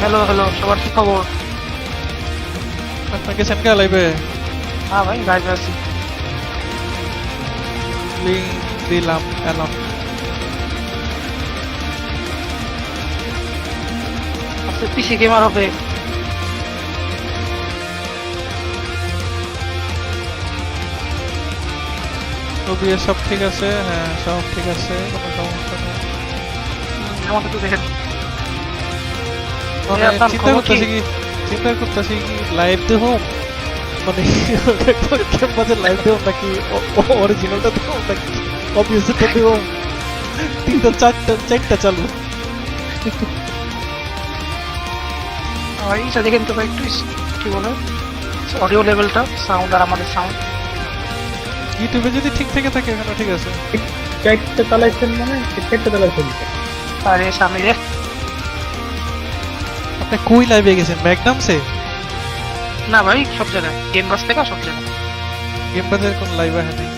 Hello hello, সবার কি খবর? আপনাকে সেনকা লাইবে হ্যাঁ ভাই, লাইভে আছি। লিংক দিলাম এলাম। আজকে পিসি গেমার হবে। ওবিএস সব ঠিক আছে? হ্যাঁ সব ঠিক আছে, কোনো সমস্যা নেই। আমাকে তো দেখেন। মানে আপনার চিন্তা খবর কি? করতেছি কি লাইভ দেবো, মানে গেমবাজে লাইভ দেবো নাকি অরিজিনালটা দেবো নাকি অবভিয়াসটা দেবো, তিনটা চারটা চালু। এইটা দেখেন তো ভাই একটু, কি বলে, অডিও লেভেলটা, সাউন্ড আর আমাদের সাউন্ড। ইউটিউবে যদি ঠিক থেকে থাকে এখানে ঠিক আছে। চারটে চালাইছেন মানে চারটে চালাইছেন? আরে সামনে রে। আপনি কই লাইভে গেছেন? ম্যাগনামসে? না ভাই, সব জায়গায় গেমবাজ থেকে সব জায়গায়। গেমবাজের কোন লাইভ আছে নেই,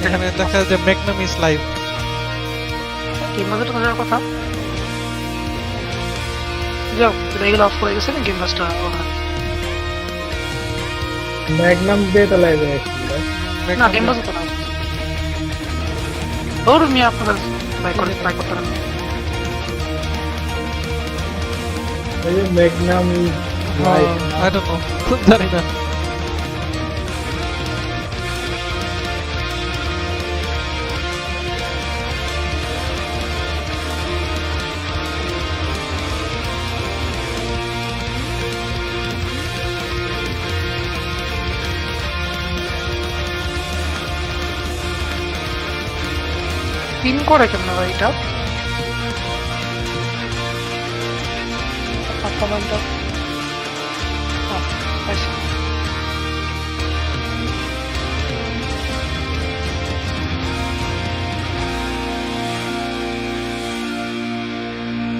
এখানে দেখা যায় ম্যাগনাম ইজ লাইভ। গেমবাজের তো যাওয়ার কথা। যাও, এগুলো অফ করে গেছে না গেমবাজটা। ম্যাগনাম দিয়ে চালাইবে না, গেমবাজও তো না। ওর মিয়া আপনাদের ট্রাই করতে পারেন। এই যে ম্যাগনাম I don't know, জানি না। পিন করে কেমন ভাই এটা? কমেন্টটা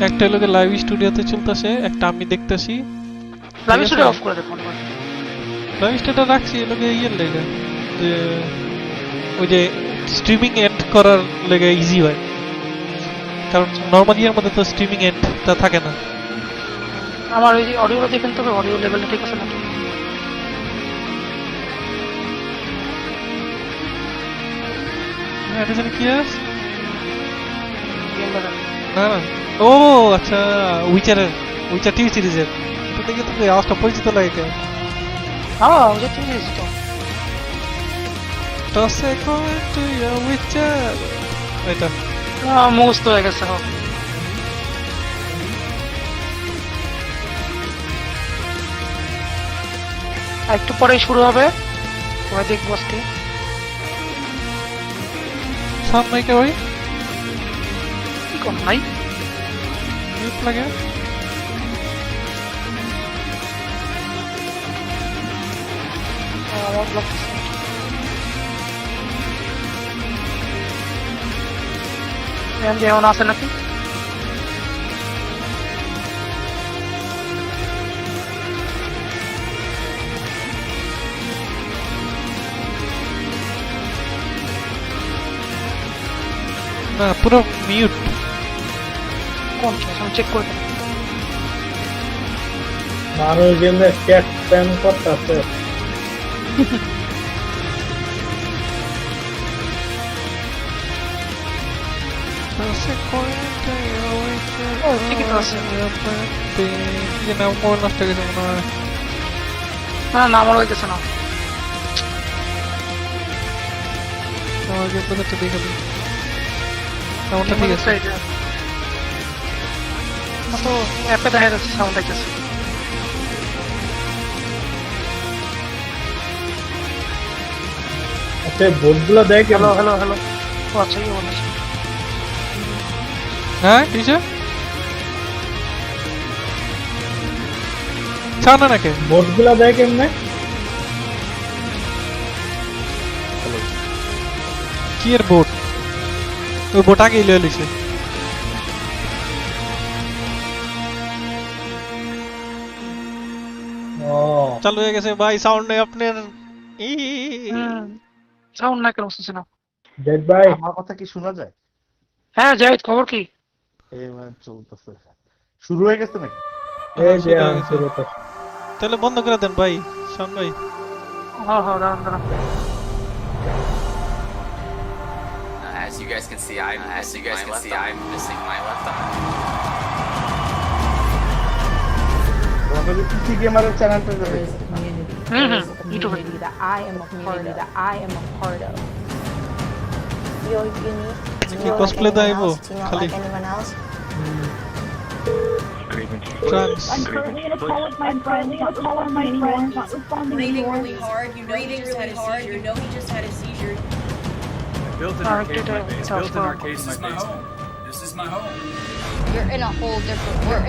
একটা লোকে লাইভ স্টুডিওতে চলতেছে, একটা আমি দেখতেছি। লাইভ স্টুডিও অফ করে দেখুন। লাইভ স্টুডিওটা রাখছি লোকে ইয়ের লেগে, যে ওই যে স্ট্রিমিং এন্ড করার লেগে ইজি হয়, কারণ নর্মাল ইয়ের মধ্যে তো স্ট্রিমিং এন্ডটা থাকে না। আমার ওই যে অডিওটা দেখেন, তবে অডিও লেভেলটা ঠিক আছে নাকি? এটা জানি কি আছে গেমবাজ না না। ও আচ্ছা, উইচার টিভি সিরিজের এটা দেখে তো আওয়াজটা পরিচিত লাগে কেন। হ্যাঁ, ওই যে তুমি তো Toss a coin to your witcher. এটা মুখস্থ হয়ে গেছে। একটু পরেই শুরু হবে, তোমায় দেখবো আজকে। সাউন্ড নাই কে ভাই? কি কোন ভাই? মিউট লাগে। আমার লাগতেছে। যেমন আছে নাকি? না পুরো মিউট। কোন চেক করে দেন। মানুষ গেমে চ্যাট স্প্যাম করতেছে। Toss a coin to your witcher. ও ঠিকই তো আছে। কি নাম মোবাইল নষ্ট হয়ে গেছে মনে হয়। না না, আমার হইতেছে না। আমার গেম বাজারটা দেখে দিই। সাউন্ডটা ঠিক আছে। তো অ্যাপে দেখা যাচ্ছে সাউন্ড আইতেছে। আচ্ছা বোর্ডগুলো দেখ। Hello hello hello. ও আচ্ছা, এই বলেছে। হ্যাঁ কিসে ছাড় না নাকি? বোর্ডগুলো দেখ এমনি। কি এর বোট? ওই বোট আগেই লয়ে লিছে। ও চালু হয়ে গেছে ভাই, সাউন্ড নেই আপনার। সাউন্ড না কেন বুঝতেছি না। দেখ ভাই আমার কথা কি শোনা যায়? হ্যাঁ জাহিদ, খবর কি? এই মানে চলতেছে। শুরু হয়ে গেছে নাকি? এই যে শুরু হয়ে আনছে গেছে। কথা। তাহলে বন্ধ করে দেন ভাই, শান ভাই। হ্যাঁ হ্যাঁ দাঁড়ান দাঁড়ান। As you guys can see, I'm missing my left eye. তোমাদের পিসি গেমারের চ্যানেলটা There দেখো। is a community. Mhm. There is a YouTube. community that I am a part of. Feel unique. Do you cosplay like anyone daibo, else? Do you not khali. like anyone else? Trans Currently in a call with my friend. Not responding anymore. Not responding Breathing anymore. really hard. You know he just had a seizure. You know he just had a seizure. Built an arcade in my base. Built an arcade in my base. This is my home. You're in a whole different world.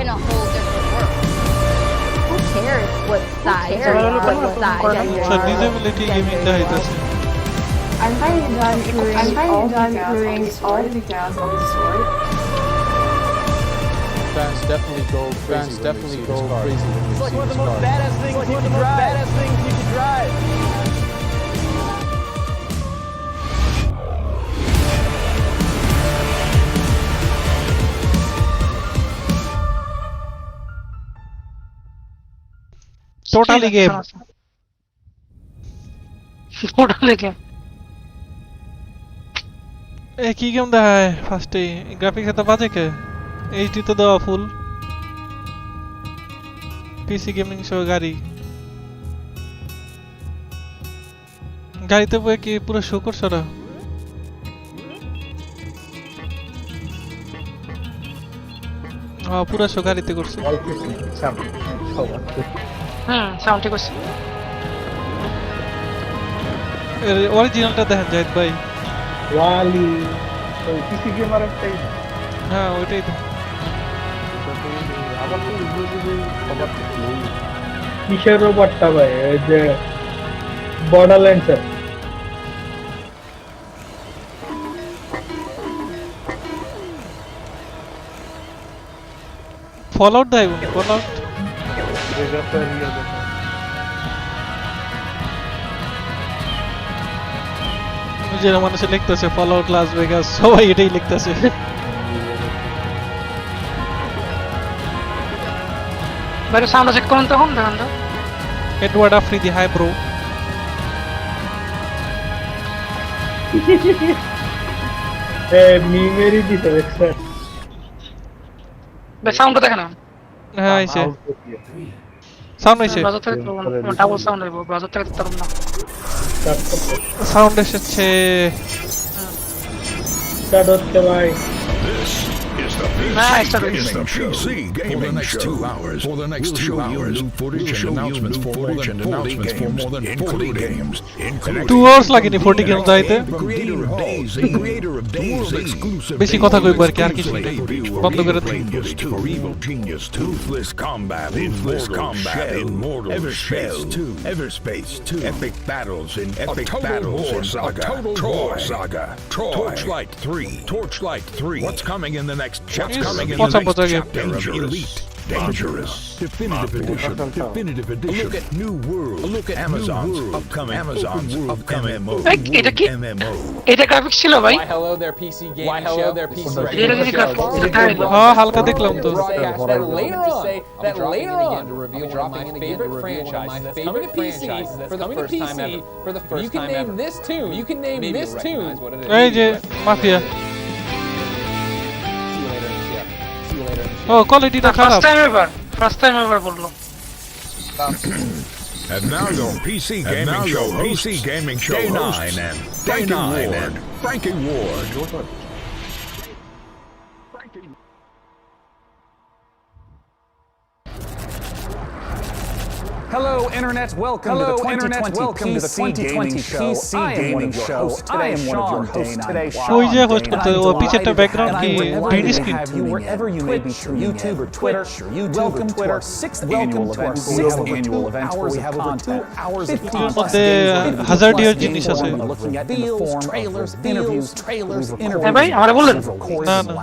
Who cares what size or what size that you're sir disability gaming দেখাইতেছে। I'm finally done hearing all the gas on the story. Fans definitely go crazy when they see One of the most badass things you can drive. Totally game. Totally game. এ কি game দেখায় ফার্স্টে? Graphics এত বাজে কে? HD তো দেওয়া ফুল। পিসি gaming show গাড়ি। গাড়িতে বয়ে কি পুরো শো করছ ওরা? পুরো শো গাড়িতে করছে। সাউন্ড ঠিক আছে। অরিজিনালটা দেখেন জাহিদ ভাই। ওয়ালি ওই পিসি গেমারেরটাই হ্যাঁ ওইটাই তো। আবার তো খবর কিসের রোবটটা ভাই? এই যে বর্ডারল্যান্ডসের। ফলআউট দেয় ফলআউট। যারা মানুষে লিখতেছে ফলআউট লাস ভেগাস, সবাই এটাই লিখতেছে। বাইরে সাউন্ড চেক করুন তখন দেখেন তো। Edward Afridi hi bro. মিমেরি দিতে দেখছেন? সাউন্ডটা দেখেন না। হ্যাঁ আইছে সাউন্ড আইছে। ব্রাউজার থেকে ডাবল সাউন্ড আইবো, ব্রাউজার থেকে তো না। সাউন্ড এসেছে। স্টার্ট হচ্ছে ভাই। হ্যাঁ start It's the PC Gaming Show. For the next 2 hours, footage and announcements for more than 40 games, including 2 hours লাগেনি 40 গেম যাইতে। creator of Days, exclusive বেশি কথা কইব আর কি, আর কিছু বন্ধ করে দিন। for Evil Genius 2, Ruthless Combat, Immortal Everspace 2, Epic Battles in Total War Saga, Torchlight 3, What's coming in the next chapter? Chapter Elite, Dangerous, Definitive Edition, A look at New World, a look at Amazon's upcoming MMO. এটা কি? এটা graphics ছিল ভাই? Why hello there PC gaming show. এটা কি graphics? হ্যাঁ হালকা দেখলাম তো। Broadcast that later on, to reveal dropping my favorite franchise that's coming to PC for the first time ever. You can name this tune. You can name this tune. এই যে mafia. ও কোয়ালিটিটা খারাপ। First time ever বললো। And now your PC Gaming Show, Day 9 and Frankie Ward. Hello, Internet. Welcome to the 2020 PC Gaming Show. I am one of your hosts today, ওই যে host করতে ও পিছেরটা background কি green screen. wherever you may be through YouTube or Twitter. Welcome to our 6th annual event. We have over 2 hours of content. মধ্যে হাজারডিও জিনিস আছে। Looking at deals, trailers, interviews. ভাই আমারে বলেন। না না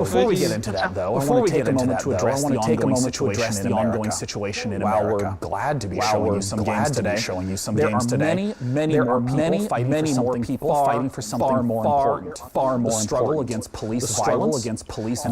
Before we get into that, though, I want to take a moment to address the ongoing situation in America. While we're glad to be showing you some games today. There are many more people fighting for something far more important. The struggle against police violence, and the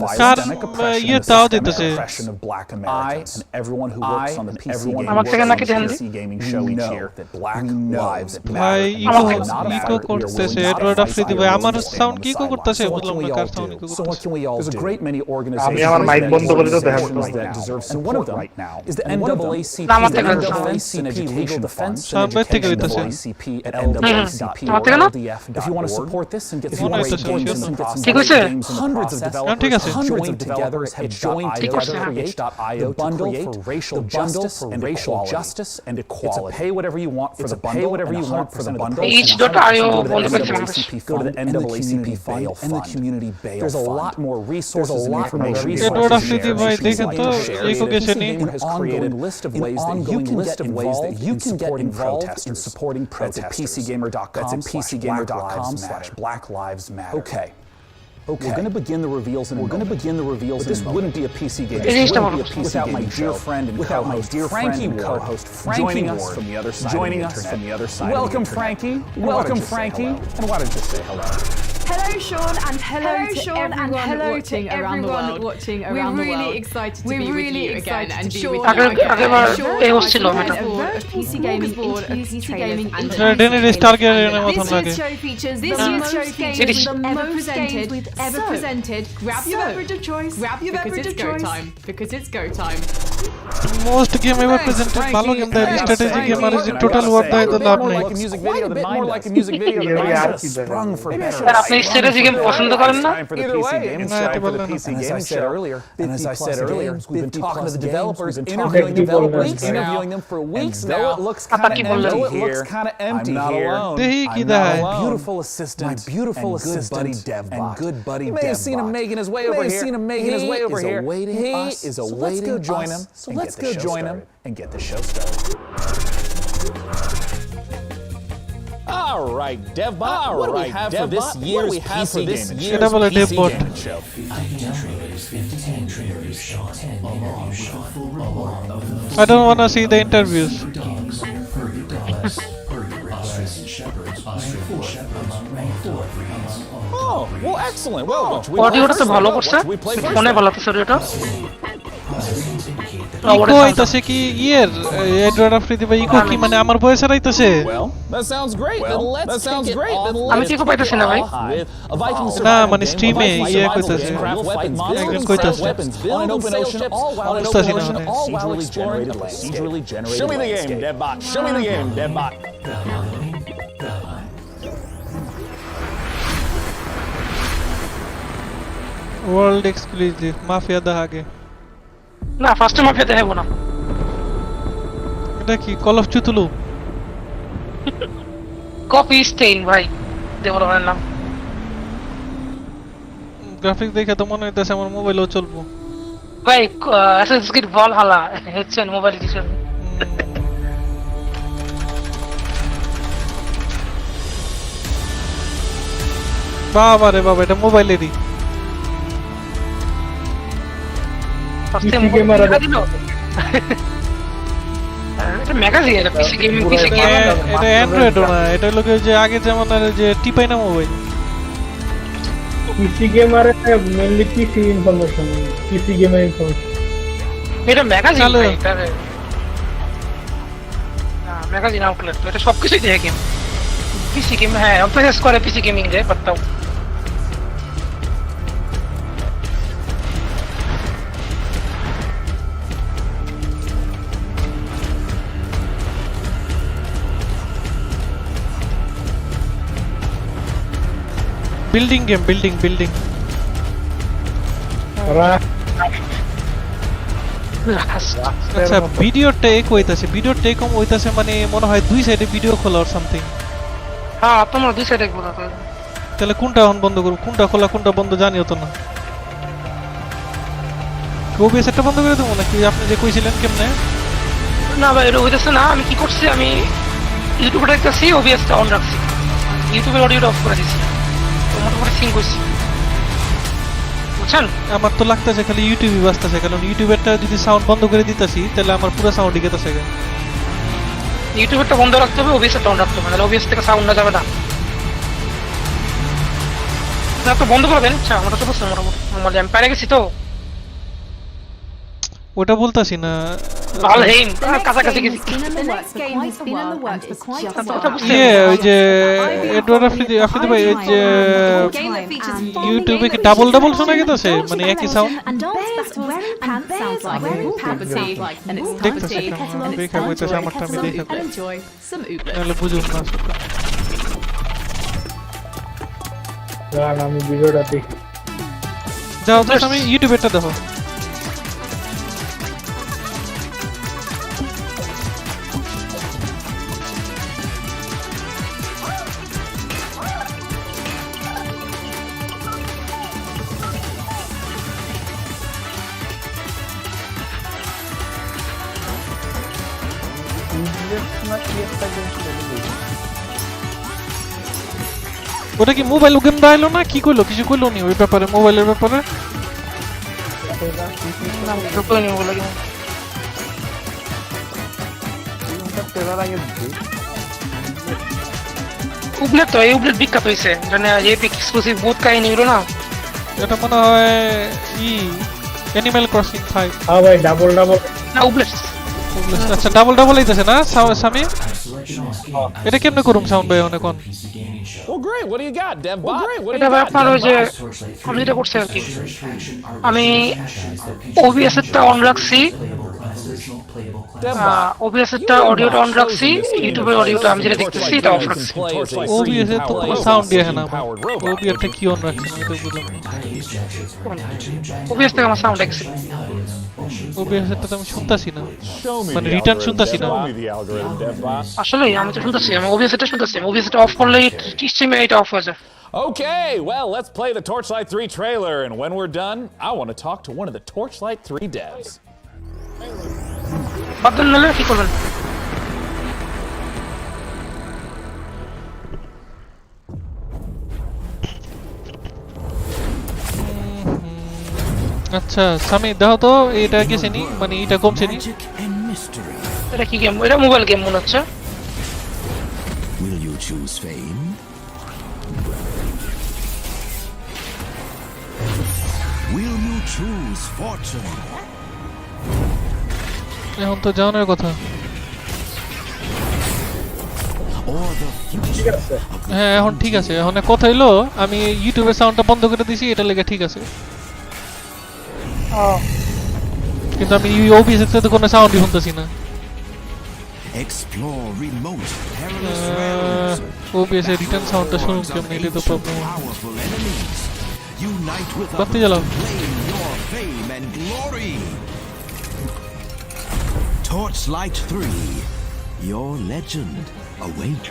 systemic oppression of black Americans. And everyone who works on the PC gaming show each year that black lives ভাই matter. Echo করতেছে Edward Afridi ভাই আমার sound কি echo করতেছে বুঝলাম না কার sound echo So what can we all do? There's a great many আমি organizations আমার মাইক বন্ধ করে তো দেখা that deserve support right now. Is the NAACP legal defense and NAACP at NAACP.ldf. If you want to support this and get some great games in the process, hundreds of developers have joined together to create the bundle for racial justice and equality. It's a pay whatever you want for the bundle, whatever you want for the bundle. Go to the NAACP fund and the community bail. There's a lot more resources and information. Edward Afridi ভাই দেখেন তো eco গেছে নি Has created a list of ways that you can get involved in supporting protesters. That's at PCGamer.com/Black Lives Matter. Okay. We're going to begin the reveals in a moment. But this wouldn't be a PC game. Without my dear friend and co-host Frankie Ward from the other side. Welcome, Frankie. Welcome, Frankie. And why don't you say hello? Hello, Sean, and hello to everyone watching around the world. We're really excited to be with you again and be with you again. A PC gaming ডেনিস টার্গেটের মতন লাগে This year's show features the most games ever presented. Grab your beverage of choice. Because it's go time. Most game ever presented ভালো game দেয় strategy game আর যে total word দেয় তো লাভ নাই Sprung for better. আপনি স্ট্র্যাটেজি গেম পছন্দ করেন না And as I said earlier, we've been talking to the developers, interviewing them for weeks now. It looks kind of empty here. দেহি কি দেয় Beautiful assistant, my beautiful assistant, and good buddy. You may have seen him making his way over here. He is awaiting us. Join him. So let's go join him and get the show started. All right, DevBot. What do we have for this year's PC gaming show? এটা বলে ডেভবট I don't want to see the interviews. Oh, well, excellent. Well, অডিওটা তো ভালো করছে ফোনে ভালো তো অডিওটা ইকো আইতাছে কি ইয়ের এডওয়ার্ড আফ্রিদি ভাই ইকো কি মানে আমার ভয়েস আর আইতাছে well, that sounds great. আমি কি পাইতেছি না ভাই না মানে স্ট্রিমে ইয়ে কইতাছে একজন কইতাছে বুঝতাছি না মানে Show me the game, DevBot. World exclusive mafia দা আগে না ফার্স্ট মাফিয়া দেখাবো না এটা কি কল অফ চুতুলু কপি স্টেইন ভাই দেবর নাম গ্রাফিক্স দেখে তো মনে হইতাছে আমার মোবাইলও চলবো ভাই অ্যাসাসিনস ক্রিড ভালহালা হচ্ছে মোবাইল এডিশন বাবা রে বাবা এটা মোবাইলেরই এটা ম্যাগাজিন এটা পিসি গেমিং এটা অ্যান্ড্রয়েড না এটা লোকে যে আগে যেমন যে টিপাই না mobile PC gamer mainly PC information, PC gamer information. এটা ম্যাগাজিন এটা ম্যাগাজিন আউটলেট তো এটা সবকিছু দেখে গেম পিসি গেম হ্যাঁ এমফাসাইজ করে পিসি গেমিং রে বাটটাও বিল্ডিং গেম বিল্ডিং আচ্ছা ভিডিও টেক হইতাছে মানে মনে হয় দুই সাইডে ভিডিও খোলা অর সামথিং হ্যাঁ তোমার দুই সাইডে খোলা তাহলে কোনটা অন বন্ধ করব কোনটা খোলা কোনটা বন্ধ জানিও তো না ওবিএস এটা বন্ধ করে দেবো নাকি আপনি যে কইছিলেন কেমনে না ভাই এটা হইতাছে না আমি কি করছি আমি ইউটিউবে দেখতেছি ওবিএসটা অন রাখছি ইউটিউবের অডিওটা অফ করে দিছি মোটামুটি সিং করছি বুঝছেন আমার তো লাগতেছে খালি ইউটিউবই বাজতেছে কারণ ইউটিউবেরটা যদি সাউন্ড বন্ধ করে দিতাছি তাহলে আমার পুরো সাউন্ডই গেতেছে ইউটিউবটা বন্ধ রাখতে হবে, ওবিএসটা অন রাখতে হবে, নাহলে ওবিএস থেকে সাউন্ড না যাবে না। না তো বন্ধ করে দেন। আচ্ছা আমরা তো বুঝলাম মোটামুটি আমি পেরে গেছি তো। ওটা বলতাছি না, ভালো হেইম কাছাকাছি গেছি। ওই যে এডওয়ার্ড আফ্রিদি ভাই, ওই যে ইউটিউবে কি ডাবল ডাবল শোনা গেছে, মানে একই সাউন্ড দেখতেছি। দেখা হইতেছে আমারটা, আমি দেখা নাহলে বুঝুন না। আমি ভিডিওটা দেখি। যাও তো আমি ইউটিউবেরটা দেখো। ওটা কি মোবাইল গেম দাইলো না কি কইলো, কিছু কইলো নি ওই ব্যাপারে, মোবাইলের ব্যাপারে? উবলেট তো এই উবলেট বিখ্যাত হইছে, মানে এপিক এক্সক্লুসিভ বহুত কাহিনী হলো না। এটা মনে হয় অ্যানিমাল ক্রসিং 5। হ্যাঁ ভাই ডাবল ডাবল না উবলেট। আচ্ছা ডাবল ডাবল হইতাছে না সামি? এটা কেমনে করুম সাউন্ড ভাই অনেক কোন? Well, great. What do you got, DevBot? এটা ভাই আপনার ওই যে আমি যেটা করছি আর কি, আমি ওবিএস এরটা অন রাখছি, ওবিএস এরটা অডিওটা অন রাখছি, ইউটিউবের অডিওটা আমি যেটা দেখতেছি এটা অফ রাখছি। ওবিএস এর তো সাউন্ড দিয়ে না, ওবিএসটা কি অন রাখছেন আমি তো বুঝলাম না। ওবিএস থেকে আমার সাউন্ড আসছে, ওবিএস এরটা তো আমি শুনতাছি না, মানে রিটার্ন শুনতাছি না। আসলে আমি তো শুনতাছি, আমি ওবিএস এটা শুনতাছি, ওবিএস এটা অফ করলে স্ট্রিমে এটা অফ হয়ে যায়। Okay, well, let's play the Torchlight 3 trailer, and when we're done, I want to talk to one of the Torchlight 3 devs. বাদন নালে কি করবেন? আচ্ছা সামি দাও তো, এটা গেছে নি, মানে এটা কমছে নি। এটা কি গেম? এটা মোবাইল গেম মনে হচ্ছে। Will you choose fame? Will you choose fortune? এখন তো জানার কথা। হ্যাঁ এখন ঠিক আছে, এখন কথা হইলো আমি ইউটিউবের সাউন্ডটা বন্ধ করে দিছি, এটা লেগে ঠিক আছে। কিন্তু আমি ওবিএস এর তো কোনো সাউন্ডই শুনতেছি না। Explore remote perilous ওবিএস এর রিটার্ন সাউন্ডটা শুনুন কেমন, এটা তো problem. powerful enemies. Unite with বাতি others জ্বালাও। to claim your fame and glory. Torchlight 3, your legend awaits.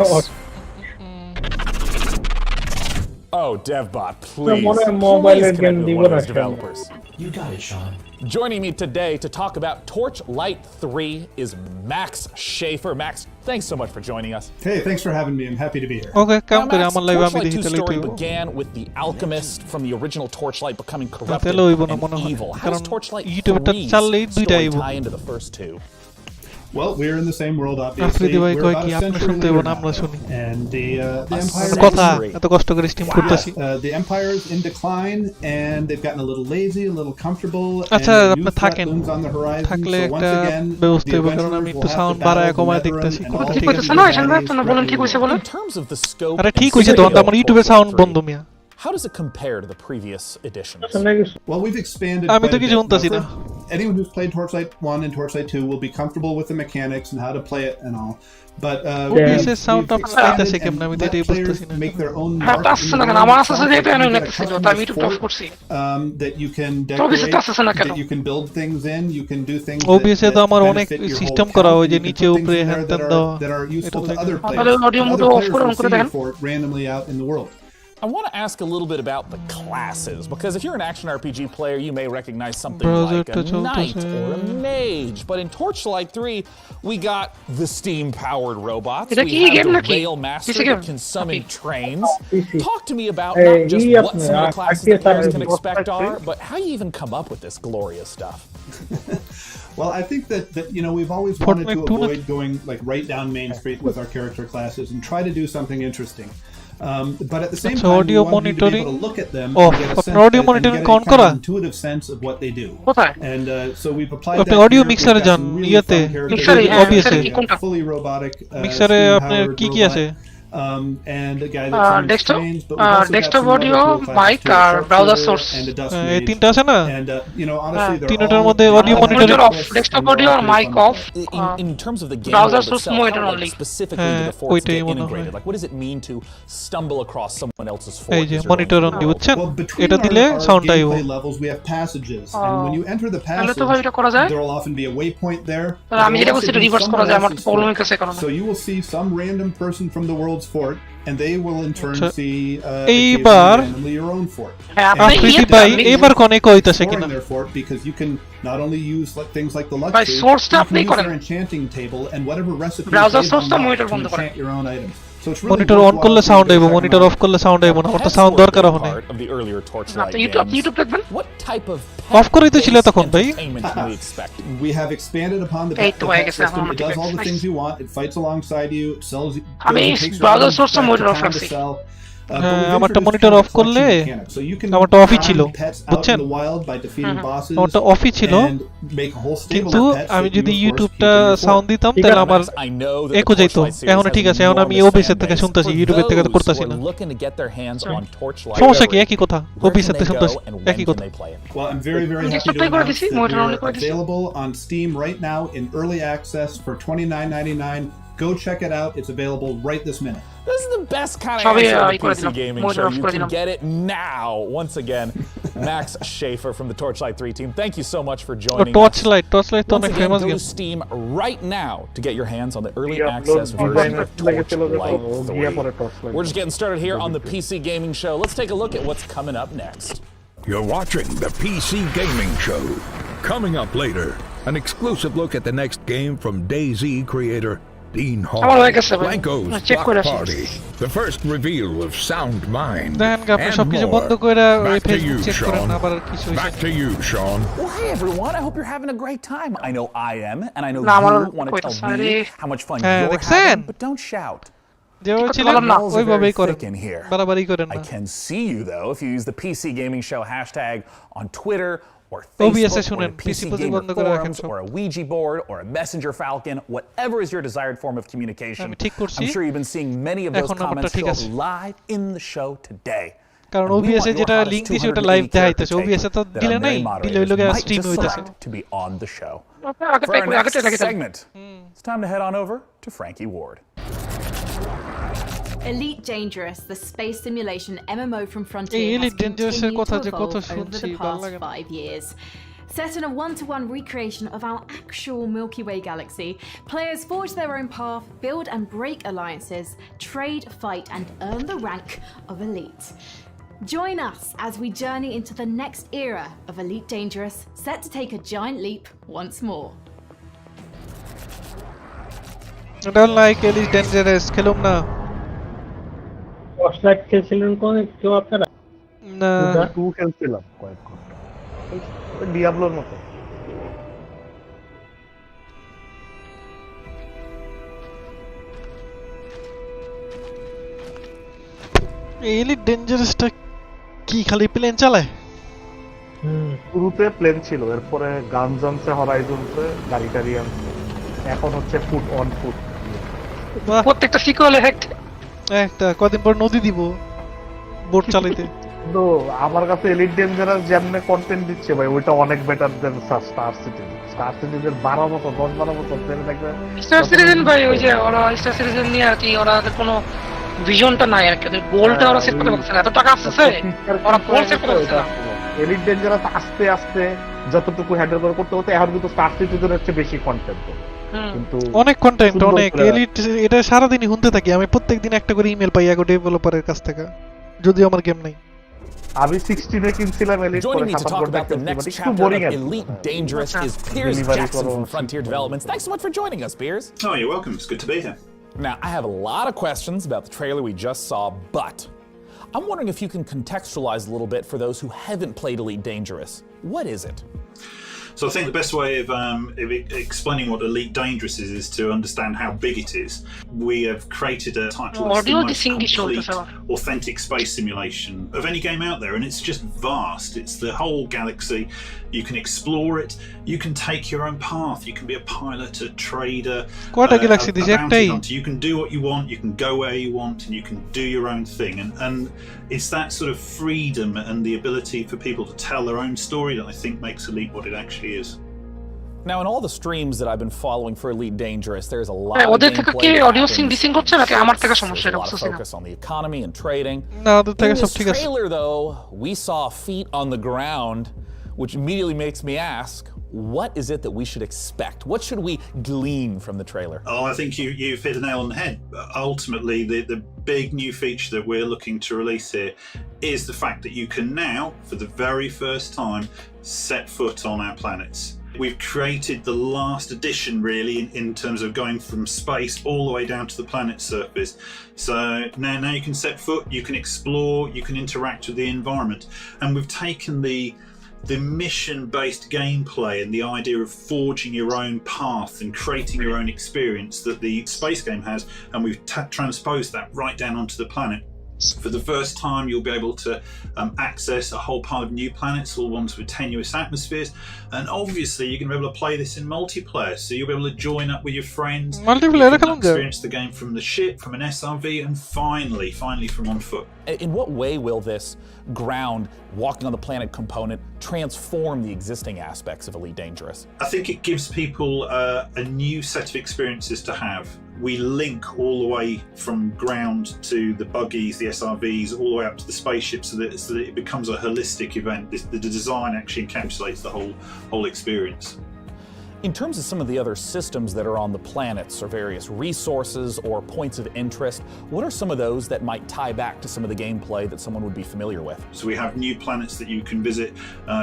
Oh, DevBot, please. mobile Please game connect with one of those developers. You got it, Sean. Joining me today to talk about Torchlight 3 is Max Schaefer. Max, thanks so much for joining us. Hey, thanks for having me. I'm happy to be here. Okay, Now, Max, Torchlight 2's story began with the alchemist from the original Torchlight becoming corrupted and evil. How does Torchlight 3's story tie into the first two? Well, we're in the same world, obviously. We're about a century later now, and the empire the empire is in decline, and they've gotten a little lazy, a little comfortable, and new threat looms on the horizon. So once again, the adventurers will have to battle the nether and all In terms of the scope, how does it compare to the previous editions? Well, we've expanded আমি তো quite a কিছু bit. শুনতাছি না। Anyone who's played Torchlight 1 and Torchlight 2 will be comfortable with the mechanics and how to play it and all. But we've expanded and let players make their own mark in the that you can decorate, that you can build things in, you can do things that benefit your health, you can put things in there that are useful to other players. Other players will see you for it randomly out in the world. I want to ask a little bit about the classes, because if you're an action RPG player, you may recognize something like a knight or a mage. But in Torchlight 3, we got the steam-powered robots. We have the rail master that can summon trains. Talk to me about not just what some of the classes that players can expect are, but how you even come up with this glorious stuff. Well, I think that we've always wanted to avoid going like right down Main Street with our character classes and try to do something interesting. But at the same time, we want you to be able to look at them and get a sense and get a kind of intuitive sense of what they do. And so we've applied that audio here. mixer We've got some really fun characters, obviously fully robotic, mixer এ আপনার কি কি আছে and a guy that trains, but we've also desktop got some audio, other cool mic, classes too, browser Sharpshooter source. and a dust এই mage. তিনটা আছে না And honestly, they're তিনটার all মধ্যে audio monitor monitor off, desktop audio or mic off. In terms of the game browser world source itself, monitor how, only. specifically do the forts ওইটাই get মনে হয়। integrated? Like, what does it mean to stumble across someone else's fort? এই যে as you're monitor going on through? দিয়ে বুঝছেন Well, between এটা দিলে our sound আইবো gameplay levels, we have passages, and when you enter the তাহলে passage, তো ভাই এটা করা যায় there will often be a waypoint there. তাহলে আমি যেটা বলছি এটা রিভার্স করা যায় আমার প্রবলেম হচ্ছে কারণ So you will see some random person from the world's fort, and they will in turn see এইবার randomly your own fort. Afridi ভাই এবার কোনে কইতাছে কিনা Exploring their fort because you can not only use things like the ভাই luxury, সোর্সটা you আপনি can use করেন their enchanting table and whatever recipe browser they've সোর্সটা unlocked মনিটর to বন্ধ করেন enchant your own items. So it's really monitor on করলে sound আইবো monitor of করলে সাউন্ড আইবো না আমার তো সাউন্ড দরকার হবে Part of the earlier Torchlight আপনি ইউটিউব দেখবেন What type of অফ করেই তো ছিল তখন ভাই entertainment can we expect? We have expanded upon the Hey, pet to I pet guess system. I'm It does all the things you want. It fights alongside you. It sells you. I mean, it takes browser items source back to monitor off town to রাখছি। sell. আমারটা monitor of করলে আমারটা অফই ছিল বুঝছেন আমারটা অফই ছিল কিন্তু আমি যদি ইউটিউবটা সাউন্ড দিতাম তাহলে আমার একো যাইতো এখন ঠিক আছে এখন আমি ওবিএস থেকে শুনতাছি ইউটিউবের থেকে তো করতাছি না সমস্যা কি একই কথা ওবিএস থেকে শুনতাছি একই কথা Well, I'm very happy to announce that we're available on Steam right now in early access for $29.99. Go check it out. It's available right this minute. This is the best kind of answer on the PC gaming show. You can get it now. Once again, Max Schaefer from the Torchlight 3 team. Thank you so much for joining us. Torchlight to Once again, go to Steam right now to get your hands on the early access version of Torchlight 3. We're just getting started here on the PC gaming show. Let's take a look at what's coming up next. You're watching the PC Gaming Show. Coming up later, an exclusive look at the next game from DayZ creator Dean Hall. Blanco's Block Party. The first reveal of Sound Mind. And more. Back to you, Sean. Back to you, Sean. Well, hey everyone, I hope you're having a great time. I know I am, and I know you want to tell me how much fun you're having, but don't shout. I can see you though if you use the PC Gaming Show hashtag on Twitter or Facebook or the PC Gamer forums or a Ouija board or a Messenger Falcon, whatever is your desired form of communication. I'm sure you've been seeing many of those comments show up live in the show today. কারণ OBS এ যেটা link দিছে ওটা live দেখাইতেছে OBS এ তো দিলে নাই দিলে হইলো স্ট্রিম হইতাছে to be on the show. For our next segment, it's time to head on over to Frankie Ward. Elite Dangerous, the space simulation MMO from Frontier, has Elite Dangerous continued to evolve over the past 5 years. Set in a one-to-one recreation of our actual Milky Way galaxy, players forge their own path, build and break alliances, trade, fight, and earn the rank of Elite. Join us as we journey into the next era of Elite Dangerous, set to take a giant leap once more. I don't like Elite Dangerous, খেলুম না Torchlight খেলছিলেন কেউ আপনারা? না 2 খেলছিলাম কয়েক ঘন্টা ডিয়াবলোর মতো Elite Dangerousটা কি খালি প্লেন চালায় শুরুতে প্লেন ছিল এরপরে গানস আনছে হরাইজনসে গাড়ি টাড়ি আনছে এখন হচ্ছে ফুট অন ফুট প্রত্যেকটা সিকুয়েলে একটা কদিন পর নদী দিব বোট চালাইতে তো আমার কাছে এলিট ডেঞ্জারাস যেমনে কন্টেন্ট দিচ্ছে ভাই ওইটা অনেক বেটার দেন স্টার সিটিজের 12 বছর 10-12 বছর ধরে দেখবে স্টার সিটিজেন ভাই ওই যে ওরা স্টার সিটিজেন নিয়ে আর কি ওরা কোনো ভিশনটা নাই আর কি ওদের গোলটা ওরা সেট করতে পারছে না এত টাকা আসছে ওরা গোল সেট করতে পারছে না এলিট ডেঞ্জারাস আস্তে আস্তে যতটুকু হ্যান্ডেল করতে হতে এখন কিন্তু স্টার সিটিজের হচ্ছে বেশি কন্টেন্ট কিন্তু অনেক কন্টেন্ট অনেক এলিট এটা সারা দিনই শুনতে থাকি আমি প্রত্যেকদিন একটা করে ইমেল পাই আগে ডেভেলপারের কাছ থেকে যদিও আমার গেম নাই আমি 16 এ কিনছিলাম elite Joining me to talk about the next chapter of Elite Dangerous is Piers Jackson from Frontier Developments. Thanks so much for joining us, Piers. Oh, you're welcome. It's good to be here. Now, I have a lot of questions about the trailer we just saw, but I'm wondering if you can contextualize a little bit for those who haven't played Elite Dangerous. What is it? So I think the best way of explaining what Elite Dangerous is to understand how big it is. We have created a title that's the most complete, authentic space simulation of any game out there, and it's just vast. It's the whole galaxy. You can explore it. You can take your own path. You can be a pilot, a trader, a bounty hunter. You can do what you want. You can go where you want, and you can do your own thing. And it's that sort of freedom and the ability for people to tell their own story that I think makes Elite what it actually is. Now, in all the streams that I've been following for Elite Dangerous, there's a lot of gameplay that happens, focus on the economy and trading. In this trailer, though, we saw feet on the ground, which immediately makes me ask, what is it that we should expect? What should we glean from the trailer? Oh, I think you've hit the nail on the head. Ultimately, the big new feature that we're looking to release here is the fact that you can now, for the very first time, set foot on our planets. We've created the last edition, really, in terms of going from space all the way down to the planet's surface. So now you can set foot, you can explore, you can interact with the environment. And we've taken the mission-based gameplay and the idea of forging your own path and creating your own experience that the space game has, and we've transposed that right down onto the planet. For the first time, you'll be able to access a whole pile of new planets, all ones with tenuous atmospheres, and obviously you're going to be able to play this in multiplayer, so you'll be able to join up with your friends, experience the game from the ship, from an SRV, and finally from on foot. In what way will this ground, walking on the planet component transform the existing aspects of Elite Dangerous? I think it gives people a new set of experiences to have. We link all the way from ground to the buggies, the SRVs, all the way up to the spaceships, so that it becomes a holistic event. The design actually encapsulates the whole experience. In terms of some of the other systems that are on the planets, or various resources or points of interest, what are some of those that might tie back to some of the gameplay that someone would be familiar with? So we have new planets that you can visit.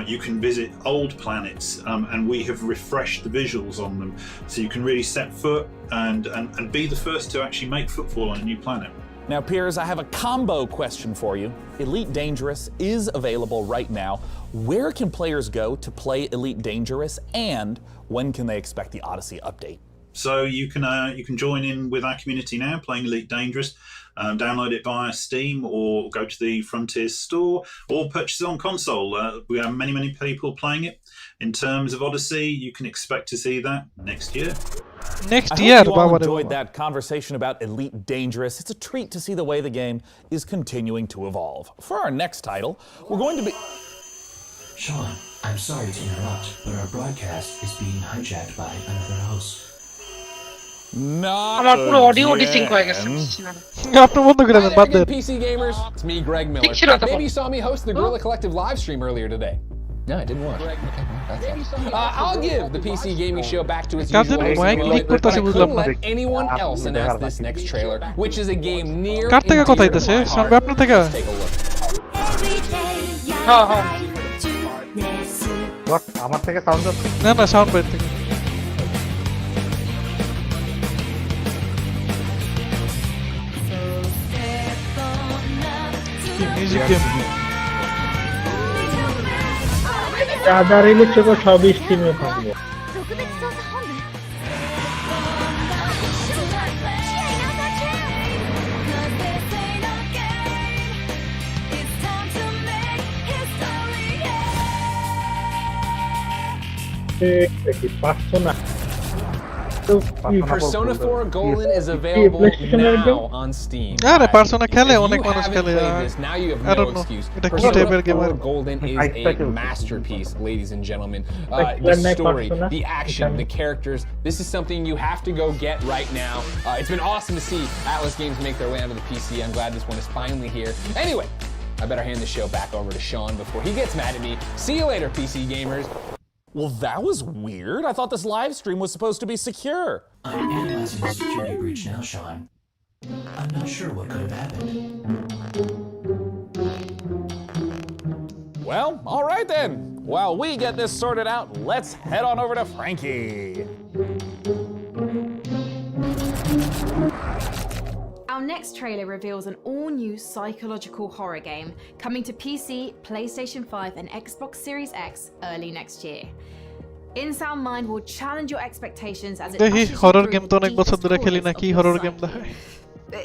You can visit old planets, and we have refreshed the visuals on them, so you can really set foot and be the first to actually make footfall on a new planet. Now, Piers, I have a combo question for you. Elite Dangerous is available right now. Where can players go to play Elite Dangerous, and when can they expect the Odyssey update? So you can join in with our community now, playing Elite Dangerous. Download it via Steam, or go to the Frontiers store, or purchase it on console. We have many people playing it. In terms of Odyssey, you can expect to see that next year. Next year, I hope you all enjoyed that conversation about Elite Dangerous. It's a treat to see the way the game is continuing to evolve. For our next title, we're going to be... Sean, I'm sorry to interrupt, but our broadcast is being hijacked by another host. আমার পুরো audio ডিসিঙ্ক হয়ে গেছে আপনি বন্ধ করে দেন বাদ দেন PC gamers, it's me Greg Miller. Maybe you saw me host the Guerrilla Collective live stream earlier today. No, I didn't watch. I'll give the PC gaming show back to its usual way, but I couldn't let anyone else announce this next trailer, which is a game near and dear to our heart. Let's take a look. আমার থেকে sound যাচ্ছে না sound বাইরে থেকে music game আদা release থেকে সব স্ট্রিমে থাকবে Persona 4 Golden is available now on Steam. আরে Persona খেলে অনেক মানুষ খেলে Now you have no excuse. Persona 4 Golden is a masterpiece, ladies and gentlemen. The story, the action, the characters, this is something you have to go get right now. It's been awesome to see Atlas Games make their way onto the PC. I'm glad this one is finally here. Anyway, I better hand the show back over to Sean before he gets mad at me. See you later, PC gamers. Well, that was weird. I thought this live stream was supposed to be secure. I'm analyzing the security breach now, Sean. I'm not sure what could have happened. Well, all right then. While we get this sorted out, let's head on over to Frankie. Our next trailer reveals an all-new psychological horror game coming to PC, PlayStation 5 and Xbox Series X early next year. In Sound Mind will challenge your expectations as it দেখি ushers you horror through game the তো অনেক বছর deepest ধরে খেলি না corners কি of horror your game psyche. দেখায়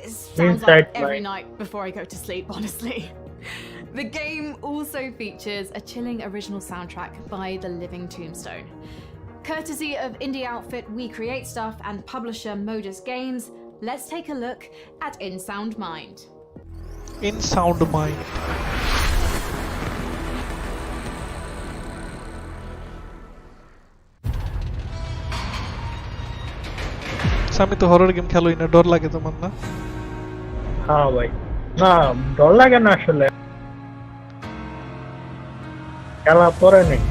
It sounds Inside like every Mind. night before I go to sleep, honestly. The game also features a chilling original soundtrack by the Living Tombstone. Courtesy of indie outfit We Create Stuff and publisher Modus Games, let's take a look at In Sound Mind. In Sound Mind. আমি তো horror game খেলোই না, ডর লাগে তোমার না? হ্যাঁ ভাই, না ডর লাগে না আসলে, খেলা পরে নেই।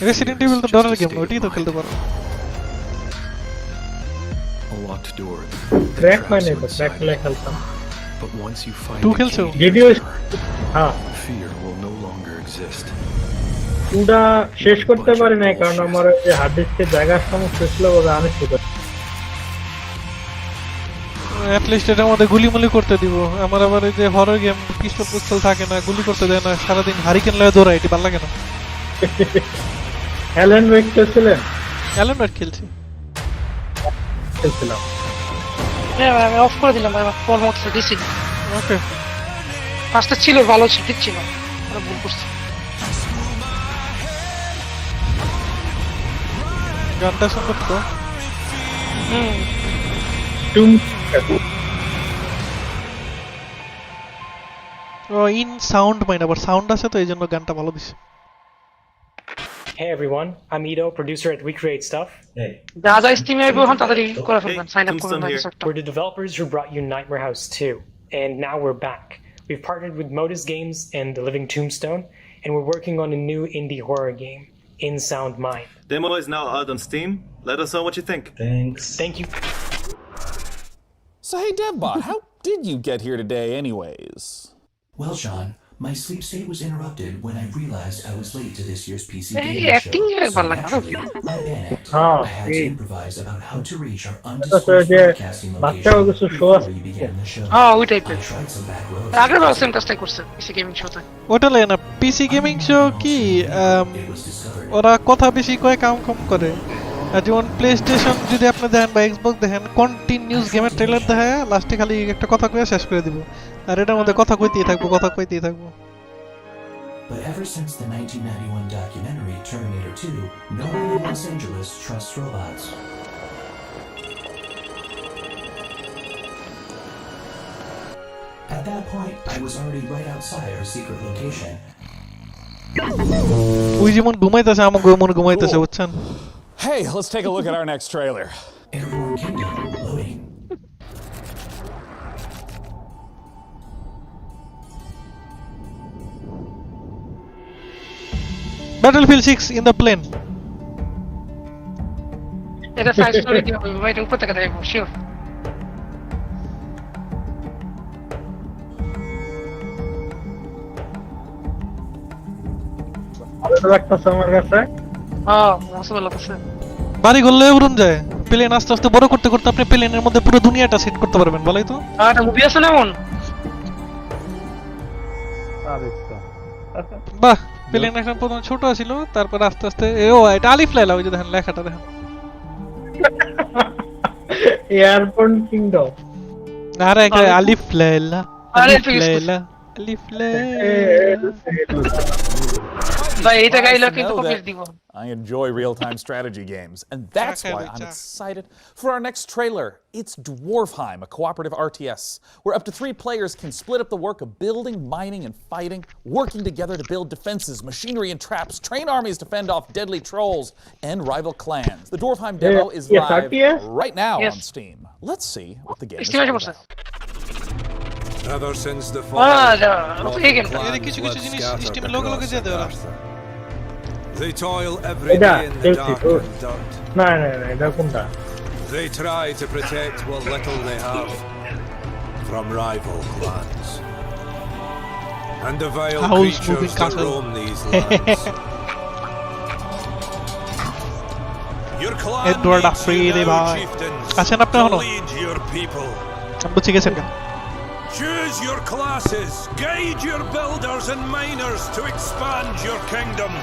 রেসিডেন্ট ইভিল তো ডরের গেম না, ওইটাই তো খেলতে পারো। ক্র্যাক মানে তো ক্র্যাক খেলে খেলতাম। But once you find টু খেলছো? ভিডিও হ্যাঁ, fear will no longer exist. টুটা শেষ করতে পারি না কারণ আমার যে হার্ড ডিস্কের জায়গার সমস্যা ছিল বলে আমি শুধু অ্যাট লিস্ট এটার মধ্যে গুলিমুলি করতে দিব। আমার আবার এই যে হরর গেম পিস্তল থাকে না, গুলি করতে দেয় না, সারাদিন হারিকেন লয়ে দৌড়াই, এটি ভালো লাগে না। অ্যালেন ওয়েক খেলছিলেন? অ্যালেন ওয়েক খেলছিলাম। হ্যাঁ আমি অফ করে দিলাম ভাই, ফোন হচ্ছে দিছি। ওকে, ফার্স্টে ছিল ভালো ছিল, ঠিক ছিল, আমি ভুল করছি। গানটা সুন্দর তো। ও ইন সাউন্ড মাইন্ড, আবার সাউন্ড আছে তো এই জন্য গানটা ভালো দিছে। Hey everyone, I'm Ito, producer at We Create Stuff. Hey. যা যা স্টিমে আইবো এখন তাড়াতাড়ি করে ফেলবেন, সাইন আপ করবেন Microsoft. We're the developers who brought you Nightmare House 2, and now we're back. We've partnered with Modus Games and The Living Tombstone, and we're working on a new indie horror game, In Sound Mind. Demo is now out on Steam. Let us know what you think. Thanks. Thank you. So hey DevBot, how did you get here today anyways? Well, Sean, my sleep state was interrupted when I realized I was late to this year's PC Hey, gaming acting show. is So like, naturally, I panicked. Oh, I had to improvise about how to reach our That's undisclosed a- broadcasting বাচ্চাও location কিছু show before আছে। you began the show. ওই টাইপের। I tried some back roads. আগের বার same কাজটাই করছে পিসি gaming শোতে। ওটা লাগে না, পিসি গেমিং শো কি ওরা কথা বেশি কয় কাম কম করে। আর যেমন প্লে স্টেশন যদি আপনি দেখেন বা এক্সবক্স দেখেন, কন্টিনিউস গেমের ট্রেলার দেখায় লাস্টে খালি একটা কথা কয়ে শেষ করে দিব, আর এটার মধ্যে কথা কইতেই থাকবো। But ever since the 1991 documentary Terminator 2, no one in Los Angeles trusts robots. At that point, I was already right outside our secret location. ওই যেমন ঘুমাইতেছে আমাকে মন ঘুমাইতেছে, বুঝছেন? Hey, let's take a look at our next trailer. Airborne Kingdom loading. Battlefield 6 in the plane. এটা size করে দিও ভাই, এটা উপর থেকে দেখবো শিওর। ভালো লাগতেছে আমার কাছে। হ্যাঁ মসলা লাগছে। বাড়ি গলে উড়ন যায়, প্লেন আস্তে আস্তে বড় করতে করতে আপনি প্লেনের মধ্যে পুরো দুনিয়াটা সেট করতে পারবেন, বলাই তো। আর একটা মুভি আছে না এমন? বাহ, প্লেন এখন প্রথমে ছোট ছিল, তারপর আস্তে আস্তে এটা আলিফ লাইলা, ওই যে দেখেন লেখাটা দেখেন, এয়ারপোর্ট কিংডম। আরে একটা আলিফ লাইলা, আলিফ লাইলা। ভাই এটা গাইলো কিন্তু কপি দিব। I enjoy real-time strategy games, and that's why I'm excited for our next trailer. It's Dwarfheim, a cooperative RTS, where up to 3 players can split up the work of building, mining, and fighting, working together to build defenses, machinery, and traps, train armies to fend off deadly trolls and rival clans. The Dwarfheim demo is live right now on Steam. Let's see what the game is about. Ever since the fall, they toil every day in the dark and dirt. They try to protect what little they have from rival clans and the vile creatures that roam these lands. Your clan needs you now, chieftains, to lead your people. Choose your classes, guide your builders and miners to expand your kingdom.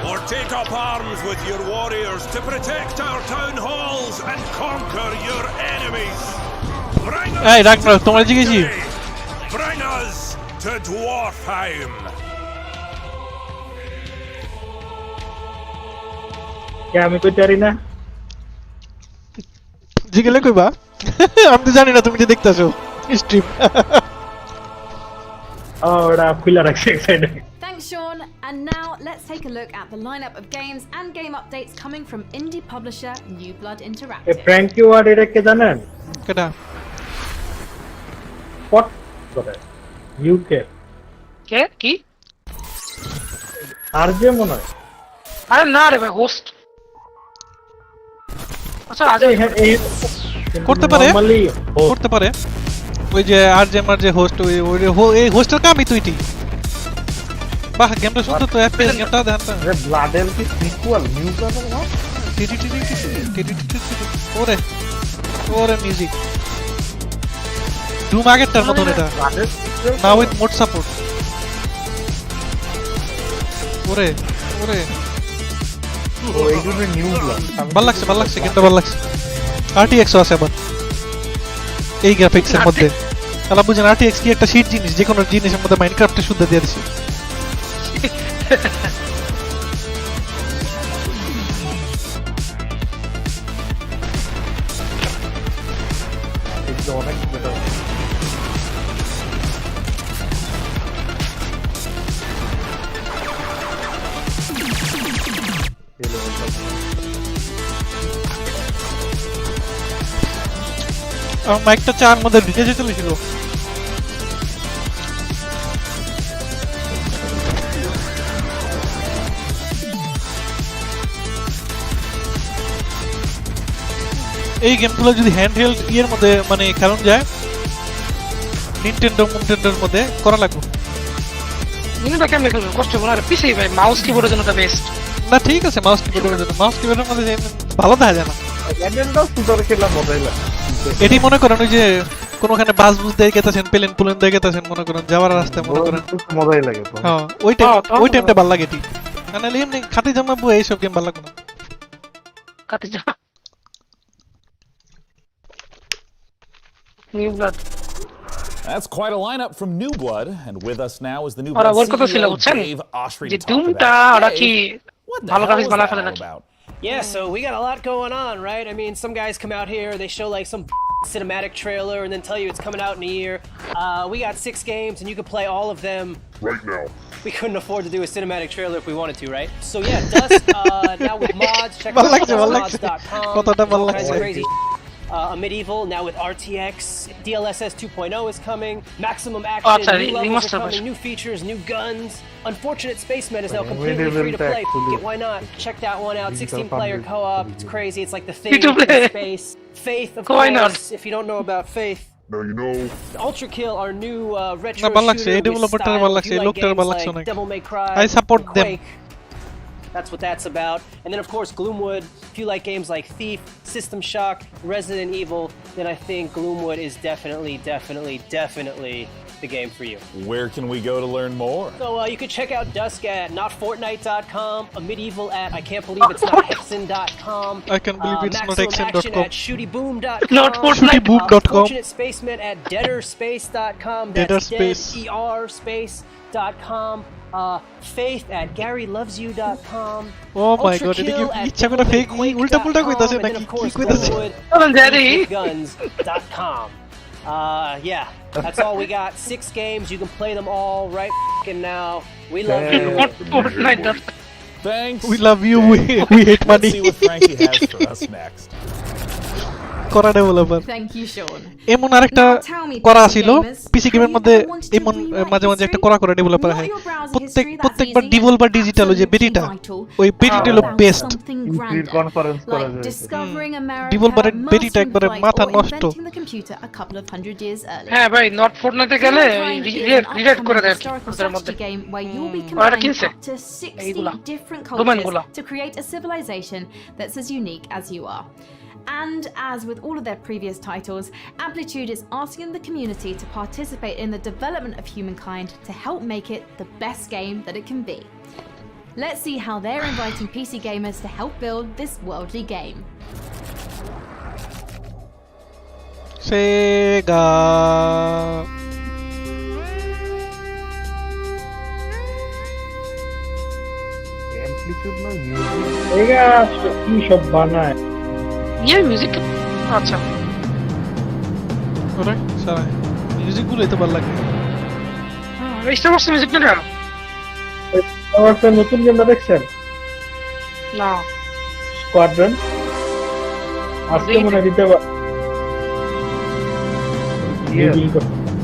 or take up arms with your warriors to protect our town halls and conquer your enemies. Bring us Hey, Ragnar, তোমার জিজ্ঞেসি Bring us to Dwarfheim. কে আমি কইতে পারি না জিগেলে কইবা আমি তো জানি না তুমি যে দেখতাছো স্ট্রিম ওটা খুলে রাখছি এক সাইডে Thanks, Sean. And now let's take a look at the lineup of games and game updates coming from indie publisher New Blood A Interactive. Frenkie word এটা কে জানেন কেডা পট করে ইউকে কে কি আর যে মনে হয় আরে না রে ভাই হোস্ট আচ্ছা আজ করতে পারে ওই যে আরজেমার যে হোস্ট ওই এই হোস্টের কামই তুইটি বাহ গেমটা সুন্দর তো এফপিএস গেমটা দেন না আরে ব্লাডের কি সিকুয়াল নিউ ব্লাডের না ওরে মিউজিক ডুম আগেরটার মতো এটা না উইথ মোড সাপোর্ট ওরে ও এইগুলো নিউ ব্লাড ভাল লাগছে গেমটা ভাল লাগছে RTX আছে আবার এই গ্রাফিক্সের মধ্যে তাহলে বুঝেন RTX কি একটা শীট জিনিস যে কোনো জিনিসের মধ্যে মাইনক্রাফটে শুদ্ধ দিয়ে দিছে এটা অনেক বেটার আমার মাইকটা চার মধ্যে ঢুকে যেতেছিল এই গেমগুলো যদি হ্যান্ডহেল্ড ইয়ের মধ্যে মানে খেলানো যায় নিনটেন্ডোর মধ্যে করা লাগবে নিনটেন্ডো কেমনে খেলবে কষ্ট মনে হয় পিসি ভাই মাউস কিবোর্ডের জন্য বেস্ট না ঠিক আছে মাউস কিবোর্ডের জন্য মাউস কিবোর্ডের মধ্যে ভালো দেখা যায় না গেমটা সুন্দর খেলা মজাই লাগে এটি মনে করেন ওই যে কোনখানে বাস বুঝ দিয়ে গেতেছেন প্লেন দিয়ে গেতেছেন মনে করেন যাওয়ার রাস্তায় মনে করেন মজাই লাগে তো হ্যাঁ ওই টাইমটা ভালো লাগে এটি মানে এমনি খাতে জামাবো এইসব গেম ভালো লাগে না খাতে জামা New Blood. That's quite a lineup from New Blood, and with us now is the New Blood CEO Dave Oshry to talk about. Yeah, so we got a lot going on, right? I mean, some guys come out here, they show like some cinematic trailer and then tell you it's coming out in a year. We got 6 games and you can play all of them right now. We couldn't afford to do a cinematic trailer if we wanted to, right? So yeah, Dusk, now with mods, check out mods.com. All kinds of crazy a Medieval, now with RTX, DLSS 2.0 is coming, Maximum Action, new levels are coming, new features, new guns. Unfortunate Spacemen is now completely free to play. Why not? Check that one out, 16-player co-op, it's crazy, it's like the thing in space. Faith, of course, if you don't know about Faith. Now you know. Ultra Kill, our new retro shooter with style, if you like games like Devil May Cry, I support them. That's what that's about. And then, of course, Gloomwood. If you like games like Thief, System Shock, Resident Evil, then I think Gloomwood is definitely the game for you. Where can we go to learn more? So you can check out Dusk at notfortnite.com, a Medieval at I can't believe it's not Hexen.com, I can't believe it's not Hexen.com, at shootyboom.com, not Fortnite.com, Fortunate Spaceman at deaderspace.com, that's deaderspace.com, Faith at GaryLovesYou.com. Oh my god, এটা কি ইচ্ছা করে fake উল্টা পুল্টা কইতাছে নাকি কি কইতাছে guns.com. Yeah, that's all we got. 6 games, you can play them all right now. We love you. Thanks. We love you. We hate money. Let's see what Frankie has for us next. করা developer Thank you, Sean. এমন আরেকটা করা ছিল পিসি গেমের মধ্যে এমন মাঝে মাঝে একটা করা ডেভেলপার হয় প্রত্যেকবার ডিভলভার ডিজিটাল ওই যে বেটিটা ওই বেটিটা হলো বেস্ট কনফারেন্স করা যায় ডিভলভারের বেটিটা একবারে মাথা নষ্ট হ্যাঁ ভাই নট ফোর্টনাইটে গেলে রিডাইরেক্ট করে দেয় ওদের মধ্যে ওরা কিনছে এইগুলা ডোমেনগুলা to create a civilization that's as unique as you are. And as with all of their previous titles, Amplitude is asking the community to participate in the development of humankind to help make it the best game that it can be. Let's see how they're inviting PC gamers to help build this worldly game. Sega. Amplitude না music এগা কি সব বানায় ইয়ে music আচ্ছা ওরে সারা music গুলো এত ভালো লাগে এইটা বসে মিউজিক না আমার তো নতুন গেমটা দেখছেন না স্কোয়াড্রন আজকে মনে দিতে পারে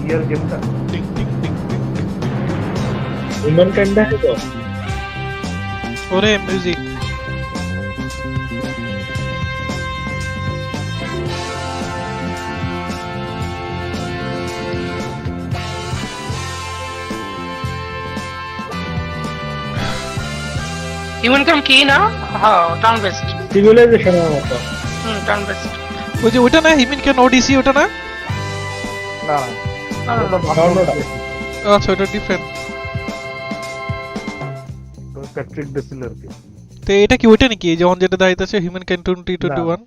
ইয়ার গেমটা হিউম্যান কাইন্ড है তো ওরে মিউজিক হিউম্যান কাম কি না হ্যাঁ টার্ন বেসড সিভিলাইজেশনের মতো টার্ন বেসড ওই যে ওটা না হিমিন কেন ওডিসি ওটা না না আচ্ছা ওটা ডিফারেন্ট প্যাট্রিক ডেসিলার কি তো এটা কি ওটা নাকি যখন যেটা দাইতাছে হিউম্যান ক্যান 2021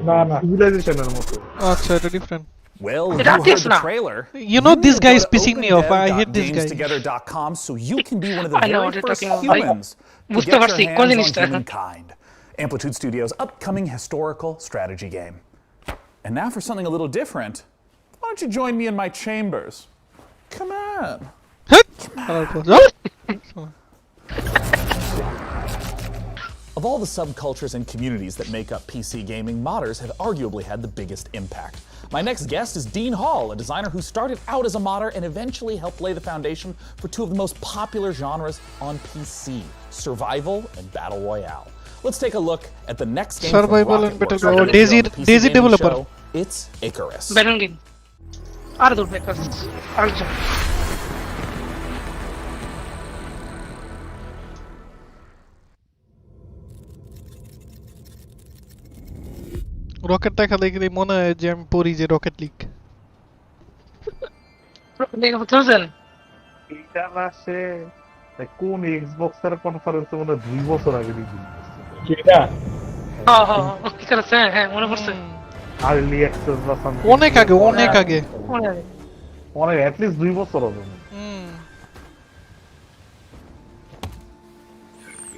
না না সিভিলাইজেশনের মতো আচ্ছা এটা different Well, you heard the trailer. You know this guy is pissing me off. I hate this guy. Gametogether.com so you can be one of the I know very what you're first talking about. humans to বুঝতে get your পারছি কোন hands on জিনিসটা Humankind. Amplitude Studios' upcoming historical strategy game. And now for something a little different. Why don't you join me in my chambers? Come on. Of all the subcultures and communities that make up PC gaming, modders have arguably had the biggest impact. My next guest is Dean Hall, a designer who started out as a modder and eventually helped lay the foundation for two of the most popular genres on PC, survival and battle royale. Let's take a look at the next game Survival from and battle Rocket royale. Launcher, Daisy gaming developer. show. It's Icarus. Battle game আর দূর বেকার আরেকজন rocket দেখা দেখলে মনে হয় যে আমি পড়ি যে রকেট লিগ দেখো বুঝছেন এটা আসে কোন এক্সবক্স এর কনফারেন্সে মনে 2 বছর আগে দিয়েছিল যেটা হ্যাঁ হ্যাঁ কি করছে হ্যাঁ মনে পড়ছে আর্লি অ্যাক্সেস বা সামথিং অনেক আগে অনেক at least 2 বছর হবে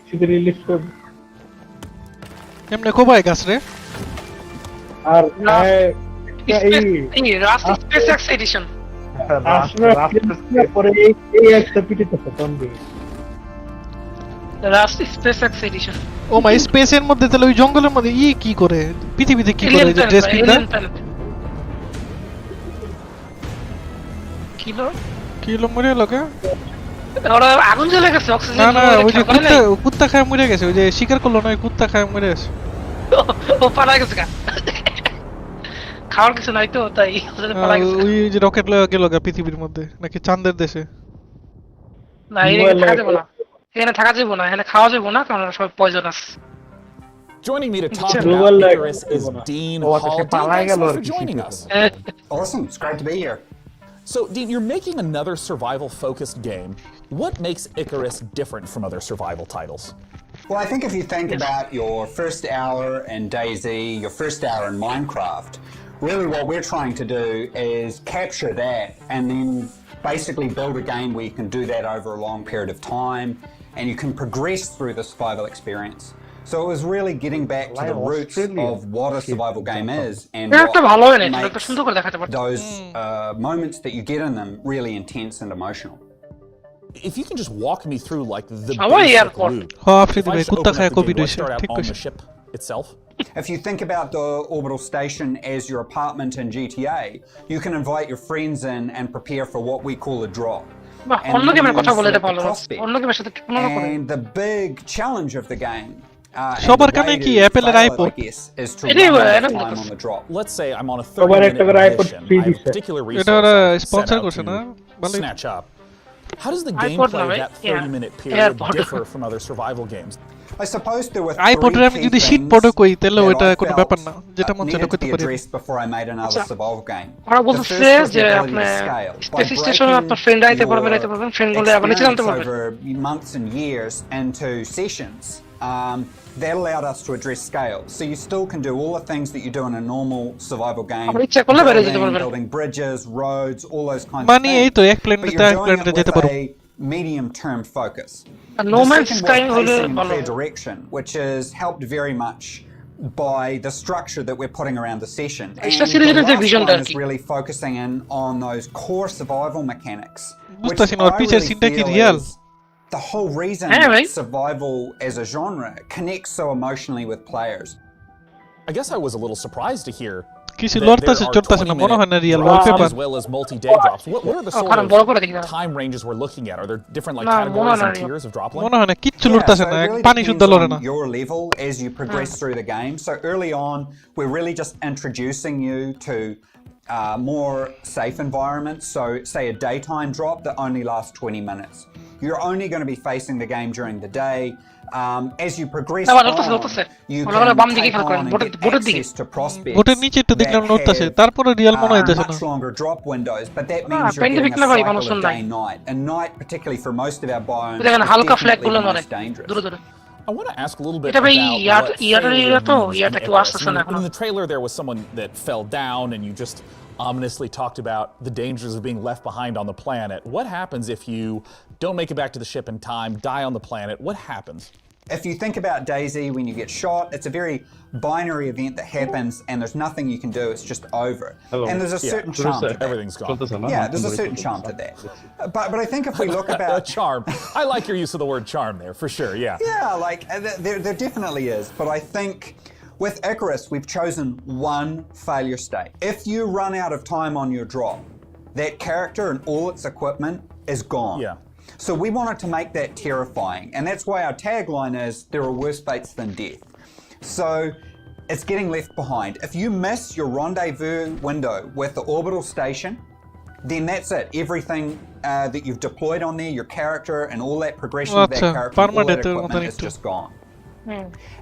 কিছু রিলিজ করব এমনে কোবাই গাছ রে আর এই রাস্ট স্পেস এডিশন পরে এই একটা পিটিতে ফোন দিয়ে রাস্ট স্পেস এডিশন ও মাই স্পেসের মধ্যে তাহলে ওই জঙ্গলের মধ্যে কি করে পৃথিবীতে কি করে যে ড্রেস পিনটা কিলো মরে লোকে ওরা আগুন জ্বলে গেছে অক্সিজেন না ওই যে কুত্তা খায় মরে গেছে ওই যে শিকার করলো না কুত্তা খায় মরে গেছে ও পালা গেছে খাওয়ার কিছু নাই তো তাই পালা গেছে ওই যে রকেট লয়ে গেল পৃথিবীর মধ্যে নাকি চাঁদের দেশে না এখানে থাকা যাবে না এখানে খাওয়া যাবে না কারণ সব poisonous Joining me to talk about Icarus is Dean Hall. Thanks for joining us. Awesome, it's great to be here. So, Dean, you're making another survival-focused game. What makes Icarus different from other survival titles? Well, I think if you think about your first hour in DayZ, your first hour in Minecraft, really what we're trying to do is capture that and then basically build a game where you can do that over a long period of time and you can progress through the survival experience. So it was really getting back to the roots of what a survival game is and what makes those moments that you get in them really intense and emotional. If you can just walk me through like the basic loop. Start out on the ship itself. If you think about the orbital station as your apartment in GTA, you can invite your friends in and prepare for what we call a drop. And the big challenge of the game সবার কানে কি অ্যাপলের iPod Let's say I'm on a 30-minute mission. I have a particular resource এটা sponsor করছে না snatch up. How does the gameplay of that 30-minute period differ from other survival games? I suppose there were iPod আমি যদি sheet পড়ো কই তাহলে ওটা কোনো ব্যাপার না যেটা মন চায় করতে পারি before I made another survival game. ওরা বলছে যে আপনি স্পেস স্টেশনে আপনার ফ্রেন্ড আইতে পারবেন ফ্রেন্ড গুলো আবার নিচে নামতে পারবেন over months and years into sessions. That allowed us to address scale. So you still can do all the things that you do in a normal survival game. Building bridges, roads, all those kinds of things. মানে এই তো এক প্ল্যানেটে এক প্ল্যানেটে যেতে পারো medium-term focus. No Man's Sky হলো ভালো direction, which is helped very much by the structure that we're putting around the session. And the last one is really focusing in on those core survival mechanics, which I really feel is the whole reason survival as a genre connects so emotionally with players. I guess I was a little surprised to hear কিছু লড়তাছে চড়তাছে না মনে হয় না real wallpaper as well as multi-day drops. What are the sort of time ranges we're looking at? Are there different like categories and tiers of drop length? মনে হয় না কিচ্ছু লড়তাছে না পানি শুদ্ধ লড়ে না Your level as you progress through the game. So early on we're really just introducing you to more safe environments. So say a daytime drop that only lasts 20 minutes. You're only going to be facing the game during the day. As you progress on, you can take on and get access to prospects বোটের নিচে একটু দেখলাম নড়তাছে তারপরে real মনে হইতাছে না much longer drop windows, but that means you're getting a cycle of day and night. And night, particularly for most of our biomes, is definitely the most dangerous. I want to ask a little bit about in the trailer there was someone that fell down and you just ominously talked about the dangers of being left behind on the planet. What happens if you don't make it back to the ship in time, die on the planet? What happens? If you think about DayZ, when you get shot, it's a very binary event that happens and there's nothing you can do, it's just over. And there's a certain charm to that. Everything's gone. Yeah, there's a certain charm to that. But I think if we look about... A charm. I like your use of the word charm there, for sure, yeah. Yeah, like, there definitely is. But I think with Icarus, we've chosen one failure state. If you run out of time on your drop, that character and all its equipment is gone. Yeah. So we wanted to make that terrifying, and that's why our tagline is, there are worse fates than death. So it's getting left behind. If you miss your rendezvous window with the orbital station, then that's it. Everything that you've deployed on there, your character and all that progression of that character, all that equipment is just gone.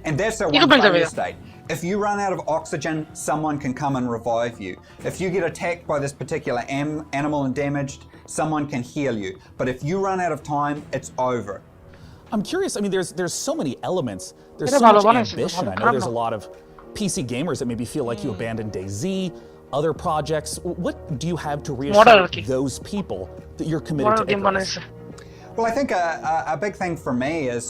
And that's our one failure state. If you run out of oxygen, someone can come and revive you. If you get attacked by this particular animal and damaged, someone can heal you. But if you run out of time, it's over. I'm curious, I mean, there's so many elements. There's so much ambition. I know there's a lot of PC gamers that maybe feel like you abandoned DayZ, other projects. What do you have to reassure those people that you're committed to Icarus? Well, I think a big thing for me is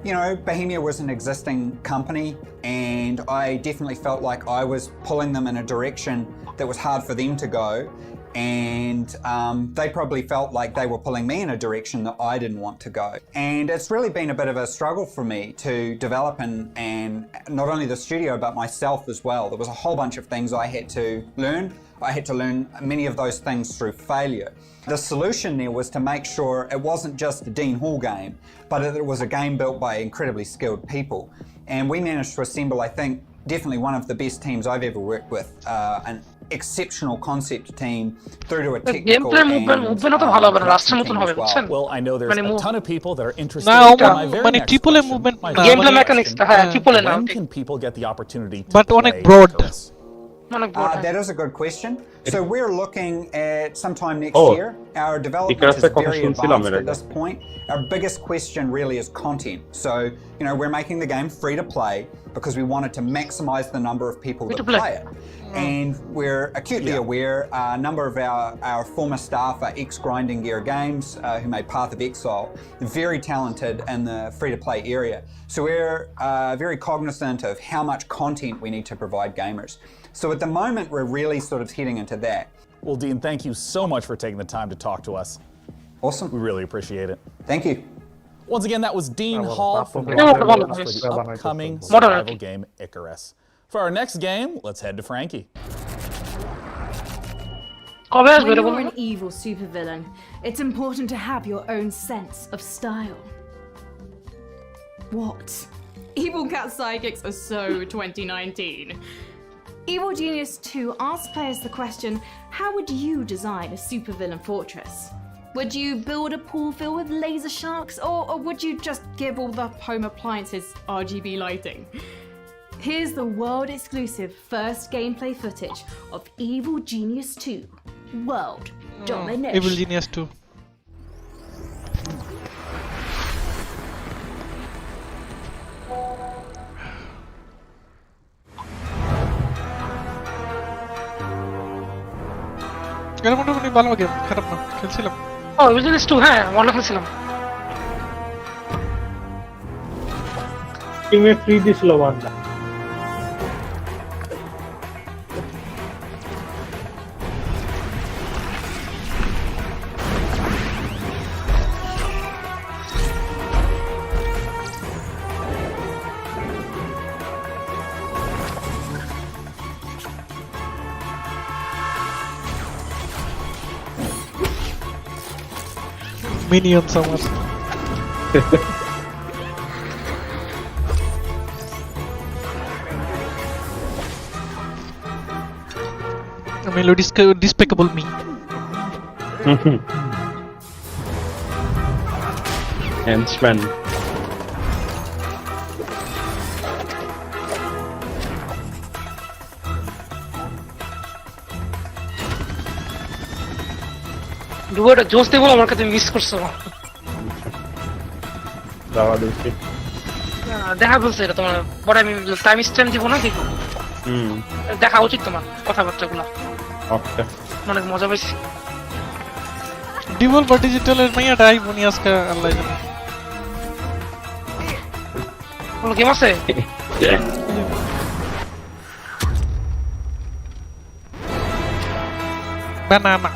you know, Bohemia was an existing company and I definitely felt like I was pulling them in a direction that was hard for them to go, and they probably felt like they were pulling me in a direction that I didn't want to go. And it's really been a bit of a struggle for me to develop and not only the studio but myself as well. There was a whole bunch of things I had to learn. I had to learn many of those things through failure. The solution there was to make sure it wasn't just a Dean Hall game, but it was a game built by incredibly skilled people. And we managed to assemble, I think, definitely one of the best teams I've ever worked with. An exceptional concept team through to a technical and well, I know there's a ton of people that are interested in my very next question. Gameplay mechanics when can people get the opportunity to play Icarus? That is a good question. So we're looking at sometime next year. Our development is very advanced at this point. Our biggest question really is content. So, you know, we're making the game free to play because we wanted to maximize the number of people that play it. And we're acutely aware a number of our former staff are ex-Grinding Gear Games who made Path of Exile, very talented in the free-to-play area. So we're very cognizant of how much content we need to provide gamers. So at the moment, we're really sort of heading into that. Well, Dean, thank you so much for taking the time to talk to us. Awesome. We really appreciate it. Thank you. Once again, that was Dean Hall from for the upcoming survival game Icarus. For our next game, let's head to Frankie. When you're an evil supervillain, it's important to have your own sense of style. What? Evil Cat Psychics are so 2019. Evil Genius 2 asks players the question, how would you design a supervillain fortress? Would you build a pool filled with laser sharks, or would you just give all the home appliances RGB lighting? Here's the world-exclusive first gameplay footage of Evil Genius 2: World Domination. Evil Genius 2. এটা মোটামুটি ভালো game, খারাপ না, খেলছিলাম। ও Evil Genius 2 হ্যাঁ ভালো খেলছিলাম। টিমে ফ্রি দিছিল বান্দা। Minions আমার। I mean, despicable me. Henchman. দুটো জোস দেবো আমার কাছে মিস করছো। Bangladeshi. দেখা বলছে এটা তোমার বড় আমি টাইম স্ট্যাম্প দিব না দেখো। দেখা উচিত তোমার কথাবার্তাগুলো। ওকে। অনেক মজা পাইছি। ডিভল বা ডিজিটালের মাইয়াটা আইবনি আজকে আল্লাহ জানে। কোন গেম আছে? Banana.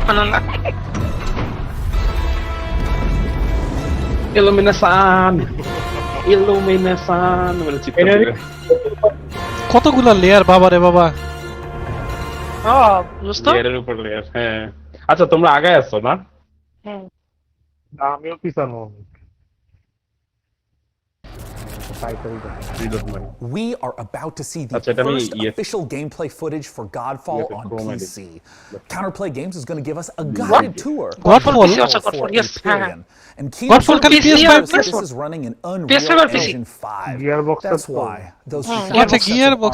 Banana. Illumination বলে চিৎকার করে। কতগুলা লেয়ার বাবা রে বাবা। দোস্ত লেয়ারের উপর লেয়ার। হ্যাঁ আচ্ছা তোমরা আগায় আছো না? আমিও পিছানো। We are about to see the first official gameplay footage for Godfall on PC. Counterplay Games is going to give us a guided tour. Godfall? Yes. And Godfall can PS5 this is running in Unreal Engine 5. That's why those Gearbox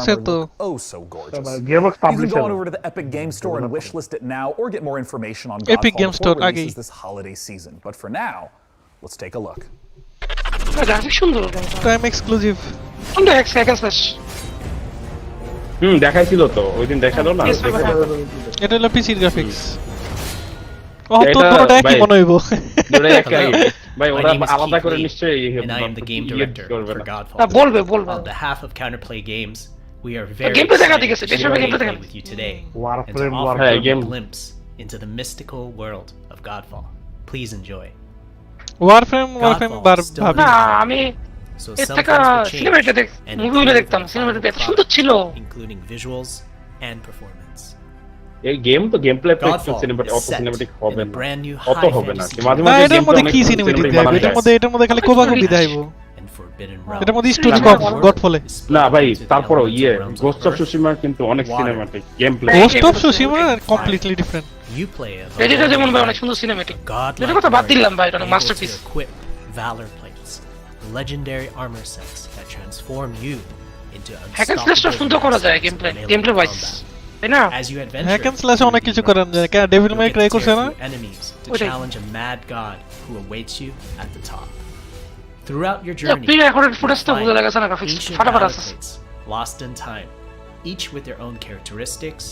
oh so gorgeous. Gearbox You can go on over to the Epic Game Store and wishlist it now, or get more information on Godfall Epic Game Store releases this holiday season. But for now, let's take a look. Time exclusive. কোনটা second slash? দেখাইছিল তো ওইদিন দেখালো না। এটা হলো পিসির graphics. ও তো দুটোটা একই মনে হইবো। দুটো একই। ভাই ওরা আলাদা করে নিশ্চয়ই and I am the game director for Godfall. বলবে On behalf of Counterplay Games, we are very gameplay excited to share with you today and to offer you a glimpse into the mystical world of Godfall. Please enjoy. Warframe বার ভাবি না আমি এটা cinematic মুভিগুলো দেখতাম, cinematic এত সুন্দর ছিল including visuals and performance. এই গেম তো গেমপ্লে তো সিনেমেটিক অত সিনেমেটিক হবে না, অত হবে না। মাঝে মাঝে এটার মধ্যে কি সিনেমেটিক দেবে? এটার মধ্যে খালি কোবাকবি দেখাইবো। এটার মধ্যে স্টোরি গডফলে না ভাই, তারপরও গোস্ট অফ সুশিমা কিন্তু অনেক cinematic gameplay. Ghost of Tsushima completely different. You play a এটা যেমন ভাই অনেক সুন্দর সিনেমেটিক, এটা কথা বাদ দিলাম ভাই, এটা masterpiece. valor plates, legendary armor sets that transform you into hack and slash সুন্দর করা যায় গেমপ্লে ওয়াইজ, তাই না? as you adventure hack and slash অনেক কিছু করা যায়। কে ডেভিল মে ট্রাই করছে না? enemies to challenge a mad god who awaits you at the top. Throughout your journey, pre recorded footage তো বুঝা লাগছে না, গ্রাফিক্স ফাটাফাট আছে, lost in time, each with their own characteristics.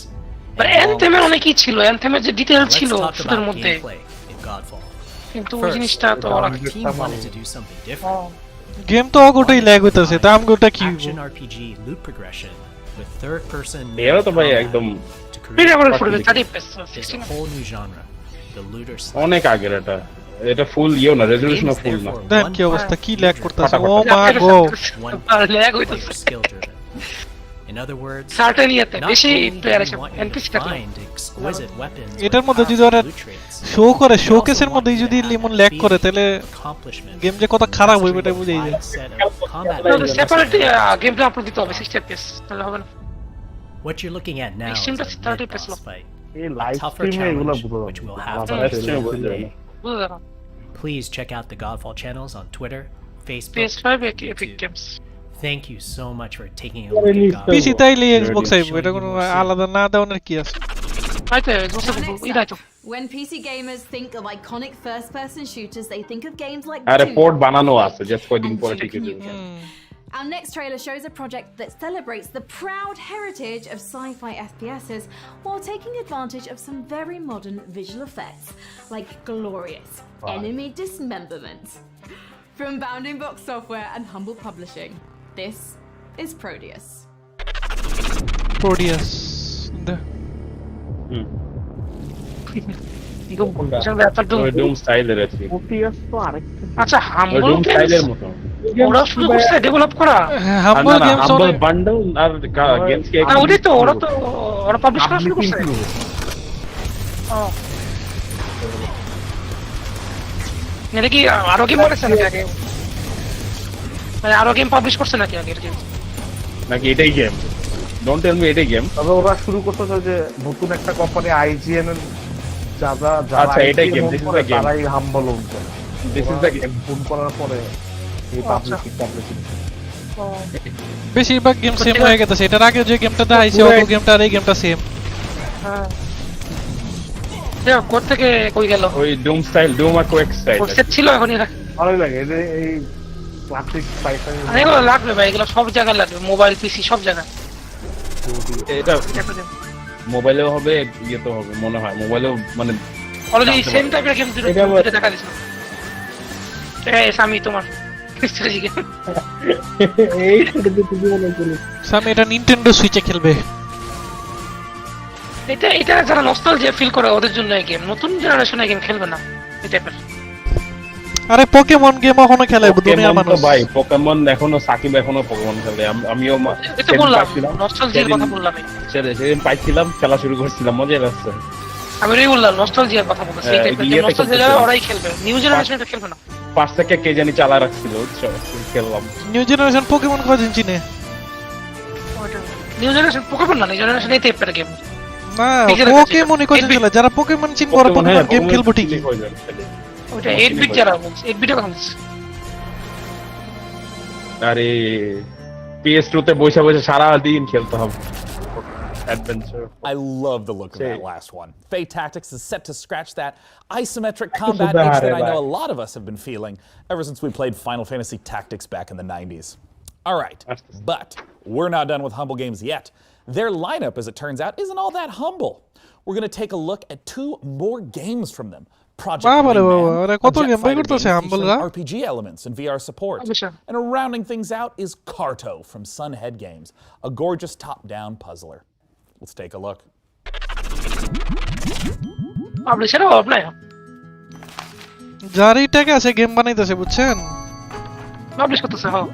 But অ্যানথেমের অনেকই ছিল, অ্যানথেমের যে ডিটেইল ছিল শুটের মধ্যে, কিন্তু ওই জিনিসটা তো গেম তো অগোটাই ল্যাগ হইতাছে, তা আমগোটা কি action RPG loot progression with third person এরা তো ভাই একদম pre recorded footage 16 whole new genre, the looter অনেক আগের। এটা ফুল না, রেজোলিউশন ফুল না। দেখ কি অবস্থা, কি ল্যাগ করতেছে। ও মা গো, ল্যাগ হইতাছে। In other words, সার্টেনিয়াতে বেশি প্লেয়ার আছে এনপিসি থাকে। এটার মধ্যে যদি ওরা শো করে, শোকেসের মধ্যে যদি লিমন ল্যাগ করে, তাহলে গেম যে কত খারাপ হইবে এটা বুঝাই যায়। সেপারেট গেমপ্লে আপলোড দিতে হবে 60 fps, তাহলে হবে না। What you're looking at now is a mid-boss fight tougher challenge, which we'll have to do. Please check out the Godfall channels on Twitter, Facebook, PS5 Epic Games. Thank you so much for taking a look at Godfall. PC তাইলে Xbox আইবো এটা কোনো আলাদা না দেওয়ার কি আছে? When PC gamers think of iconic first-person shooters, they think of games like আরে Doom পোর্ট বানানো আছে জাস্ট কয়দিন and পরে Duke ঠিক আছে Nukem. Our next trailer shows a project that celebrates the proud heritage of sci-fi FPSs while taking advantage of some very modern visual effects, like glorious enemy dismemberment. From Bounding Box Software and Humble Publishing, this is Proteus. Proteus. ডুম স্টাইলের আছে আচ্ছা হাম্বল ডুম স্টাইলের মতো ওরা শুরু করছে develop করা হাম্বল games হাম্বল bundle আর games কি ওটাই তো ওরা পাবলিশ করা শুরু করছে এটা কি আরো গেম করেছে নাকি আগে মানে আরো গেম পাবলিশ করছে নাকি আগে নাকি এটাই গেম ডোন্ট টেল মি এটাই গেম তবে ওরা শুরু করতে যে নতুন একটা কোম্পানি আইজিএন যারা আচ্ছা এটাই game this is the game তারাই হাম্বল করে this is the game phone করার পরে এই পাবলিশিং বেশিরভাগ গেম সেম হয়ে গেছে এটার আগে যে গেমটা দেখাইছে ওই গেমটা আর এই গেমটা সেম হ্যাঁ কোথা থেকে কই গেল ওই ডুম স্টাইল ডুম আর কোয়েক স্টাইল সেট ছিল এখন ভালোই লাগে এই ক্লাসিক সাইফাই এগুলো লাগবে ভাই এগুলো সব জায়গায় লাগবে মোবাইল পিসি সব জায়গায় এটা মোবাইলেও হবে ইয়েতেও হবে মনে হয় মোবাইলেও মানে অলরেডি সেম টাইপের গেম দুটো দেখা দিছে সামি তোমার স্ট্র্যাটেজি গেম এই ছোট তুমি মনে করো সামি এটা নিনটেন্ডো সুইচে খেলবে এটা যারা নস্টালজিয়া ফিল করে ওদের জন্য এই গেম নতুন জেনারেশনের গেম খেলবে না এই টাইপের আরে পোকেমন গেম এখনো খেলায় দুনিয়া মানুষ ভাই পোকেমন এখনো সাকিব এখনো পোকেমন খেলে আমিও এটা বললাম নস্টালজিয়ার কথা বললাম সেদিন পাইছিলাম খেলা শুরু করছিলাম মজা লাগছে আমি এই বললাম নস্টালজিয়ার কথা বলছি এই টাইপের নস্টালজিয়া ওরাই খেলবে নিউ জেনারেশন এটা খেলবে না পাঁচ থেকে কে জানি চালা রাখছিল খেললাম নিউ জেনারেশন পোকেমন কয়দিন চিনে নিউ জেনারেশন পোকেমন না নিউ জেনারেশন এই টাইপের গেম না পোকেমনই কয়দিন খেলে যারা পোকেমন চিনবে ওরা পোকেমন গেম খেলবে ঠিকই ওটা 8 বিট যারা বলছে 8 বিটে কথা বলছে আরে PS2 তে বসে বসে সারা দিন খেলতে হবে adventure. I love the look of that last one. Fate Tactics is set to scratch that isometric combat itch that I know a lot of us have been feeling ever since we played Final Fantasy Tactics back in the 90s. All right, but we're not done with Humble Games yet. Their lineup, as it turns out, isn't all that humble. We're going to take a look at 2 more games from them. Project Wingman, a jet fighter game featuring RPG elements and VR support. And rounding things out is Carto from Sunhead Games, a gorgeous top-down puzzler. Let's take a look. Publisher আপনার যারই টাকা আছে game বানাইতেছে বুঝছেন publish করতেছে হ্যাঁ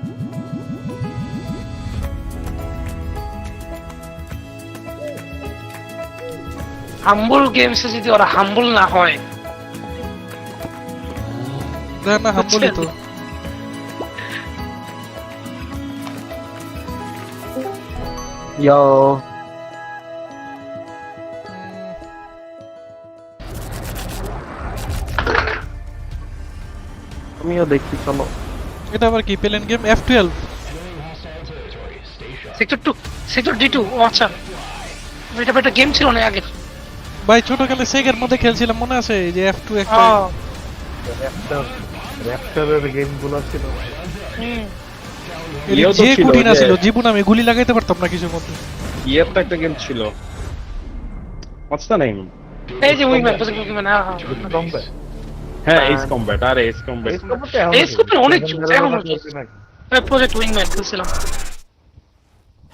হাম্বল গেমসে যদি ওরা হাম্বল না হয় না হাম্বলই তো ইয়ো আমিও দেখছি চলো এটা আবার কি plane game F12 sector 2 sector D2 আচ্ছা এটা একটা গেম ছিল না আগে ভাই ছোটকালে সেগার মধ্যে খেলছিলাম মনে আছে এই যে F2 একটা র্যাপটরের গেমগুলো ছিল যে কুটি না ছিল জীবন আমি গুলি লাগাইতে পারতাম না কিছুর মধ্যে ইয়ের তো একটা গেম ছিল what's the name এই যে উইংম্যান প্রজেক্ট উইংম্যান হ্যাঁ এস কমব্যাট আর এস কমব্যাট এস কমব্যাট অনেক প্রজেক্ট উইংম্যান খেলছিলাম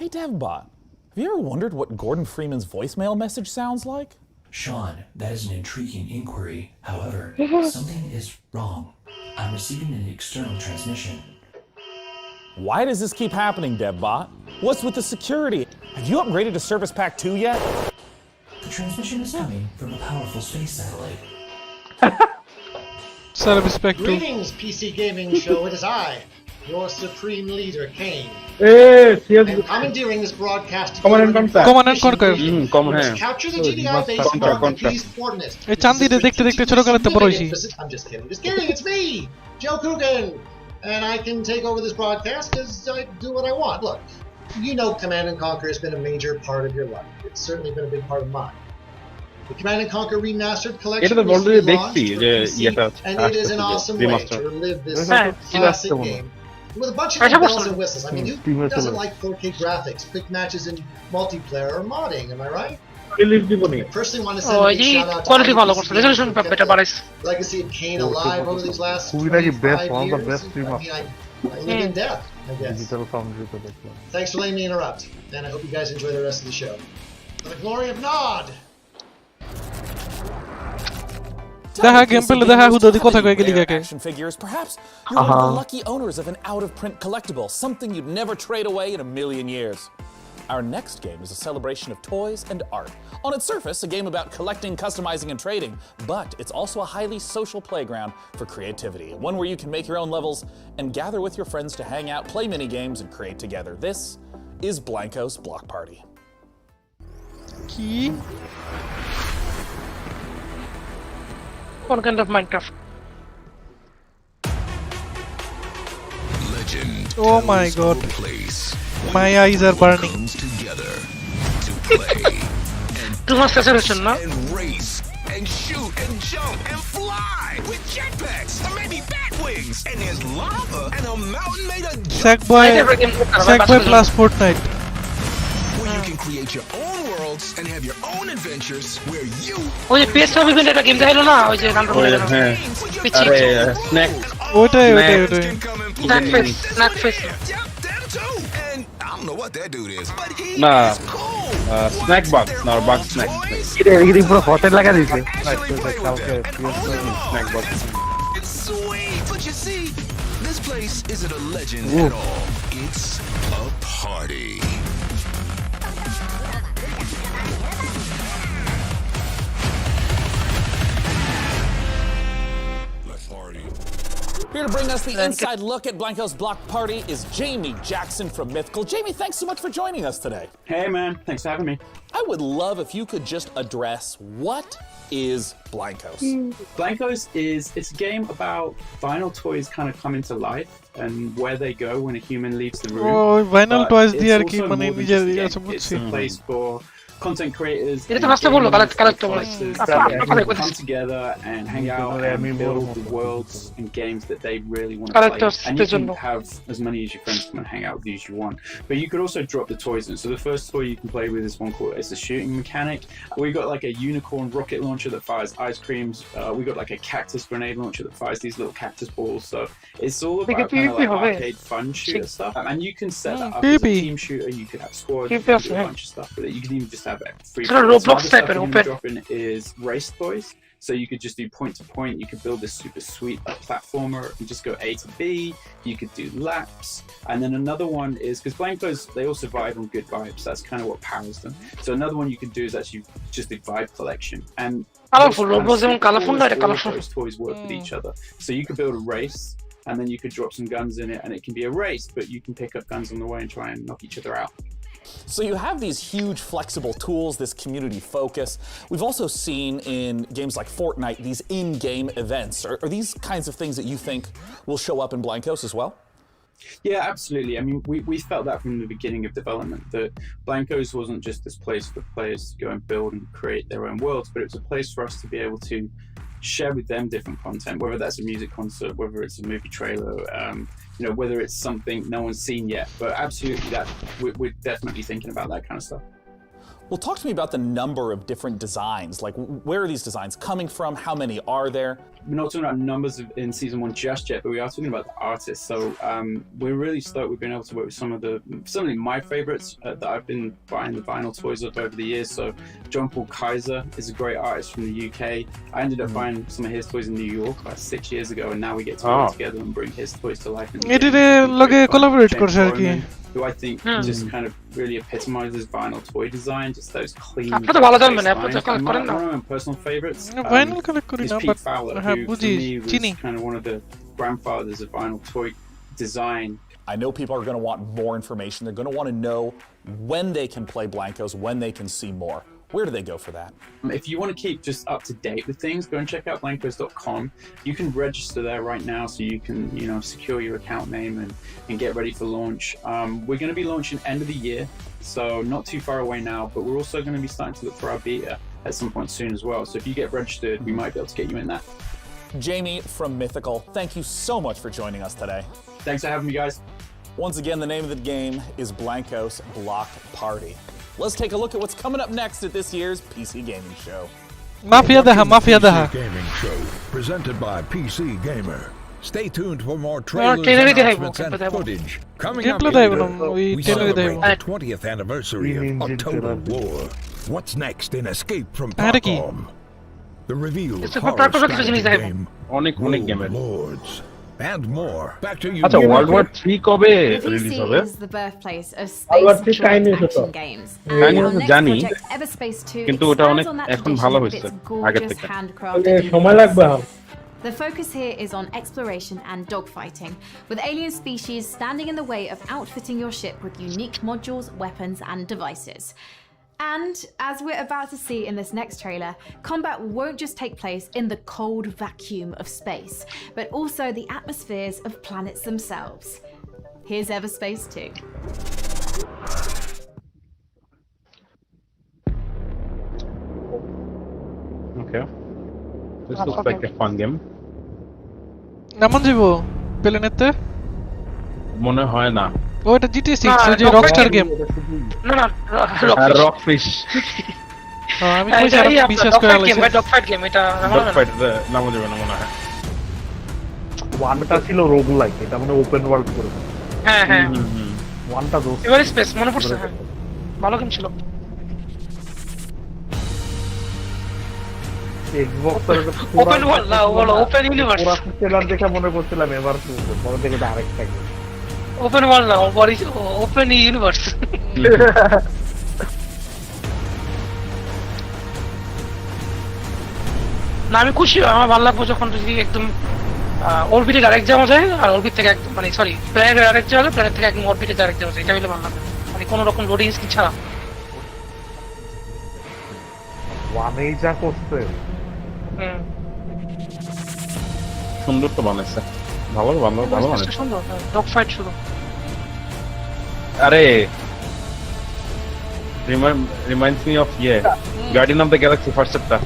Hey Devbot, have you ever wondered what Gordon Freeman's voicemail message sounds like? Sean, that is an intriguing inquiry. However, something is wrong. I'm receiving an external transmission. Why does this keep happening, Devbot? What's with the security? Have you upgraded to Service Pack 2 yet? The transmission is coming from a powerful space satellite. Service Pack 2. Greetings, PC Gaming Show. It is I, your supreme leader, Kane. I'm commandeering this broadcast. Command and Conquer. Capture the GDI base and mark the key's coordinates. এই চাঁদিরে দেখতে দেখতে ছোট কালে তো বড় হইছি I'm just kidding, it's me, Joe Coogan, and I can take over this broadcast because I do what I want. Look, you know Command and Conquer has been a major part of your life. It's certainly been a big part of mine. The Command and Conquer Remastered Collection recently launched for PC, and it is an awesome way to relive this classic game with a bunch of bells and whistles. I mean, who doesn't like 4K graphics, quick matches in multiplayer, or modding, am I right? I personally want to send a big shout out to Legacy of Kane alive over these last 25 years. I live in death, I guess. Thanks for letting me interrupt, and I hope you guys enjoy the rest of the show. For the glory of Nod! দেখা game পেলে দেখা হুদদি কথা কয়ে গেলি কাকে action figures. Perhaps you're one of the lucky owners of an out-of-print collectible, something you'd never trade away in a million years. Our next game is a celebration of toys and art. On its surface, a game about collecting, customizing, and trading, but it's also a highly social playground for creativity, one where you can make your own levels and gather with your friends to hang out, play mini-games, and create together. This is Blanco's Block Party. Key? What kind of Minecraft? Legend. Oh my god. My eyes are burning. Together to play Too much saturation, no? and race and shoot and jump and fly with jetpacks or maybe bat wings. And there's lava and a mountain made of Sackboy plus Fortnite. Where you can create your own worlds and have your own adventures where you ওই যে PS5 event একটা game দেখাইলো না ওই যে গানটা বলে গেল আরে স্ন্যাক ওটাই snack face I don't know what that dude is, but he না স্ন্যাক বক্স না বক্স স্ন্যাক এটা পুরো হোটেল লাগা দিয়েছে snack box It's sweet, but you see, this place isn't a legend at all. It's a party. Here to bring us the inside look at Blanco's Block Party is Jamie Jackson from Mythical. Jamie, thanks so much for joining us today. Hey man, thanks for having me. I would love if you could just address what is Blankos? Blankos it's a game about vinyl toys kind of coming to life and where they go when a human leaves the room. Oh, vinyl toys দিয়ে আর কি also মানে more than নিজের just a game. আছে It's বুঝছি a place for content creators এটা তো and ফার্স্টে বললো gamers, collectibles collectors, come together and hang out and build the worlds and games that they really want to play. Collectors And you can have as many as your friends come and hang out with you as you want. But you could also drop the toys in. So the first toy you can play with is one called, it's a shooting mechanic. We got like a unicorn rocket launcher that fires ice creams. We got like a cactus grenade launcher that fires these little cactus balls. So it's all about kind of like arcade fun shooter stuff. And you can set that up as a team shooter. You could have squads. You could do a bunch of stuff with it. You can even just have it free. Roblox type and open. Dropping is race toys. So you could just do point to point. You could build this super sweet platformer and just go A to B. You could do laps. And then another one is, because Blankos, they all survive on good vibes. That's kind of what powers them. So another one you can do is actually just a vibe collection. And colorful, those toys work with each other. So you could build a race, and then you could drop some guns in it, and it can be a race, but you can pick up guns on the way and try and knock each other out. So you have these huge flexible tools, this community focus. We've also seen in games like Fortnite these in-game events. Are these kinds of things that you think will show up in Blankos as well? Yeah, absolutely. I mean, we felt that from the beginning of development, that Blankos wasn't just this place for players to go and build and create their own worlds, but it was a place for us to be able to share with them different content, whether that's a music concert, whether it's a movie trailer, you know, whether it's something no one's seen yet. But absolutely, that we're definitely thinking about that kind of stuff. Well, talk to me about the number of different designs. Like, where are these designs coming from? How many are there? We're not talking about numbers in season one just yet, but we are talking about the artists. So we're really stoked we've been able to work with some of my favorites that I've been buying the vinyl toys of over the years. So John Paul Kaiser is a great artist from the UK. I ended up buying some of his toys in New York about 6 years ago, and now we get to work together and bring his toys to life. Collaborate করছে আর কি who I think just kind of really epitomizes vinyl toy design, just those clean. One of my personal favorites is Pete Fowler, who for me was kind of one of the grandfathers of vinyl toy design. I know people are going to want more information. They're going to want to know when they can play Blankos, when they can see more. Where do they go for that? If you want to keep just up to date with things, go and check out blankos.com. You can register there right now, so you can, secure your account name and get ready for launch. We're going to be launching end of the year, so not too far away now, but we're also going to be starting to look for our beta at some point soon as well. So if you get registered, we might be able to get you in that. Jamie from Mythical, thank you so much for joining us today. Thanks for having me, guys. Once again, the name of the game is Blankos Block Party. Let's take a look at what's coming up next at this year's PC Gaming Show. Mafia Gaming Show, presented by PC Gamer. Stay tuned for more trailers, announcements, and footage. Coming up later, we celebrate the 20th anniversary of Total War. What's next in Escape from Tarkov? The reveal of horror strategy game, Lords, and more. Back to you. World War 3 কবে release হবে? is the birthplace of space action games. And our next project, Everspace 2, কিন্তু ওটা অনেক এখন ভালো হয়েছে আগে থেকে। সময় লাগবে। The focus here is on exploration and dogfighting, with alien species standing in the way of outfitting your ship with unique modules, weapons, and devices. And as we're about to see in this next trailer, combat won't just take place in the cold vacuum of space, but also the atmospheres of planets themselves. Here's Everspace 2. Okay. This looks like a fun game. নামন যাব প্লেনেতে মনে হয় না ওটা GTA 6 ওই যে Rockstar game না rockfish আমি কইছি বিশ্বাস করে আলাইছি ডগফাইট গেম এটা ডগফাইট নাম যাবে না মনে হয় ওয়ানটা ছিল রোগুলাইক এটা মানে ওপেন ওয়ার্ল্ড করে হ্যাঁ ওয়ানটা দোস্ত এবার স্পেস মনে পড়ছে ভালো গেম ছিল ওপেন ওয়ার্ল্ড না বলো ওপেন ইউনিভার্স পুরো ট্রেলার দেখে মনে করছিলাম এবার পরে দেখে আরেকটা গেম ওপেন ওয়ার্ল্ড না ওপেন ইউনিভার্স না আমি খুশি আমার ভালো লাগবে যখন যদি একদম অরবিটে ডাইরেক্ট যাওয়া যায় আর অরবিট থেকে একদম মানে সরি প্ল্যানেট ডাইরেক্ট যাওয়া যায় প্ল্যানেট থেকে একদম অরবিটে ডাইরেক্ট যাওয়া যায় এটা হলে ভালো লাগবে মানে কোনো রকম লোডিং স্ক্রিন ছাড়া ওয়ানেই যা করছে সুন্দর তো বানাইছে ভালো বানাইছে সুন্দর ডগ ফাইট শুরু আরে reminds me of Guardian of the Galaxy first chapter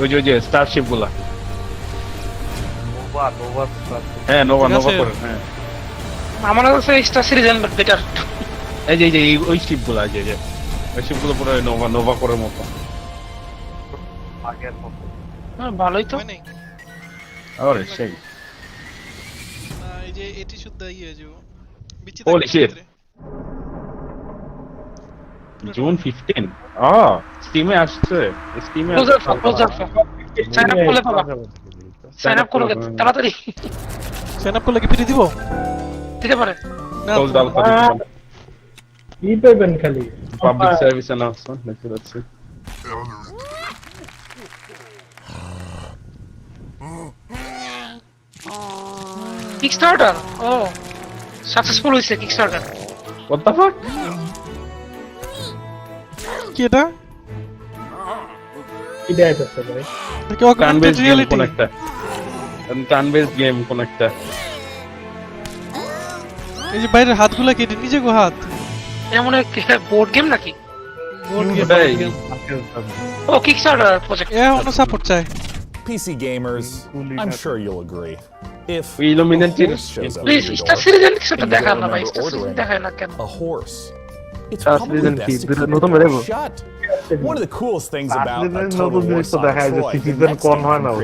ওই যে স্টারশিপ গুলা নোভা করে হ্যাঁ আমার কাছে স্টার সিরিজ এন্ড বেটার এই যে ওই শিপ গুলা যে ওই শিপ গুলো পুরো নোভা করার মতো আগের মতো ভালোই তো আরে সেই না এই যে এটি শুদ্ধ ইয়ে যে বিচিত্র হোলি শিট জুন 15 স্টিমে আসছে সাইন আপ করলে বাবা সাইন আপ করলে তাড়াতাড়ি সাইন আপ করলে কি ফ্রি দিব দিতে পারে কি পাবেন খালি পাবলিক সার্ভিস অ্যানাউন্সমেন্ট দেখতে পাচ্ছি কিকস্টার্টার সাকসেসফুল হইছে কিকস্টার্টার what the fuck কি এটা এটা আছে ভাই দেখো augmented reality turn base game কোন একটা এই যে বাইরের হাতগুলা কেটে নিজে গো হাত এমন একটা বোর্ড গেম নাকি বোর্ড গেম ও কিকস্টার্টার প্রজেক্ট অন্য সাপোর্ট চাই PC gamers, I'm sure you'll agree. If please Star Series and Kickstarter দেখা না ভাই Star Series দেখা না কেন a horse, it's probably best to keep your mouth shut. One of the coolest things about a Total War Sonic Troy, the next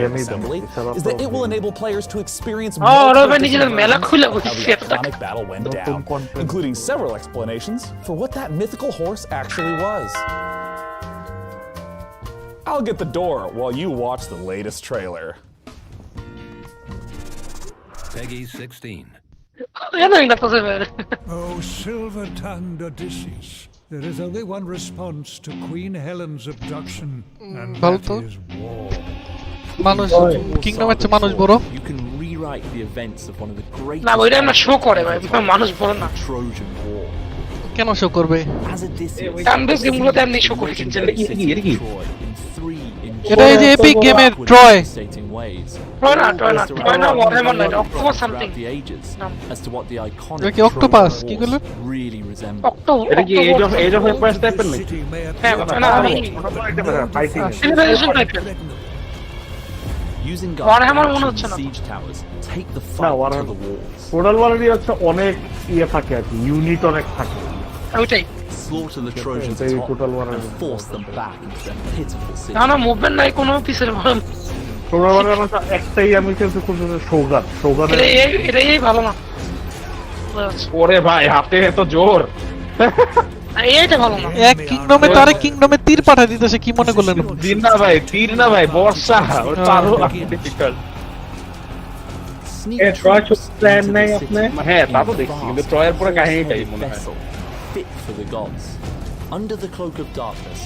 game assembly, is that it will enable players to experience more how the iconic battle went down, including several explanations for what that mythical horse actually was. I'll get the door while you watch the latest trailer. Peggy 16. Oh, silver-tongued Odysseus. There is only one response to Queen Helen's abduction, and that is war. মানুষ kingdom আছে মানুষ বড় rewrite the events of one of the greatest. না ওইটা আমরা show করে ভাই, মানুষ বলে না Trojan War. কেন শো করবে? কামবেস গেমগুলোতে এমনি শো করে কিন্তু এটা এই যে এপিক গেমের ট্রয় ট্রয় না ওয়ারহ্যামার না, অক্টোপাস সামথিং। এটা কি অক্টোপাস কি করলো? এটা কি এজ অফ এম্পায়ার্স টাইপের নাকি? হ্যাঁ না আমি সিভিলাইজেশন টাইপের Using ওয়ারহ্যামার মনে হচ্ছে না। siege towers, take the fight to the walls. Total ওয়ারেরই হচ্ছে অনেক ইয়ে থাকে আর কি, ইউনিট অনেক থাকে। ওইটাই Slaughter the Trojans এই top টোটাল ওয়ারের and force them back into their pitiful city. না মুভমেন্ট নাই কোনো পিছের বল। টোটাল ওয়ারের মধ্যে একটাই আমি খেলতে খুব সৌগাত এটাই ভালো না। ওরে ভাই হাতে এত জোর। এইটা ভালো না। এক কিংডমে তো আরেক কিংডমে তীর পাঠা দিতেছে, কি মনে করলেন? দিন না ভাই, তীর না ভাই, বর্ষা। ওর তো আরো ডিফিকাল্ট। ট্রয় প্ল্যান নাই আপনি? হ্যাঁ তা তো দেখছি, কিন্তু ট্রয়ের পরে কাহিনীটাই মনে হয় fit for the gods. Under the cloak of darkness,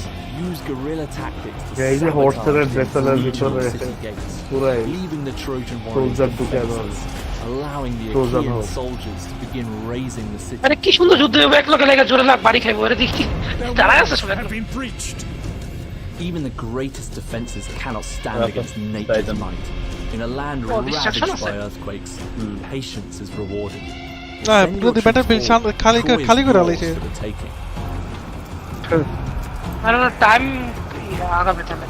use guerrilla tactics to এই যে হর্সের ভেতরের ভিতরে পুরো leaving the Trojan warriors, allowing the Achaean soldiers to begin razing the city. আরে কি সুন্দর যুদ্ধ হবে, এক লোকে লাগা জোরে লাগ বাড়ি খাইবো। আরে দেখি তারা আছে শুনে। Even the greatest defenses cannot stand against nature's might. In a land ravaged by earthquakes, patience is rewarded. না যদি ব্যাটলফিল্ড খালি করে আলাইছে। আরে না টাইম আগাবে তাহলে।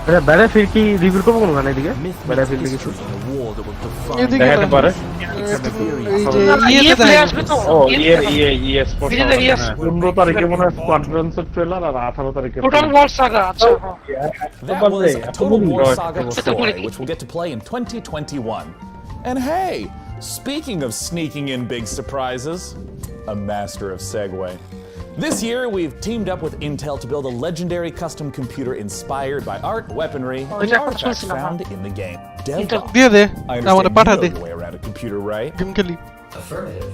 আরে ব্যাটলফিল্ড কি রিভিউ করব কোন গানে দিকে? ব্যাটলফিল্ড কিছু এদিকে দেখাতে পারে। এই যে ইয়ে প্লে আসবে তো। ও ইয়ে স্পোর্টস। 15 তারিখে মনে হয় স্কোয়াড্রনসের ট্রেলার আর 18 তারিখে টোটাল ওয়ার সাগা। আচ্ছা That was Total War Saga Troy, which we'll get to play in 2021. And hey, speaking of sneaking in big surprises, a master of segue. This year, we've teamed up with Intel to build a legendary custom computer inspired by art, weaponry, and the artifacts found in the game. DevBot. I understand you know your way around a computer, right? Affirmative.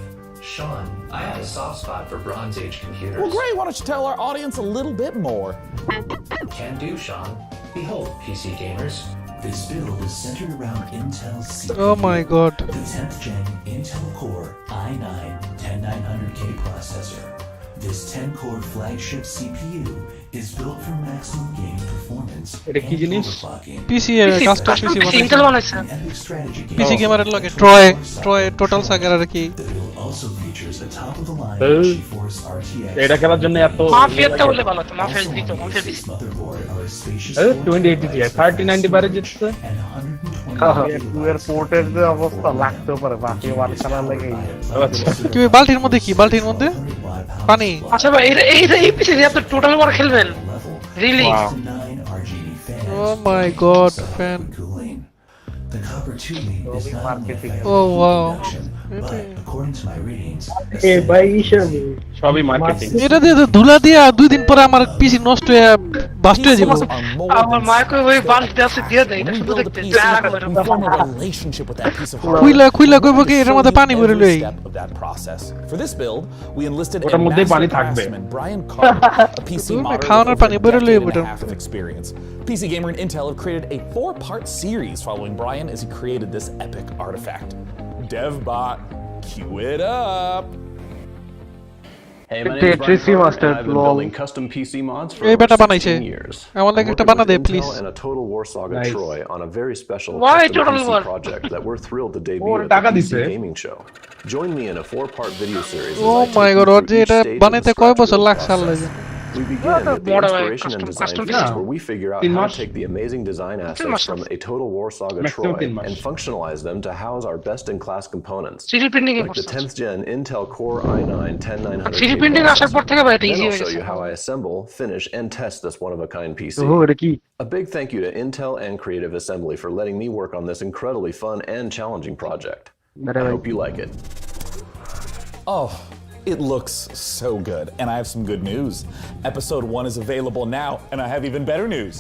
Sean, I have a soft spot for Bronze Age computers. Well, great. Why don't you tell our audience a little bit more? Can do, Sean. Behold, PC gamers. This build is centered around Intel's CPU. Oh my god. The 10th gen Intel Core i9-10900K processor. This 10-core flagship CPU is built for maximum game performance. এটা কি জিনিস? পিসি এর custom পিসি Intel বানাইছে। পিসি গেমারের লগে Troy total সাগার আর কি। এটা খেলার জন্য এত মাফিয়াটা বলে ভালো তো, মাফিয়া দিত, মাফিয়া দিত। 2080 Ti 3090 বারে জিতছে। এর পোর্টের যে অবস্থা লাগতে পারে বাকি ওয়ান খেলার লাগে। আচ্ছা কি বালতির মধ্যে কি? বালতির মধ্যে পানি? আচ্ছা ভাই এই পিসি দিয়ে আপনি টোটাল ওয়ার খেলবেন? Really? Oh my god, fan. The copper tubing is not marketing. Oh wow. But according to my readings, এ ভাই সবই মার্কেটিং। এটা দিয়ে তো ধুলা দিয়া 2 দিন পরে আমার পিসি নষ্ট হয়ে বাস্ট হয়ে যাবে। আমার মাইক্রোওয়েভ বাল্ব আছে দিয়ে দেয়, এটা শুধু দেখতে খুইলা কইব কি এর মধ্যে পানি ভরে লই। For this build, we enlisted ওটার মধ্যে পানি থাকবে। Brian Carter, a PC modder খাওয়ানোর পানি ভরে লই ওটা। experience. PC Gamer and Intel have created a 4-part series following Brian as he created this epic artifact. DevBot, cue it up. Hey, my name is Brian Carter, and I've been building custom PC mods for over 16 years. আমার লাগে একটা বানা দে please. And a Total War Saga Troy on a very special Total War project that we're thrilled to debut at the PC Gaming Show. Join me in a 4-part video series. Oh my god, ওর যে এটা বানাইতে কয় বছর লাগছে লাগে। We begin with the inspiration and design phase, where we figure out how to take the amazing design assets from a Total War Saga Troy and functionalize them to house our best-in-class components. Like the 10th gen Intel Core i9-10900K processor. Then I'll show you how I assemble, finish, and test this one-of-a-kind PC. A big thank you to Intel and Creative Assembly for letting me work on this incredibly fun and challenging project. I hope you like it. Oh, it looks so good, and I have some good news. Episode 1 is available now, and I have even better news.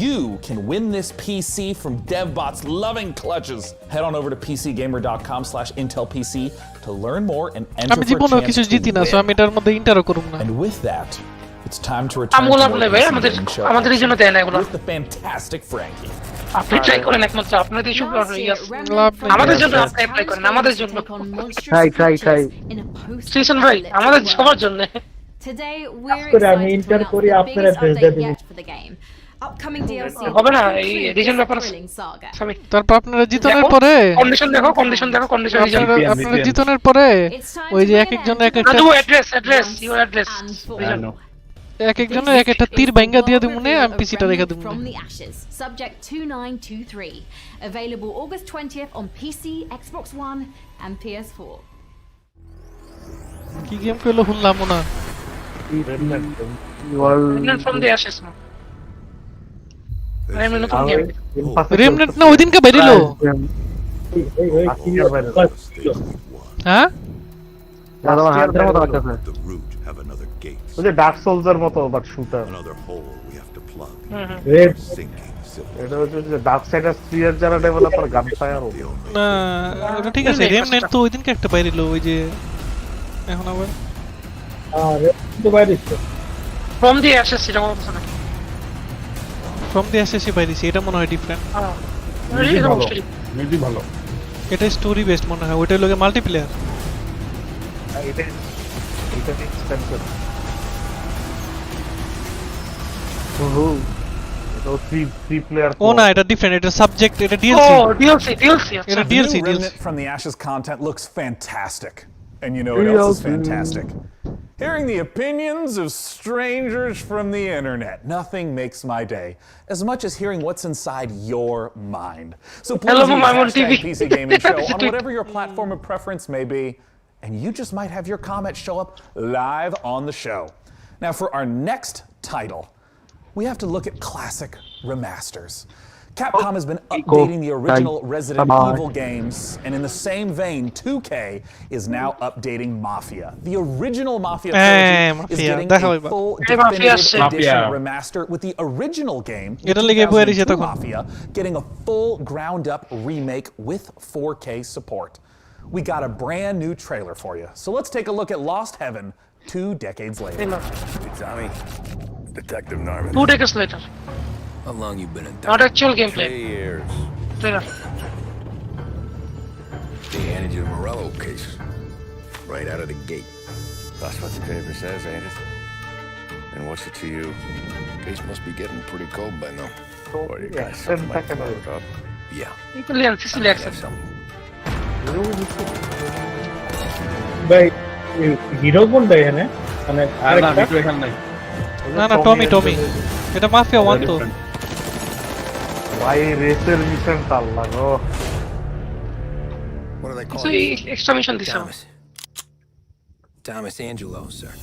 You can win this PC from DevBot's loving clutches. Head on over to pcgamer.com/IntelPC to learn more and enter for a chance to win. And with that, it's time to return to the gaming show with the fantastic Frankie. আপনি try করেন একমাত্র আপনাদের সব আমাদের জন্য আপনি apply করেন আমাদের জন্য ট্রাই স্টেশন ভাই আমাদের সবার জন্য Today we're করে আমি excited to ইন্টার announce করি the আপনারা biggest ড্রেস দিয়ে update দিবেন yet for the game. Upcoming DLC হবে না এই এডিশন ব্যাপার thrilling saga. তারপর আপনারা জিতনের পরে কন্ডিশন দেখো কন্ডিশন আপনারা জিতনের পরে ওই যে এক একজন এক একটা অ্যাড্রেস ইওর অ্যাড্রেস এক একজনের এক একটা তীর ভাঙা দিয়ে দিমুনে আমি পিসিটা রেখে দিমু From the Ashes, subject 2923, available August 20th on PC, Xbox One and PS4. কি গেম কইলো শুনলাম না Remnant from the Ashes না রেমনেন্ট না ওই দিনকে বেরিলো হ্যাঁ ওই যে ডার্ক সোলসের মতো বাট শুটার এটা হচ্ছে যে ডার্ক সাইডার 3 এর যারা ডেভেলপার গান ফায়ার না ওটা ঠিক আছে রেমনেন্ট তো ওই দিনকে একটা বেরিলো ওই যে এখন আবার তো বাইরেছে from the Ashes এটা বলছ না from the Ashes বাইরেছে এটা মনে হয় ডিফারেন্ট মেবি ভালো এটা স্টোরি বেসড মনে হয় ওইটার লগে মাল্টিপ্লেয়ার এটা এক্সপেন্সিভ এটা 3 প্লেয়ার ও না এটা ডিফারেন্ট এটা সাবজেক্ট এটা DLC এটা DLC Remnant from the Ashes content looks fantastic. And you know what else is fantastic? Hearing the opinions of strangers from the internet. Nothing makes my day as much as hearing what's inside your mind. So please use #PC Gaming Show on whatever your platform of preference may be, and you just might have your comments show up live on the show. Now for our next title, we have to look at classic remasters. Capcom has been updating the original Resident Evil games, and in the same vein, 2K is now updating Mafia. The original Mafia trilogy is getting a full definitive edition remaster, with the original game, 2002 Mafia, getting a full ground-up remake with 4K support. We got a brand new trailer for you, so let's take a look at Lost Heaven 2 decades later. Hey, Tommy. Detective Norman. 2 decades later. How long you been in Not actual gameplay. 3 years. Trailer. They handed you the Morello case right out of the gate. That's what the paper says, ain't it? And what's it to you? The case must be getting pretty cold by now. Or you got something like that up? Yeah. Italian Sicily accent. ভাই hero কোনটা এখানে মানে আরেকটা এখানে নাই না না টমি এটা মাফিয়া 1 তো ভাই রেসের মিশন তাল লাগো What do they call So you? extra mission this time. Thomas Angelo, sir.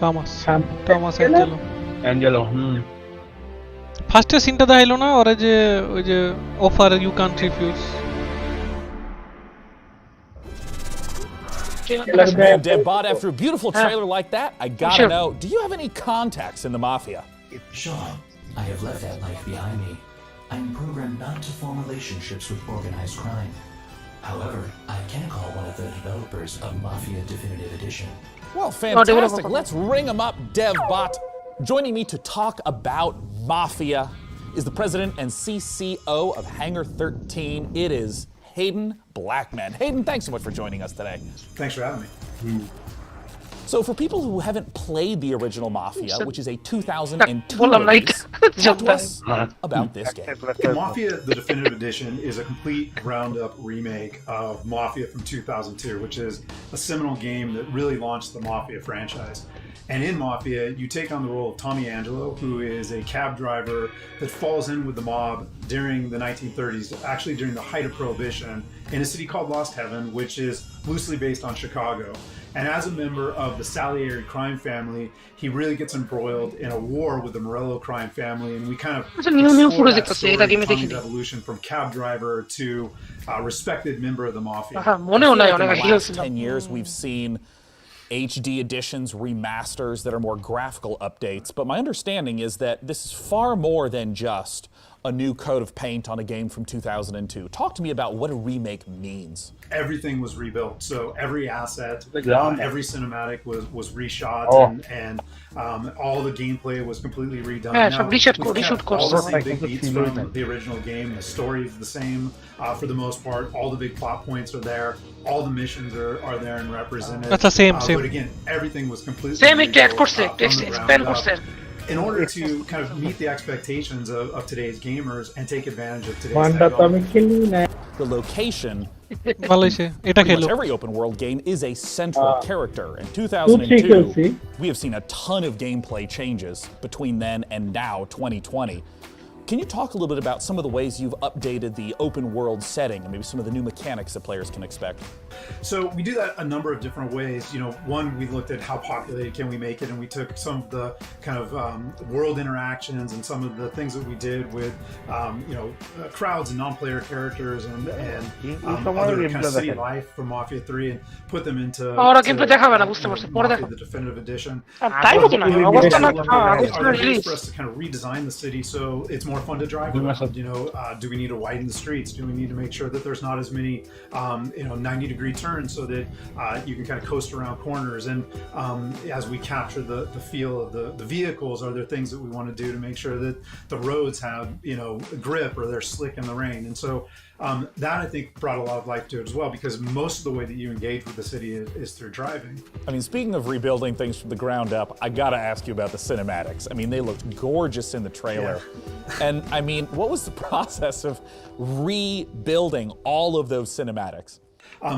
Thomas Angelo ফার্স্টে সিনটা দেখাইলো না ওরে যে ওই যে offer you can't refuse Hey, Devbot, after a beautiful trailer like that, I gotta know, do you have any contacts in the Mafia? Sean, I have left that life behind me. I'm programmed not to form relationships with organized crime. However, I can call one of the developers of Mafia Definitive Edition. Well, fantastic. Let's ring him up, Devbot. Joining me to talk about Mafia is the president and CCO of Hangar 13. It is Hayden Blackman. Hayden, thanks so much for joining us today. Thanks for having me. So for people who haven't played the original Mafia, which is a 2002 release, talk to us about this game. Mafia, the Definitive Edition, is a complete ground-up remake of Mafia from 2002, which is a seminal game that really launched the Mafia franchise. And in Mafia, you take on the role of Tommy Angelo, who is a cab driver that falls in with the mob during the 1930s, actually during the height of Prohibition, in a city called Lost Heaven, which is loosely based on Chicago. And as a member of the Salieri crime family, he really gets embroiled in a war with the Morello crime family, and we kind of explore that story of Tommy's evolution from cab driver to respected member of the Mafia. In the last 10 years, we've seen HD editions, remasters that are more graphical updates, but my understanding is that this is far more than just a new coat of paint on a game from 2002. Talk to me about what a remake means. Everything was rebuilt, so every asset, every cinematic was reshot, and all the gameplay was completely redone. Now, all the same big beats from the original game. The story is the same for the most part. All the big plot points are there. All the missions are there and represented. That's the same. But again, everything was completely expand করছে in order to kind of meet the expectations of today's gamers and take advantage of today's technology. The location. Pretty much every open world game is a central character. In 2002, we have seen a ton of gameplay changes between then and now, 2020. Can you talk a little bit about some of the ways you've updated the open world setting and maybe some of the new mechanics that players can expect? So we do that a number of different ways. You know, one, we looked at how populated can we make it, and we took some of the kind of world interactions and some of the things that we did with, crowds and non-player characters and other kind of city life from Mafia 3 and put them into Mafia, the Definitive Edition. For us to kind of redesign the city so it's more fun to drive around. You know, do we need to widen the streets? Do we need to make sure that there's not as many 90-degree turns so that you can kind of coast around corners? And as we capture the feel of the vehicles, are there things that we want to do to make sure that the roads have grip or they're slick in the rain? And so that I think brought a lot of life to it as well, because most of the way that you engage with the city is through driving. I mean, speaking of rebuilding things from the ground up, I gotta ask you about the cinematics. I mean, they looked gorgeous in the trailer. Yeah. And I mean, what was the process of rebuilding all of those cinematics?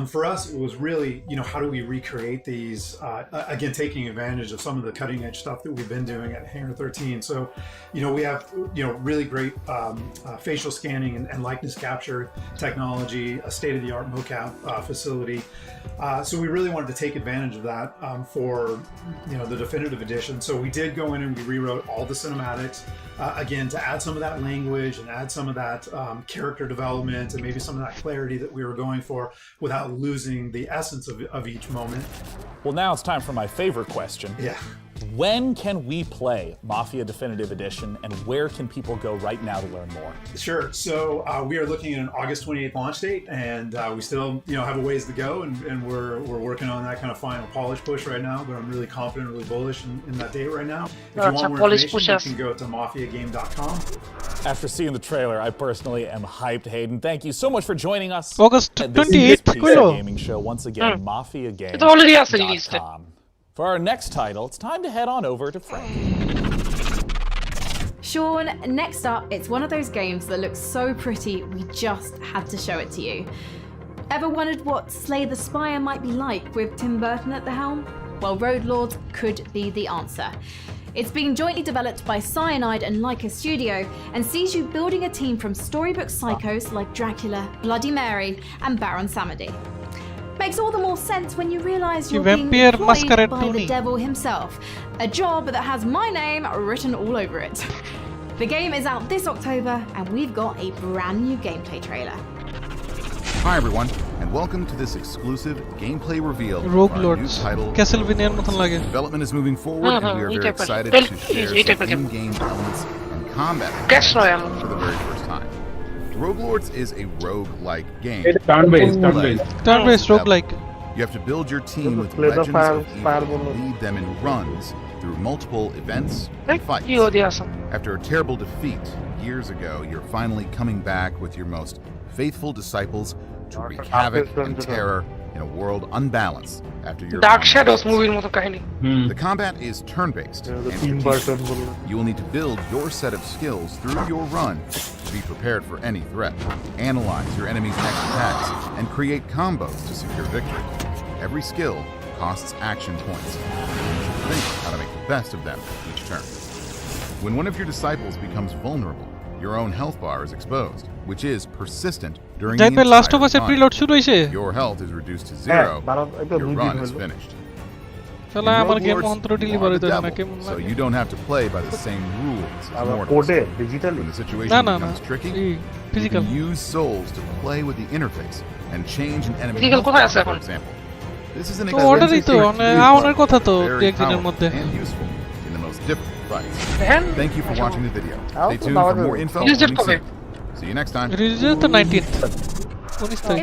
For us, it was really, how do we recreate these, again, taking advantage of some of the cutting edge stuff that we've been doing at Hangar 13. So, we have, really great facial scanning and likeness capture technology, a state-of-the-art mocap facility. So we really wanted to take advantage of that for, the Definitive Edition. So we did go in and we rewrote all the cinematics, again, to add some of that language and add some of that character development and maybe some of that clarity that we were going for without losing the essence of each moment. Well, now it's time for my favorite question. Yeah. When can we play Mafia Definitive Edition, and where can people go right now to learn more? Sure. So we are looking at an August 28th launch date, and we still, have a ways to go, and we're working on that kind of final polish push right now. But I'm really confident, really bullish in that date right now. If you want more information, you can go to mafiagame.com. After seeing the trailer, I personally am hyped, Hayden. Thank you so much for joining us. August 28th gaming show once again, mafiagame.com. For our next title, it's time to head on over to Frankie. Sean, next up, it's one of those games that looks so pretty, we just had to show it to you. Ever wondered what Slay the Spire might be like with Tim Burton at the helm? Well, Road Lords could be the answer. It's being jointly developed by Cyanide and Leica Studio and sees you building a team from storybook psychos like Dracula, Bloody Mary, and Baron Samedi. Makes all the more sense when you realise you're being employed by the devil himself, a job that has my name written all over it. The game is out this October, and we've got a brand new gameplay trailer. Hi everyone, and welcome to this exclusive gameplay reveal Rogue of our new title. Development is moving forward, and we are very excited to share some in-game elements and combat for the very first time. Rogue Lords is a rogue-like game. Turn-based rogue-like. You have to build your team with legends of evil and lead them in runs through multiple events and fights. After a terrible defeat years ago, you're finally coming back with your most faithful disciples to wreak havoc and terror in a world unbalanced after your Dark Shadows movie moto kahini. The combat is turn-based and strategic. You will need to build your set of skills through your run to be prepared for any threat. Analyze your enemy's next attacks and create combos to secure victory. Every skill costs action points. Think how to make the best of them each turn. When one of your disciples becomes vulnerable, your own health bar is exposed, which is persistent during the entire run. Your health is reduced to 0. Your run is finished. So you don't have to play by the same rules as mortals. When the situation becomes tricky, you can use souls to play with the interface and change an enemy health bar, for example. This is an expensive very powerful and useful in the most different price. Thank you for watching the video. Stay tuned for more info coming soon. See you next time. Release the 19th.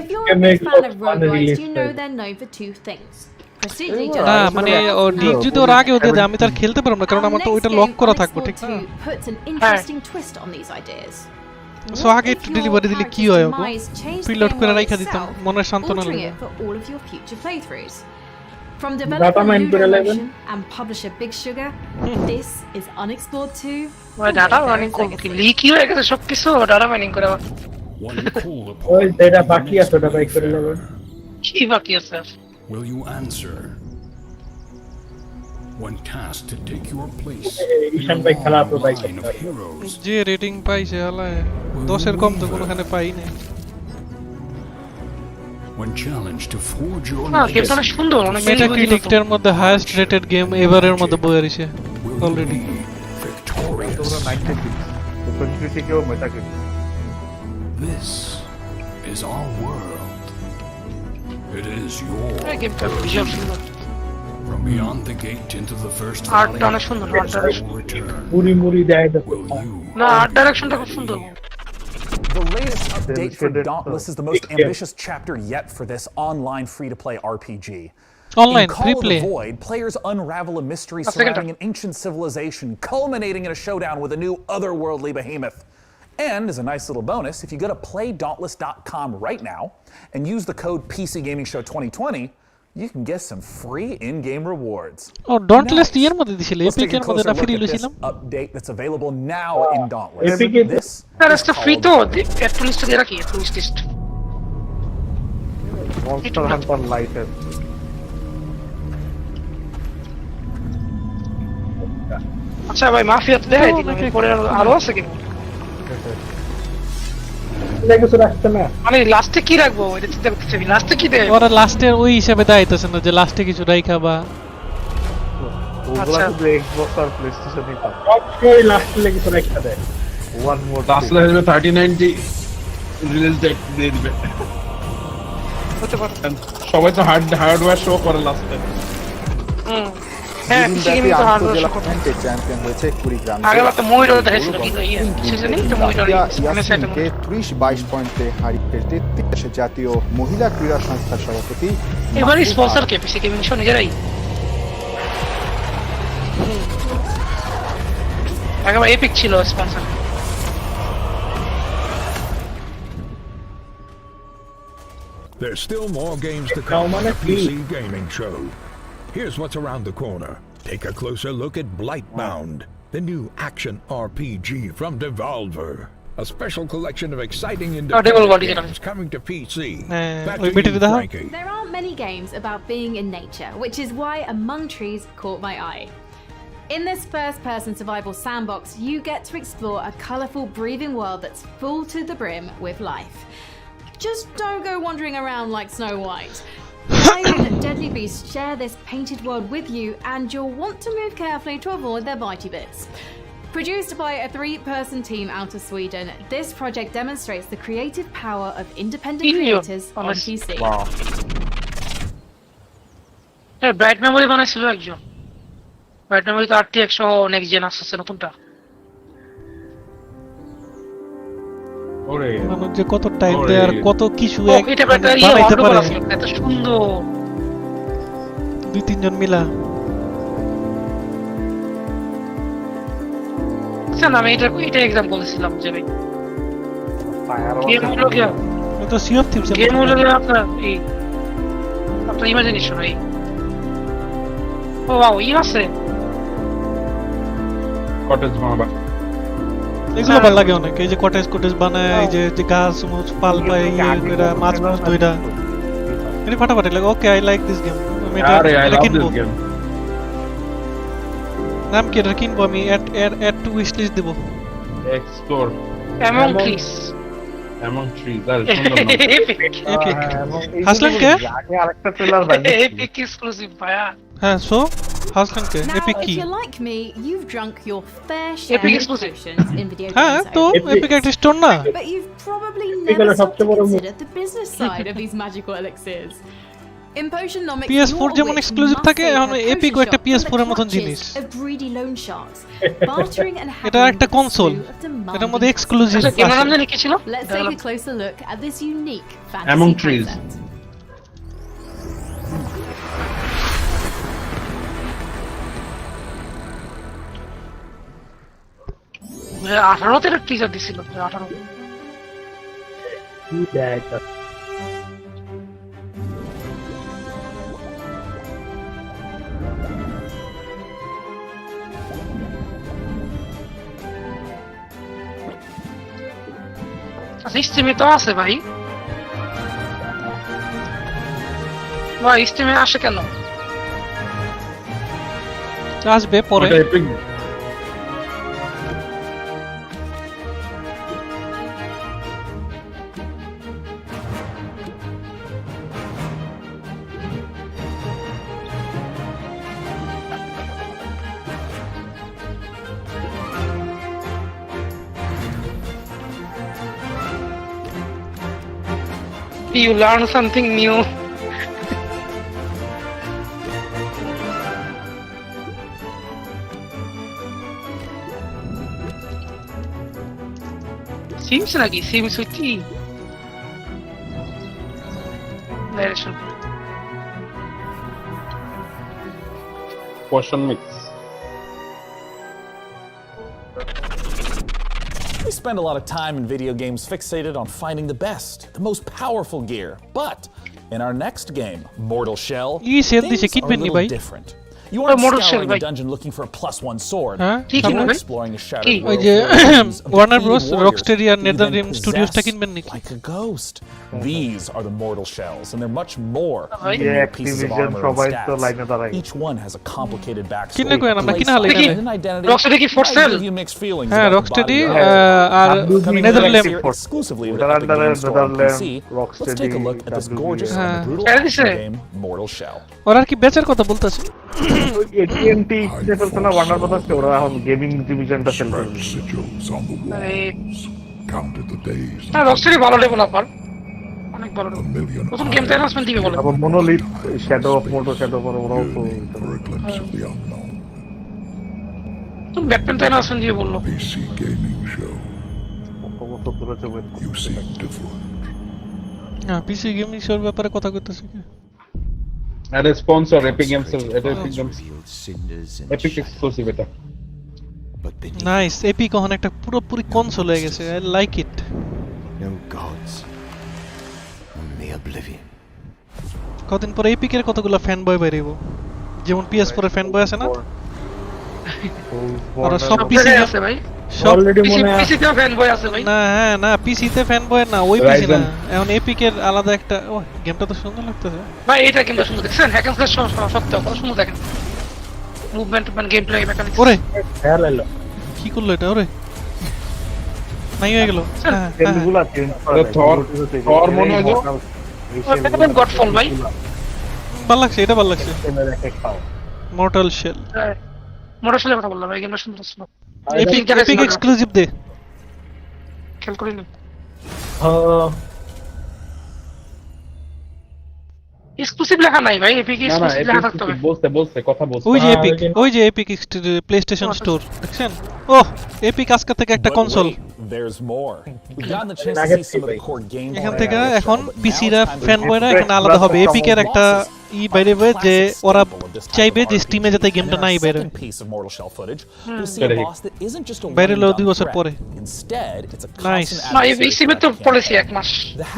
If you're a big fan of roguelikes, you know they're known for two things. না মানে ও ডিক যদি ওর আগে ওদের আমি তার খেলতে পারবো না কারণ আমার তো ওইটা লক করা থাকবে ঠিক না সো আগে একটু ডেলিভারি দিলে কি হয় ওগো প্রিলোড করে রাখা দিতাম মনে শান্তনা লাগে From developer New Dimension and publisher Big Sugar, this is Unexplored 2. ওই ডাটা রানিং করব কি লিক হয়ে গেছে সবকিছু ডাটা মাইনিং করে ওই যেটা বাকি আছে ওটা বাইক করে নেবেন কি বাকি আছে Will you answer? When tasked to take your place ঈশান ভাই খেলা তো বাইক যে রেটিং পাইছে আলায় 10 এর কম তো কোনখানে পাই নাই When challenged to forge your গেমটা অনেক সুন্দর অনেক মেটাক্রিটিকের মধ্যে হাইয়েস্ট রেটেড গেম এভারের মধ্যে বয়ে রইছে অলরেডি তোমরা 96 open ক্রিটিকেও মেটাক্রিটিক This is our world. It is your From beyond the gate into the first valley. মুড়ি মুড়ি দেয় না আর্ট ডাইরেকশনটা খুব সুন্দর The latest update for Dauntless is the most ambitious chapter yet for this online free-to-play RPG. Online in free play. Call of the Void, players unravel a mystery surrounding an ancient civilization, culminating in a showdown with a new otherworldly behemoth. And as a nice little bonus, if you go to playdauntless.com right now and use the code PCGamingShow2020, you can get some free in-game rewards. Oh, Dauntless year মধ্যে দিছিল epic এর মধ্যে না free লইছিলাম update that's available now in Dauntless. Epic This that's the free to at least দিয়ে রাখি at least Monster Hunter Lite আচ্ছা ভাই mafia তো দেখাই দিলাম পরে আরো আছে কি মানে লাস্টে কি রাখবো এটা চিন্তা করতেছি লাস্টে কি দেয় ওরা লাস্টের ওই হিসাবে দাইতেছে না যে লাস্টে কিছু রাইখা বা ওগুলা শুধু Xbox আর PlayStation ই পাবে সবসময় লাস্টে লেগে তো রাখা দেয় ওয়ান মোর লাস্টে হবে 3090 রিলিজ ডেট দিয়ে দিবে হতে পারে সবাই তো হার্ডওয়্যার শো করে লাস্টে হ্যাঁ গেমিং তো হার্ডওয়্যার চ্যাম্পিয়ন হয়েছে কুড়িগ্রাম আগে তো মইরো দেখাইছিল কিন্তু সিজনে তো মইরো ইয়াসিনকে 30-22 পয়েন্টে হারিয়ে 33 জাতীয় মহিলা ক্রীড়া সংস্থার সভাপতি এবারে স্পন্সর কে পিসি গেমিং শো নিজেরাই আগে এপিক ছিল sponsor There's still more games to come on the PC Gaming Show. Here's what's around the corner. Take a closer look at Blightbound, the new action RPG from Devolver. A special collection of exciting independent games coming to PC. Back to you, Frankie. There aren't many games about being in nature, which is why Among Trees caught my eye. In this first-person survival sandbox, you get to explore a colourful, breathing world that's full to the brim with life. Just don't go wandering around like Snow White. Iron and deadly beasts share this painted world with you, and you'll want to move carefully to avoid their bitey bits. Produced by a 3-person team out of Sweden, this project demonstrates the creative power of independent creators on PC. Wow. Hey, Bright Memory বানাইছিল একজন। Bright Memory তো RTX সহ next gen আসছে নতুনটা। মানুষ যে কত time দেয় আর কত কিছু এটা বানাইতে পারে এত সুন্দর 2-3 জন মিলা না আমি এটা एग्जांपल দিছিলাম যে ভাই গেম হলো কি এটা সি অফ থিমস গেম হলো কি আপনার ইমাজিনেশন এই ও ওয়াও ই আছে কটেজ বানাবা এগুলো ভালো লাগে অনেক এই যে কটেজ বানায় এই যে গাছ মুছ পাল পায় এরা মাছ ধইরা এটা ফাটাফাটি লাগে okay I like this game আমি এটা কিনবো নাম কি এটা কিনবো আমি এড টু উইশ লিস্ট দেব এক্সপ্লোর Among Trees আর সুন্দর নাম এপিক হাসলেন কে আগে আরেকটা ট্রেলার ভাই এপিক এক্সক্লুসিভ ভাইয়া হ্যাঁ সো হাসলেন কে এপিক কি If you're like me, you've drunk your fair share of potions in video games. হ্যাঁ তো এপিক একটা স্টোর না But you've probably never considered the business side of these magical elixirs. In Potionomics, PS4 your যেমন wit exclusive must থাকে save এখন her epic potion একটা shop PS4 এর from the মতন clutches জিনিস of greedy loan sharks, bartering and এটা haggling একটা with a console slew of demanding এটার মধ্যে এক্সক্লুসিভ আচ্ছা গেমের নাম আছে জানি কি ছিল? Let's take a closer look at this unique Among fantasy Trees. concept. 18 তে একটা টিজার দিছিল 18 কি দেয় এটা? আচ্ছা স্টিমে তো আছে ভাই স্টিমে আসে কেন? আসবে পরে ওটা epic You learn something new. Sims lagi, Sims Uti. Narration. Potion mix. We spend a lot of time in video games fixated on finding the best, the most powerful gear. But in our next game, Mortal Shell, things are a little different. You aren't scouring a dungeon looking for a +1 sword. You're exploring a shattered world Warner Bros. Rocksteady আর Netherland স্টুডিওসটা কিনবেন নাকি? Like a ghost. These are the Mortal Shells, and they're much more than mere pieces of armor and stats. Each one has a complicated backstory. Rocksteady কি for sale? হ্যাঁ Rocksteady আর Netherland exclusively at the Game Store on PC. Let's take a look at this gorgeous and brutal game, Mortal Shell. ওরা কি বেচার কথা বলতাছে? AT&T ফেলছে না Warner brothers ওরা এখন গেমিং ডিভিশনটা সেল করবে হ্যাঁ রকস্টারি ভালো ডেভেলপার অনেক ভালো প্রথম গেম তো অ্যানাউন্সমেন্ট দিবে বলে আবার Monolith shadow of Mordor shadow পর ওরাও তো ব্যাটম্যান তো অ্যানাউন্সমেন্ট দিবে বললো হ্যাঁ পিসি গেমিং শোর ব্যাপারে কথা কইতাছে কি আরে স্পন্সর এপিক গেমস এটা এপিক গেমস এপিক এক্সক্লুসিভ এটা নাইস এপিক এখন একটা পুরোপুরি কনসোল হয়ে গেছে I like it No gods, only oblivion. কতদিন পরে এপিকের কতগুলো ফ্যান বয় বেরিয়েব যেমন PS4 এর ফ্যান বয় আছে না আর সব পিসি আছে ভাই অলরেডি মনে আছে পিসি তে ফ্যান বয় আছে ভাই না হ্যাঁ না পিসি তে ফ্যান বয় না ওই পিসি না এখন এপিকের আলাদা একটা ও গেমটা তো সুন্দর লাগতেছে ভাই এটা কিন্তু সুন্দর দেখছেন হ্যাক এন্ড স্ল্যাশ সত্য কত সুন্দর দেখেন মুভমেন্ট মানে গেম প্লে মেকানিক্স ওরে খেয়াল এলো কি করলো এটা ওরে নাই হয়ে গেল এগুলা চেঞ্জ করে থর মনে হয় এটা গডফল ভাই ভালো লাগছে এটা ভালো লাগছে মর্টাল শেল মোটর শেলের কথা বললাম এই গেমটা সুন্দর ছিল এপিক এক্সক্লুসিভ দে খেল করিনি এক্সক্লুসিভ লেখা নাই ভাই এপিক এক্সক্লুসিভ লেখা থাকতে হবে বলতে কথা বলতে ওই যে এপিক প্লেস্টেশন স্টোর দেখছেন ওহ এপিক আজকে থেকে একটা console There's more. We've gotten the chance to see some of the core gameplay. এখান থেকে এখন পিসিরা ফ্যানবয়রা এখানে আলাদা হবে এপিকের একটা ই বাইরে যে ওরা চাইবে যে স্টিমে যাতে গেমটা নাই বাইরে বাইরে লো 2 বছর পরে নাইস না এই সিমে তো পলিসি এক মাস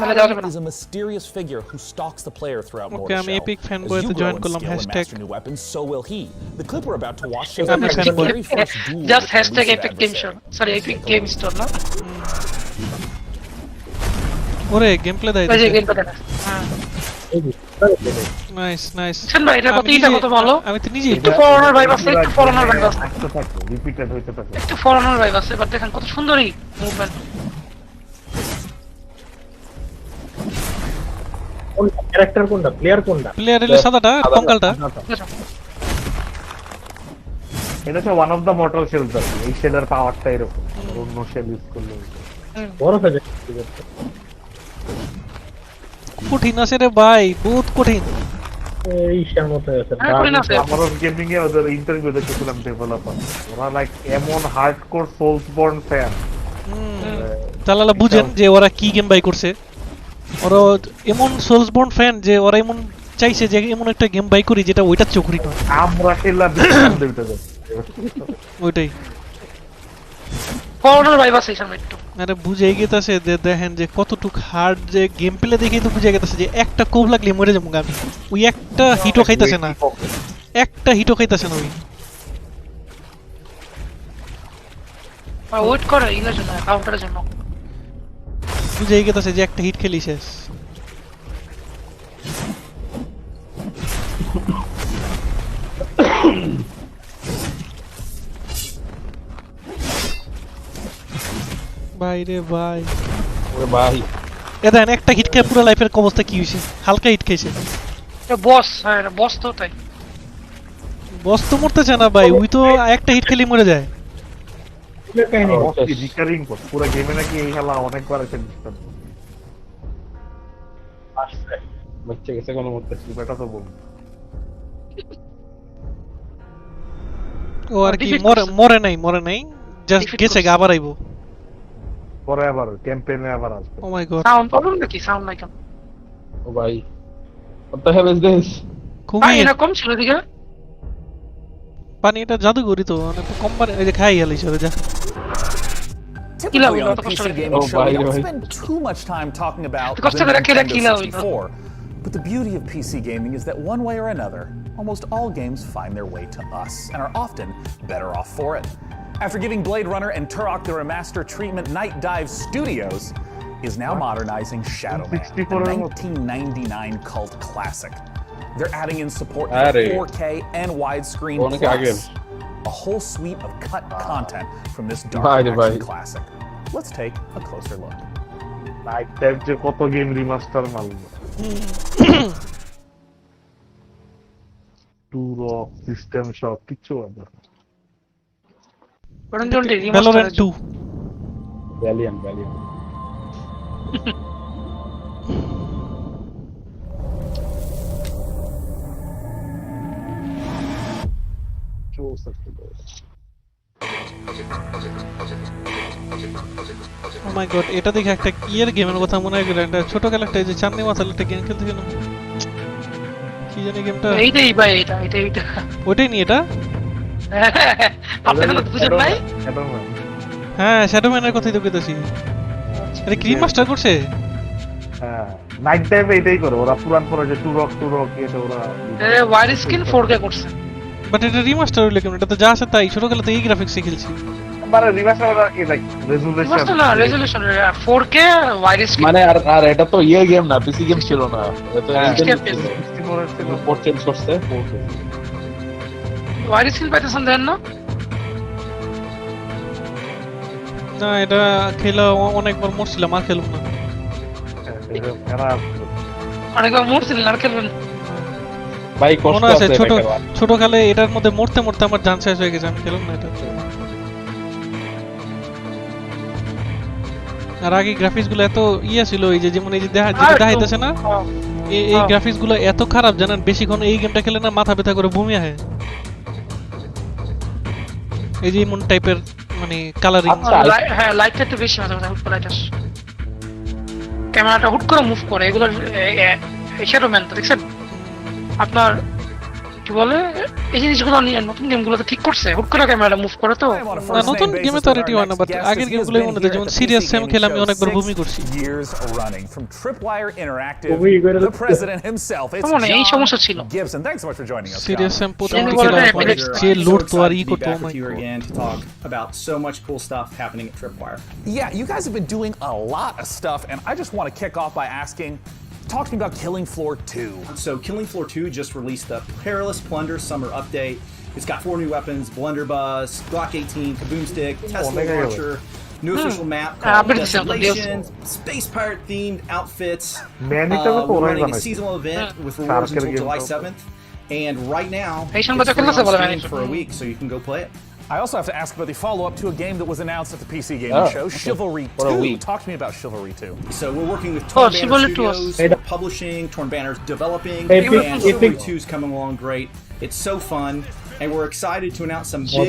মানে যাওয়া যাবে না is a mysterious figure who stalks the player throughout Mortal Shell. Okay, আমি এপিক ফ্যানবয়তে জয়েন করলাম hashtag so will he. The clip we're about to watch shows the very first duel. Just hashtag epic game show. Sorry, epic game store, no? ওরে game play দাই এই game play হ্যাঁ nice nice শুন ভাই এটা কত ভালো আমি তো নিজে একটু ফরেনার ভাইব আছে একটু ফরেনার ভাইব আছে রিপিটেড হইতে থাকে একটু ফরেনার ভাইব আছে বাট দেখেন কত সুন্দরই মুভমেন্ট কোন ক্যারেক্টার কোনটা প্লেয়ার হলো সাদাটা কঙ্কালটা এটা হচ্ছে one of the mortal shells এই শেলের পাওয়ারটা এরকম অন্য শেল ইউজ করলে বড় হয়ে কঠিন আছে রে ভাই বহুত কঠিন এই মতো আছে আমারও গেমিং এ ওদের ইন্টারভিউ দেখছিলাম ডেভেলপার ওরা লাইক এমন হার্ডকোর সোলসবর্ন ফ্যান তাহলে বুঝেন যে ওরা কি গেম বাই করছে ওরা এমন সোলসবর্ন ফ্যান যে ওরা এমন চাইছে যে এমন একটা গেম বাই করি যেটা ওইটার চোখরি নয় আমরা খেলা বিশাল দিতে যাই ওইটাই কর্নার ভাই বাস এইখানে একটু আরে বুঝেই গেতাছে যে দেখেন যে কতটুক হার্ড যে গেম প্লে দেখেই তো বুঝে গেতাছে যে একটা কোপ লাগলে মরে যাবো আমি ওই একটা হিটও খাইতাছে না ওই ওয়েট করে ইংলিশ না কাউন্টারের জন্য বুঝেই গেতাছে যে একটা হিট খেলি শেষ ভাই রে ভাই ওরে ভাই এদান একটা হিট খেয়ে পুরো লাইফের অবস্থা কি হইছে হালকা হিট খেয়েছে এটা বস হ্যাঁ এটা বস তো তাই বস তো মরতেছে না ভাই ওই তো একটা হিট খেলি মরে যায় এটা কাহিনী রিকারিং কোড পুরো গেমে নাকি এই খেলা অনেকবার খেলতে আসছে বাচ্চা গেছে কোন মতে বেটা তো বল ও আর কি মরে নাই জাস্ট গেছে আবার আইবো পরে আবার ক্যাম্পেইনে আবার আসবে ও মাই গড সাউন্ড প্রবলেম নাকি সাউন্ড নাই কেন ও ভাই what the hell is this ভাই এটা কম ছিল দিকে পানি এটা জাদুঘরি তো মানে কম পানি এই যে খাই গেল ইসরে যা Typically on PC gaming show, we don't spend too much time talking about the Nintendo 64, but the beauty of PC gaming is that one way or another, almost all games find their way to us and are often better off for it. After giving Blade Runner and Turok the remaster treatment, Night Dive Studios is now modernizing Shadow Man, the 1999 cult classic. They're adding in support for 4K and widescreen plus a whole suite of cut content from this dark action classic. Let's take a closer look. Night Dive je koto game remaster mallo. Turok system shock kichu ada. Valorant 2 Valiant O my god এটা দেখে একটা ইয়ের গেমের কথা মনে হয় একটা ছোট খেলা যে চাঁদনি মাথার একটা গেম খেলতে গেলাম কি জানি গেমটা এইটাই ভাই এটা ওইটাই নি এটা আপনারা তো বুঝেন নাই হ্যাঁ শ্যাডো ম্যানের কথাই তো কইতাছি এটা কি মাস্টার করছে হ্যাঁ নাইট ডাইভ এটাই করে ওরা পুরান পরে যে টুরক এটা ওরা ওয়াইড স্ক্রিন 4K করছে বাট এটা রিমাস্টার হইলো কেন এটা তো যা আছে তাই ছোট খেলাতে এই গ্রাফিক্সে খেলছি মানে রিমাস্টার ওরা কি like resolution 4K wide screen মানে আর এটা তো ইয়ে গেম না পিসি গেম ছিল না এটা Nintendo 64 এর ছিল পোর্ট চেঞ্জ করছে ওয়াইড স্ক্রিন পাইতেছেন দেন না না এটা খেলা অনেকবার মরছিলাম আর খেলুম না অনেকবার মরছিলেন আর খেলবেন ভাই কষ্ট আছে ছোট খেলে এটার মধ্যে মরতে আমার জান শেষ হয়ে গেছে আমি খেলুম না এটা আর আগে গ্রাফিক্স গুলো এত ইয়া ছিল এই যে যেমন এই যে দেখাইতেছে না এই গ্রাফিক্স গুলো এত খারাপ জানেন বেশিক্ষণ এই গেমটা খেলে না মাথা ব্যথা করে বমি আসে এই যে এমন টাইপের মানে কালারিং হ্যাঁ লাইটটা একটু বেশি মাঝে মাঝে হুট করে লাইট আসে ক্যামেরাটা হুট করে মুভ করে এগুলো শ্যাডো ম্যান তো দেখছেন আপনার কি বলে এই জিনিসগুলো নিয়ে নতুন গেমগুলোতে ঠিক করছে হুট করে ক্যামেরাটা মুভ করে তো না নতুন গেমে তো রেডি হয় না বাট আগের গেমগুলোই মনে হয় যেমন সিরিয়াস সেম খেলে আমি অনেকবার বমি করছি Years running from Tripwire Interactive, the president himself. It's এই সমস্যা ছিল Gibson. Thanks so much for joining us. Serious same প্রথম দিকে যে লোড তো আর ই করতে back with you again to talk about so much cool stuff happening at Tripwire. Yeah, you guys have been doing a lot of stuff, and I just want to kick off by asking. Talk to me about Killing Floor 2. So Killing Floor 2 just released the Perilous Plunder Summer Update. It's got 4 new weapons, Blunderbuss, Glock 18, Kaboom Stick, Tesla Launcher, new official map called Desolation, Space Pirate themed outfits, running a seasonal event with rewards until July 7th. And right now, it's free on Steam for a week, so you can go play it. I also have to ask about the follow-up to a game that was announced at the PC Gaming Show, Chivalry 2. Talk to me about Chivalry 2. So we're working with Torn Banner Studios, we're publishing, Torn Banner's developing, and Chivalry 2's coming along great. It's so fun, and we're excited to announce some big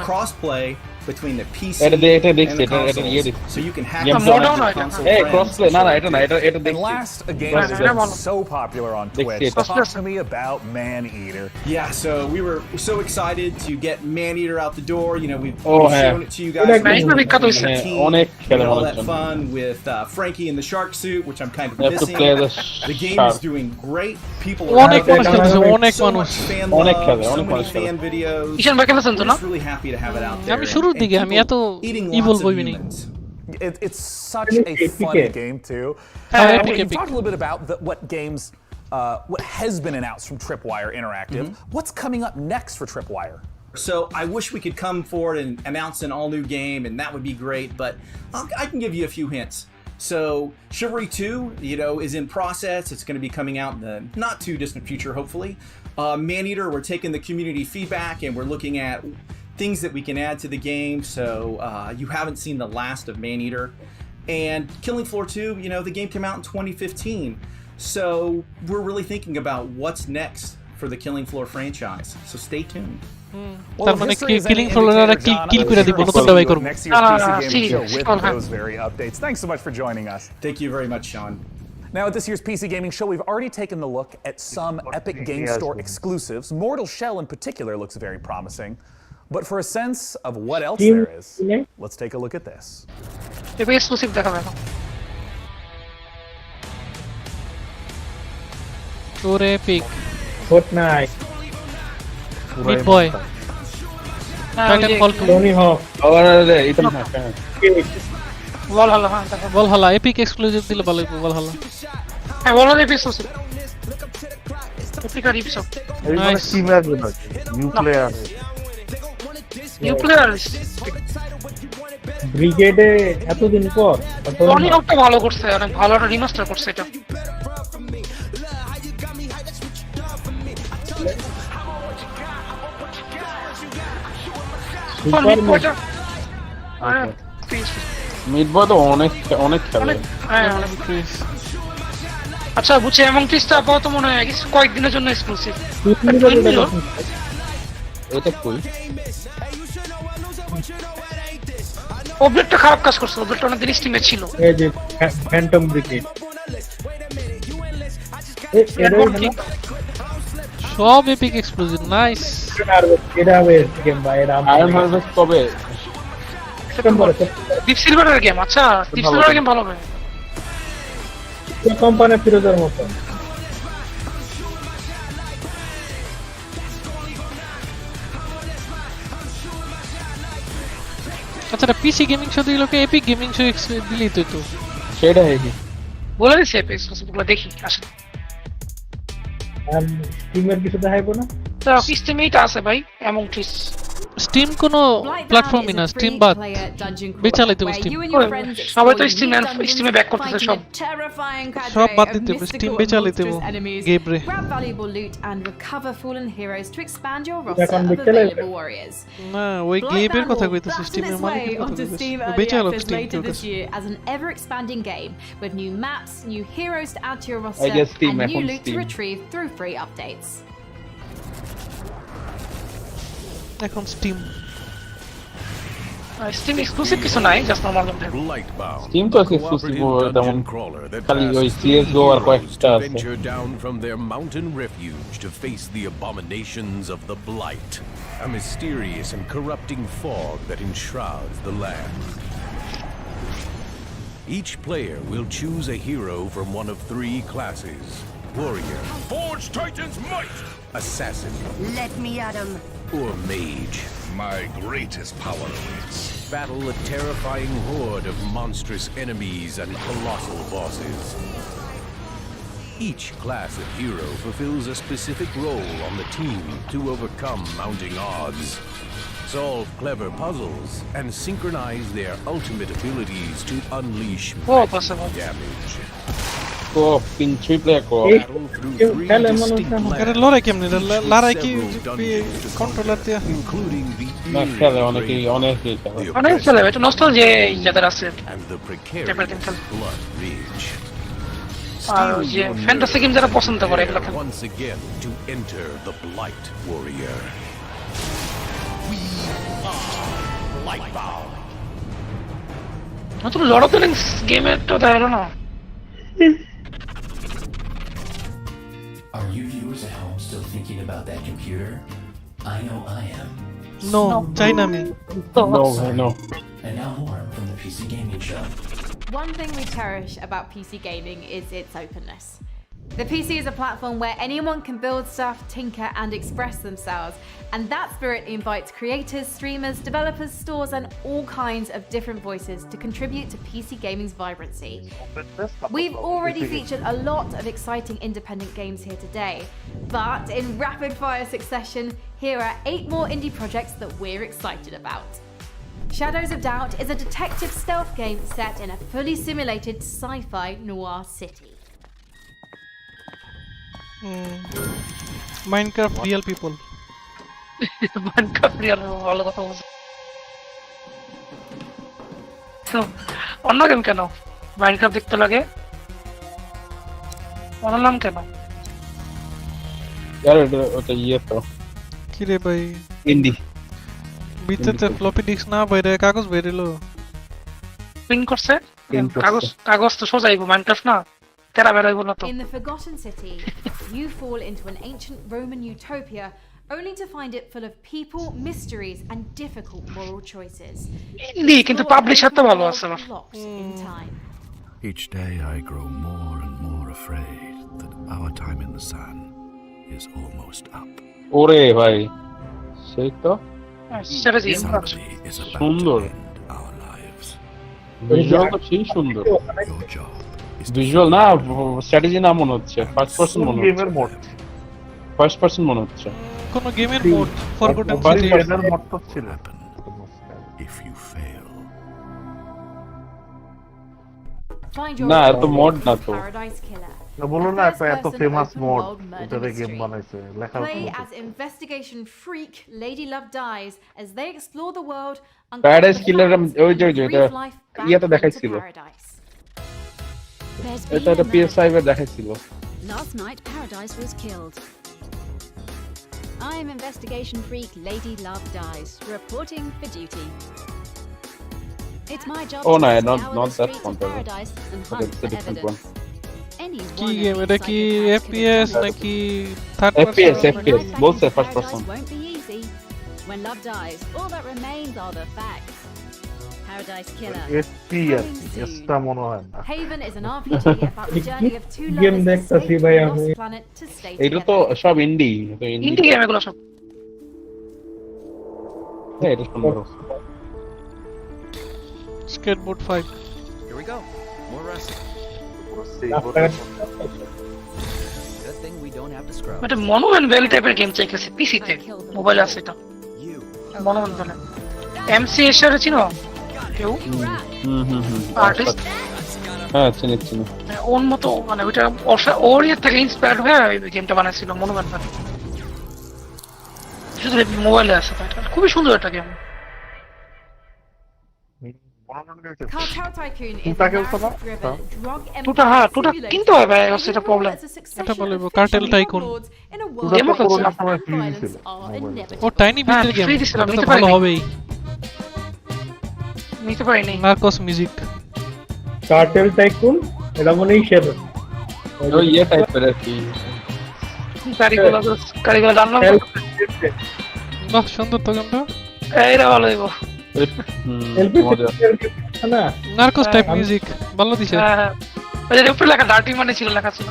cross-play between the PC and the consoles, so you can hack the console friends. And last, a game that's been so popular on Twitch. Talk to me about Man-Eater. Yeah, so we were so excited to get Man-Eater out the door. You know, we've shown it to you guys. All that fun with Frankie in the shark suit, which I'm kind of missing. The game is doing great. People are so much fan love, so many fan videos. We're just really happy to have it out there. It's such a fun game too. We talked a little bit about what games, what has been announced from Tripwire Interactive. What's coming up next for Tripwire? So I wish we could come forward and announce an all-new game, and that would be great, but I can give you a few hints. So Chivalry 2, is in process. It's going to be coming out in the not too distant future, hopefully. Man-Eater, we're taking the community feedback and we're looking at things that we can add to the game, so you haven't seen the last of Man-Eater. And Killing Floor 2, the game came out in 2015, so we're really thinking about what's next for the Killing Floor franchise, so stay tuned. তার মানে killing floor কিল করে দিব নতুনটা by করব Next year's PC Gaming Show with those very updates. Thanks so much for joining us. Thank you very much, Sean. Now at this year's PC Gaming Show, we've already taken a look at some Epic Game Store exclusives. Mortal Shell in particular looks very promising. But for a sense of what else there is, let's take a look at this. Exclusive দেখাবে এখন Core Epic Fortnite Meat Boy Titanfall 2 Tony Hawk Ethan Hawke Valhalla Epic exclusive দিলে ভালো হবে Valhalla হ্যাঁ Valhalla Epic exclusive Epic আর Ubisoft nice team আছে new player ব্রিগেডে এতদিন পর টনি হকটা ভালো করছে, অনেক ভালো একটা রিমাস্টার করছে এটা। মিড বয় তো অনেক খেলে। আচ্ছা বুঝছি, এমন টিসটা আপাতত মনে হয় কয়েকদিনের জন্য এক্সক্লুসিভ। এটা কই ওবলেটটা খারাপ কাজ করছে, ওবলেটটা অনেকদিন স্টিমে ছিল। এই যে ফ্যান্টম ব্রিগেড সব এপিক এক্সক্লুসিভ নাইস। এটা হবে গেম ভাই, আয়রন হারভেস্ট কবে? সেপ্টেম্বরে। ডিপ সিলভারের গেম। আচ্ছা ডিপ সিলভারের গেম ভালো হবে, কোম্পানি ফিরোজের মতো। আচ্ছা পিসি গেমিং শো দিল কে এপিক গেমিং শো দিলি তো সেটা হয়নি বলে দিছে এপিক এক্সক্লুসিভগুলো দেখি আসলে। স্টিমের কিছু দেখাইবো না তো স্টিমেই তো আছে ভাই এমন টিস। স্টিম কোনো প্ল্যাটফর্মই না, স্টিম বাদ বেচালাইতে স্টিম সবাই তো স্টিমে ব্যাক করতেছে, সব বাদ দিতে স্টিম বেচালাইতে গেম রে। না ওই গেমের কথা কইতেছি, স্টিমের মালিকের কথা কইতেছি, বেচালো স্টিম তো as an ever expanding game with new maps, new heroes to add to your roster and new loot to retrieve through free updates. এখন স্টিম স্টিম এক্সক্লুসিভ কিছু নাই, জাস্ট নরমাল গেম। স্টিম তো exclusive তেমন খালি ওই CS:GO আর কয়েকটা আছে। Venture down from their mountain refuge to face the abominations of the Blight, a mysterious and corrupting fog that enshrouds the land. Each player will choose a hero from one of 3 classes: warrior, forge Titan's might, assassin, let me at him, or mage. My greatest power awaits. Battle a terrifying horde of monstrous enemies and colossal bosses. Each class of hero fulfills a specific role on the team to overcome mounting odds, solve clever puzzles, and synchronize their ultimate abilities to unleash maximum damage. co-op, in 3-player co-op. আরে লড়াই কেমনে লড়াই কি controller দিয়ে না খেলে অনেকেই খেলে অনেক খেলে এটা নস্টালজিয়া যাদের আছে and the precarious Temper can tell. blood reach. আর যে ফ্যান্টাসি গেম যারা পছন্দ করে এগুলো খেলে Once again to enter the Blight Warrior. We are Blightbound. নতুন লর্ড অফ দ্য রিংস গেমের তো দেখালো না Are you viewers at home still thinking about that computer? I know I am. No চাই না আমি No. And now more from the PC Gaming Show. One thing we cherish about PC gaming is its openness. The PC is a platform where anyone can build stuff, tinker, and express themselves. And that spirit invites creators, streamers, developers, stores, and all kinds of different voices to contribute to PC gaming's vibrancy. We've already featured a lot of exciting independent games here today, but in rapid fire succession, here are 8 more indie projects that we're excited about. Shadows of Doubt is a detective stealth game set in a fully simulated sci-fi noir city. Minecraft real people. Minecraft real ভালো কথা বলছো তো অন্য game কেন Minecraft দেখতে লাগে অন্য নাম কেন यार ওটা তো কি রে ভাই ইন্ডি ভিতরে ফ্লপি ডিস্ক না বাইরে কাগজ বেরিলো প্রিন্ট করছে কাগজ তো সোজাইবো মাইনক্রাফট না তেরা বেরাইবো না তো In the Forgotten City, you fall into an ancient Roman utopia only to find it full of people, mysteries, and difficult moral choices. ইন্ডি কিন্তু পাবলিশার তো ভালো আছে Locked in time. Each day I grow more and more afraid that our time in the sun is almost up. ওরে ভাই সেই তো strategy Somebody is about সুন্দর to end our lives. Visual তো সেই সুন্দর Your job is ভিজুয়াল না strategy না মনে হচ্ছে ফার্স্ট পারসন মনে হচ্ছে গেমের মোড ফার্স্ট পারসন মনে হচ্ছে কোন গেমের মোড ফরগটেন ফার্স্ট সিটি পারসনের মোড তো ছিল if you fail. Find your না এত মোড না তো Paradise Killer. না বলো না First এত person famous open mode world murder এটাতে গেম mystery. বানাইছে লেখা Play as investigation freak Lady Love Dies as they explore the world. Paradise Killer ওই যে এটা ইয়াতে দেখাইছিল এটা তো PS5 এ দেখাইছিল Last night, Paradise was killed. I am investigation freak Lady Love Dies, reporting for duty. It's my job Oh to no, scour not the that streets one. of Paradise and Okay, hunt it's a for different evidence. one. Any কি one game of এটা these কি psychopaths FPS can নাকি third FPS Life both in say first Paradise person. won't be easy. When love dies, all that remains are the facts. Paradise Killer. এসপি আর কি এসটা মনে হয় না Haven is an RPG about the journey of two game lovers দেখতাছি escaping ভাই a আমি lost planet to stay এটা তো together. সব ইন্ডি তো ইন্ডি গেম এগুলো সব হ্যাঁ এটা সুন্দর skateboard 5 Here we go. More wrestling. Good thing we don't have to scrub. এটা মনোম্যান ভ্যালি টাইপের গেম চাইতেছে পিসি তে মোবাইল আছে এটা মনোম্যান ভ্যালি এমসি এর সাথে চিনো কেউ আর্টিস্ট হ্যাঁ চিনি ওর মতো মানে ওইটা ওর ইয়ে থেকে ইন্সপায়ার্ড হয়ে এই গেমটা বানাইছিল মনোম্যান ভ্যালি শুধু মোবাইলে আছে এটা খুবই সুন্দর একটা game Cartel Tycoon is a Tuta কেউ তো না? narrative-driven drug টুটা empire হ্যাঁ টুটা simulator কিনতে হয় ভাই হচ্ছে এটা প্রবলেম as a এটা succession বলবো of cartel fictional tycoon warlords in a world Demo where করছে। death সময় and free violence ছিল are মোবাইলে। inevitable. ও টাইনি বিটের গেম free দিছিল, এটা নিতে তো ভালো পারিনি। হবেই নিতে পারিনি নার্কোস মিউজিক কার্টেল টাইকুন এটা মনেই সেরা ওই ইয়ে টাইপের আর কি কারিগর জানলাম বাহ সুন্দর তো গেমটা এইটা ভালো হইব না নার্কোস টাইপ মিউজিক ভালো দিছে হ্যাঁ ওই যে উপরে লেখা ডার্টি মানে ছিল লেখা ছিল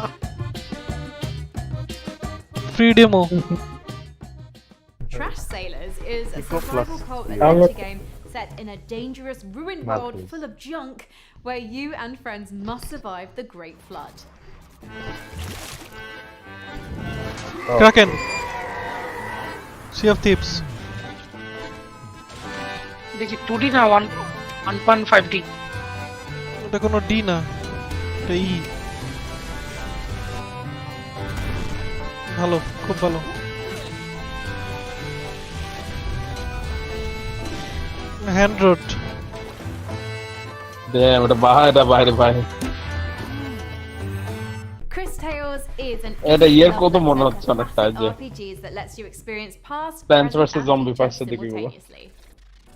free demo Trash Sailors is a Eco survival Plus. cult Download. adventure game set in a dangerous, ruined Mad world please. full of junk where you and friends must survive the Great Flood. Kraken Sea of Thieves দেখি 2D না 1.5D ওটা কোনো D না এটা ই ভালো, খুব ভালো। Hand road ওটা বাইরে বাইরে বাইরে Chris Tales is an এটা ইয়ার কত মনে হচ্ছে অনেকটা যে RPGs that lets you experience past, Plants present, vs and Zombie future versus দিকে গুলো simultaneously.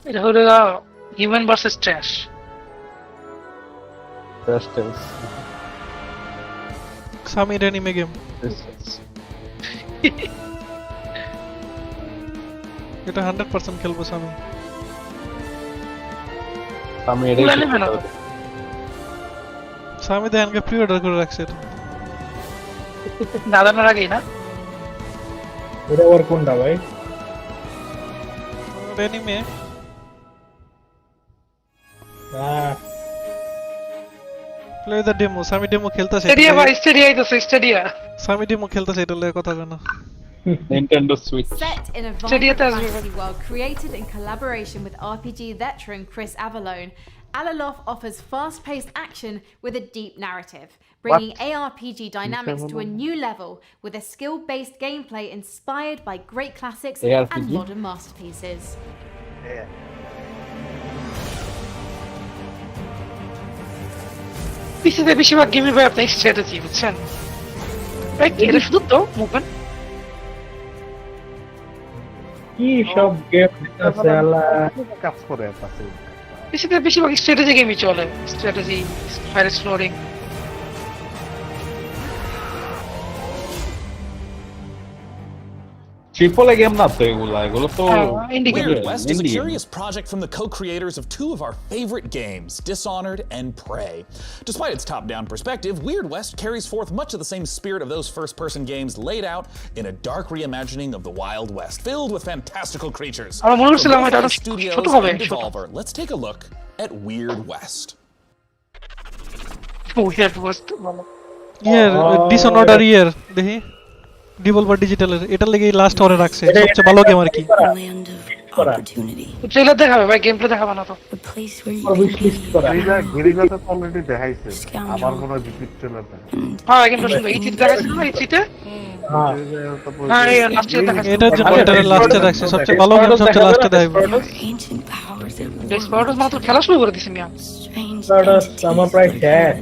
এটা হলো human versus trash. Samir anime game. এটা 100% খেলবো সামি। আমি এটাই সামি দেনকে প্রি অর্ডার করে রাখছে এটা। দাদানার আগেই না? এটা ওর কোনটা ভাই? অ্যানিমে। Play the demo. সামি ডেমো খেলতাছে। স্টেডিয়া ভাই, স্টেডিয়া আইতাছে, স্টেডিয়া। সামি ডেমো খেলতাছে, এটা লয়ে কথা জানা। Nintendo Switch. Set in a vibrant fantasy world created in collaboration with RPG veteran Chris Avallone, Alalof offers fast-paced action with a deep narrative, bringing ARPG dynamics to a new level with a skill-based gameplay inspired by great classics and modern masterpieces. পিসিতে বেশিরভাগ গেমই ভাই আপনি strategy বুঝছেন? Right, এটা শুধু তো movement কি সব গেম আছে আলা কাজ করে আছে। পিসিতে বেশিরভাগ স্ট্র্যাটেজি গেমই চলে, strategy, fire exploring. Triple game না তো এগুলো, এগুলো তো Weird West is a curious project from the co-creators of two of our favorite games, Dishonored and Prey. Despite its top-down perspective, Weird West carries forth much of the same spirit of those first-person games laid out in a dark reimagining of the Wild West, filled with fantastical creatures. From Studios and Devolver, let's take a look at Weird West. Weird West Dishonored ইয়ার দেখি ডিভলভার ডিজিটালের, এটার লাগি last ওরে রাখছে সবচেয়ে ভালো game আর কি। Trailer দেখাবে ভাই, গেম প্লে দেখাবে না তো। গেরিলাতে তো অলরেডি দেখাইছে, আমার মনে হয় রিপিট ট্রেলার দেখা। হ্যাঁ গেম প্লে শুনবে, এই চিত্র দেখাইছে না, এই চিত্রে হ্যাঁ এই লাস্টে দেখাইছে। এটার জন্য এটা লাস্টে রাখছে, সবচেয়ে ভালো গেম সবচেয়ে লাস্টে দেখাবে। ডেসপারেটস মাত্র খেলা শুরু করে দিছি মিয়া। আমার প্রায় শেষ।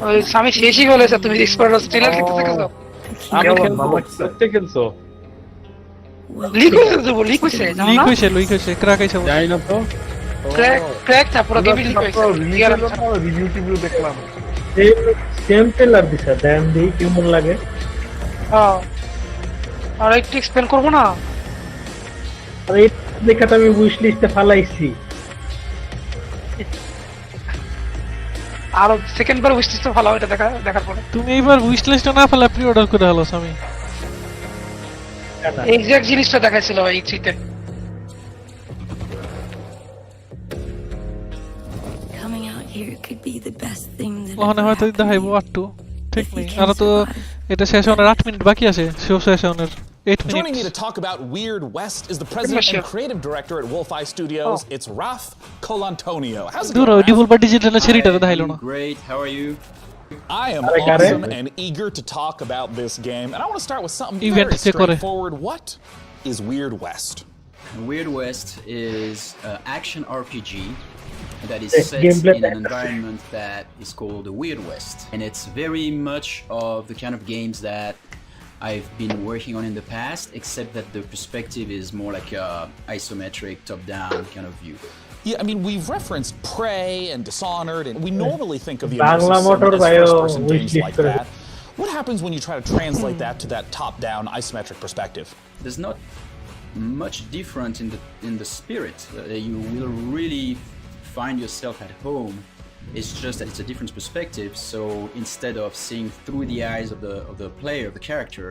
ওই আমি শেষই বলেছে, তুমি ডেসপারেটস ট্রেলার দেখতে দেখেছো? আমি খেলছো লিক হইছে ক্র্যাক হইছে জানি না তো, ক্র্যাক তা পুরো গেম লিক হইছে। রিভিউ টিভিউ দেখলাম, সেম ট্রেলার দিছে, দেন দি কেমন লাগে। হ্যাঁ আর একটু এক্সপ্লেন করব না? আরে দেখাটা আমি উইশ লিস্টে ফালাইছি। আর সেকেন্ড বার উইশ লিস্টে ভালো এটা দেখার পরে তুমি এইবার উইশ লিস্টে না ফেলা প্রি অর্ডার করে হলো আমি। এক্সাক্ট জিনিসটা দেখাইছিল এই চিতে। ওখানে হয়তো দেখাইবো আটটু, ঠিক নেই। আর তো এটা শেষ হওয়ার 8 মিনিট বাকি আছে, শেষ হওয়ার 8 minutes. Joining me to talk about Weird West is the president and creative director at Wolfeye Studios. It's Raf Colantonio. How's it going? Devolver Digital ছেড়িটা দেখাইলো না। Great. How are you? I am awesome and eager to talk about this game, and I want to start with something very straightforward. What is Weird West? Weird West is an action RPG that is set in an environment that is called the Weird West, and it's very much of the kind of games that I've been working on in the past, except that the perspective is more like a isometric, top-down kind of view. Yeah, I mean, we've referenced Prey and Dishonored, and we normally think of the Bangla immersive first-person games like that. What happens when you try to translate that to that top-down isometric perspective? There's not much different in the spirit. You will really find yourself at home. It's just that it's a different perspective. So instead of seeing through the eyes of the player, of the character,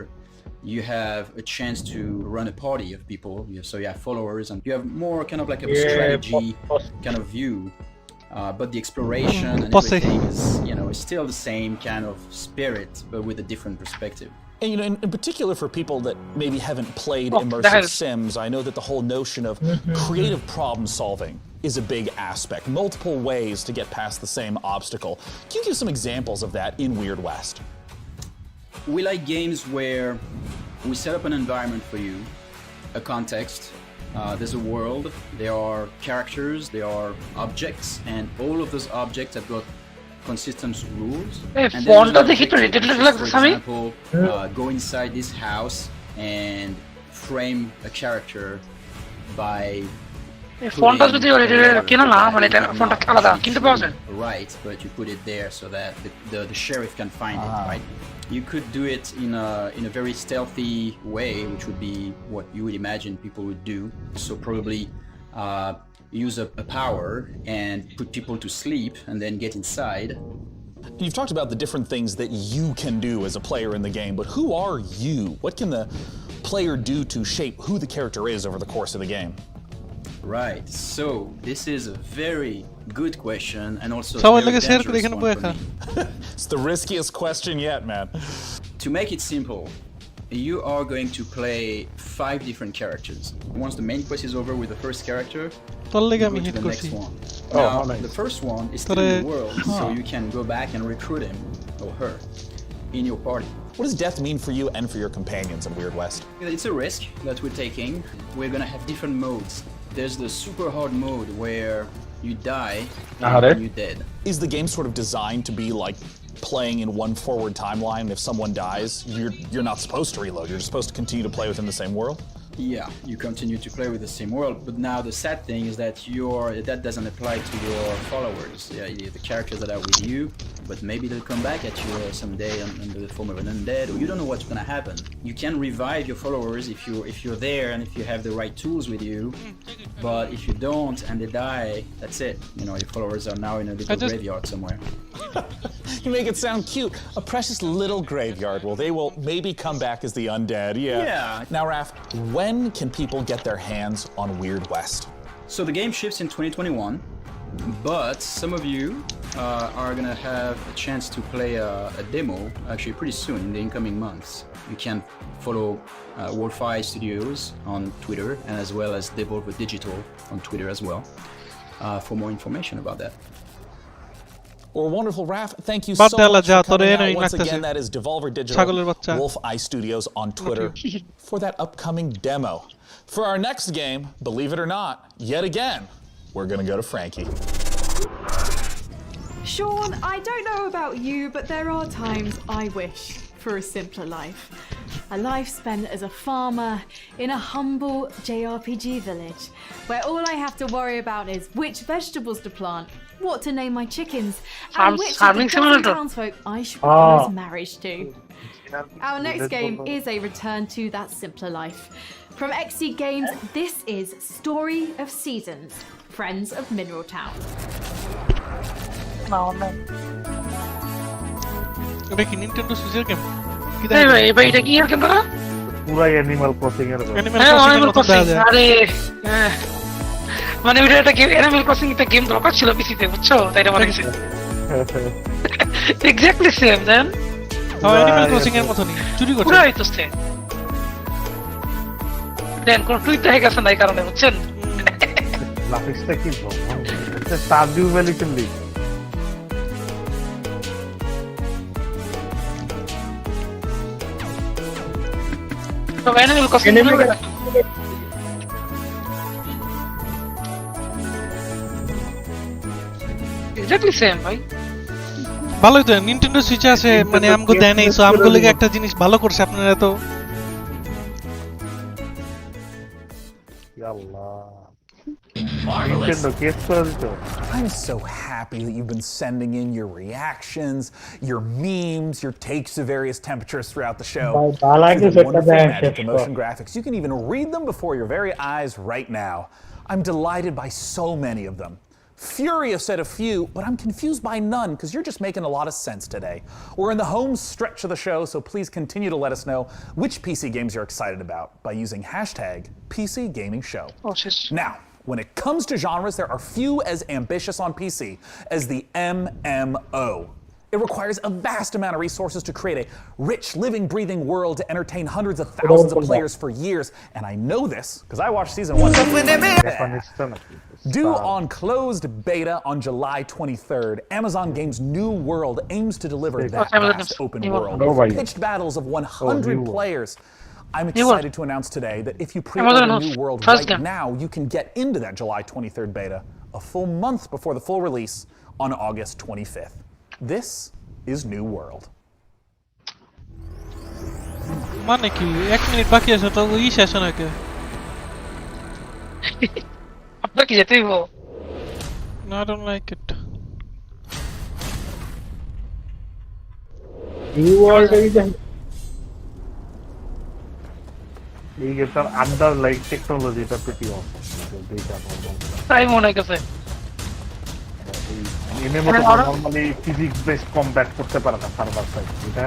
you have a chance to run a party of people. So you have followers, and you have more kind of like a strategy kind of view. But the exploration and everything is, is still the same kind of spirit, but with a different perspective. And in particular for people that maybe haven't played immersive sims, I know that the whole notion of creative problem solving is a big aspect. Multiple ways to get past the same obstacle. Can you give some examples of that in Weird West? We like games where we set up an environment for you, a context. There's a world, there are characters, there are objects, and all of those objects have got consistent rules. And then for example, go inside this house and frame a character by right, but you put it there so that the sheriff can find it, right? You could do it in a very stealthy way, which would be what you would imagine people would do. So probably use a power and put people to sleep and then get inside. You've talked about the different things that you can do as a player in the game, but who are you? What can the player do to shape who the character is over the course of the game? Right, so this is a very good question and also a very dangerous one for me. It's the riskiest question yet, man. To make it simple, you are going to play 5 different characters. Once the main quest is over with the first character, you go to the next one. Now, the first one is still in the world, so you can go back and recruit him or her in your party. What does death mean for you and for your companions in Weird West? It's a risk that we're taking. We're gonna have different modes. There's the super hard mode where you die and you're dead. Is the game sort of designed to be like playing in one forward timeline? If someone dies, you're not supposed to reload. You're just supposed to continue to play within the same world? Yeah, you continue to play with the same world, but now the sad thing is that that doesn't apply to your followers. The characters that are with you, but maybe they'll come back at you someday under the form of an undead, or you don't know what's gonna happen. You can revive your followers if you're there and if you have the right tools with you, but if you don't and they die, that's it. You know, your followers are now in a little graveyard somewhere. You make it sound cute. A precious little graveyard. Well, they will maybe come back as the undead, yeah. Now, Raph, when can people get their hands on Weird West? So the game ships in 2021, but some of you are gonna have a chance to play a demo actually pretty soon in the incoming months. You can follow Wolfeye Studios on Twitter and as well as Devolver Digital on Twitter as well for more information about that. Or wonderful Raph, thank you so much for coming out. Once again, that is Devolver Digital, Wolfeye Studios on Twitter for that upcoming demo. For our next game, believe it or not, yet again, we're gonna go to Frankie. Sean, I don't know about you, but there are times I wish for a simpler life. A life spent as a farmer in a humble JRPG village, where all I have to worry about is which vegetables to plant, what to name my chickens, and which of the dozen townsfolk I should propose marriage to. Our next game is a return to that simpler life. From XC Games, this is Story of Seasons, Friends of Mineral Town. এটা কি Nintendo সুইচের game? কি এই ভাই এটা কি এর game না? পুরো অ্যানিমাল ক্রসিং এর গেম। অ্যানিমাল ক্রসিং আরে মানে এটা একটা গেম অ্যানিমাল ক্রসিং একটা গেম দরকার ছিল পিসিতে বুঝছো তাই এটা বানাইছে এক্স্যাক্টলি সেম দেন অ্যানিমাল ক্রসিং এর মতই চুরি করছে পুরো হইতছে দেন কোন টুইট হয়ে গেছে না এই কারণে বুঝছেন গ্রাফিক্সটা কি এটা স্টারডিউ ভ্যালি চললি তো অ্যানিমাল ক্রসিং এক্স্যাক্টলি সেম ভাই ভালোই তো নিনটেন্ডো সুইচে আছে মানে আমগো দেয় নাই সো আমগো লাগি একটা জিনিস ভালো করছে আপনারা তো I'm so happy that you've been sending in your reactions, your memes, your takes to various temperatures throughout the show. Wonderful magic emotion graphics. You can even read them before your very eyes right now. I'm delighted by so many of them. Furious at a few, but I'm confused by none because you're just making a lot of sense today. We're in the home stretch of the show, so please continue to let us know which PC games you're excited about by using hashtag #PCGamingShow. Now, when it comes to genres, there are few as ambitious on PC as the MMO. It requires a vast amount of resources to create a rich, living, breathing world to entertain hundreds of thousands of players for years, and I know this because I watched season 1. Due on closed beta on July 23rd, Amazon Games' New World aims to deliver that vast open world with pitched battles of 100 players. I'm excited to announce today that if you pre-order New World right now, you can get into that July 23rd beta a full month before the full release on August 25th. This is New World. মানে কি 1 minute বাকি আছে তো ওই শেষ নাকি আপনার কি যেতেই হো No, I don't like it. New World is এই গেমটার আন্ডারলাইন টেকনোলজিটা প্রিটি অসম এইটা তাই মনে হইছে এমএমও তো নরমালি ফিজিক্স বেসড কমব্যাট করতে পারে না সার্ভার সাইড এটা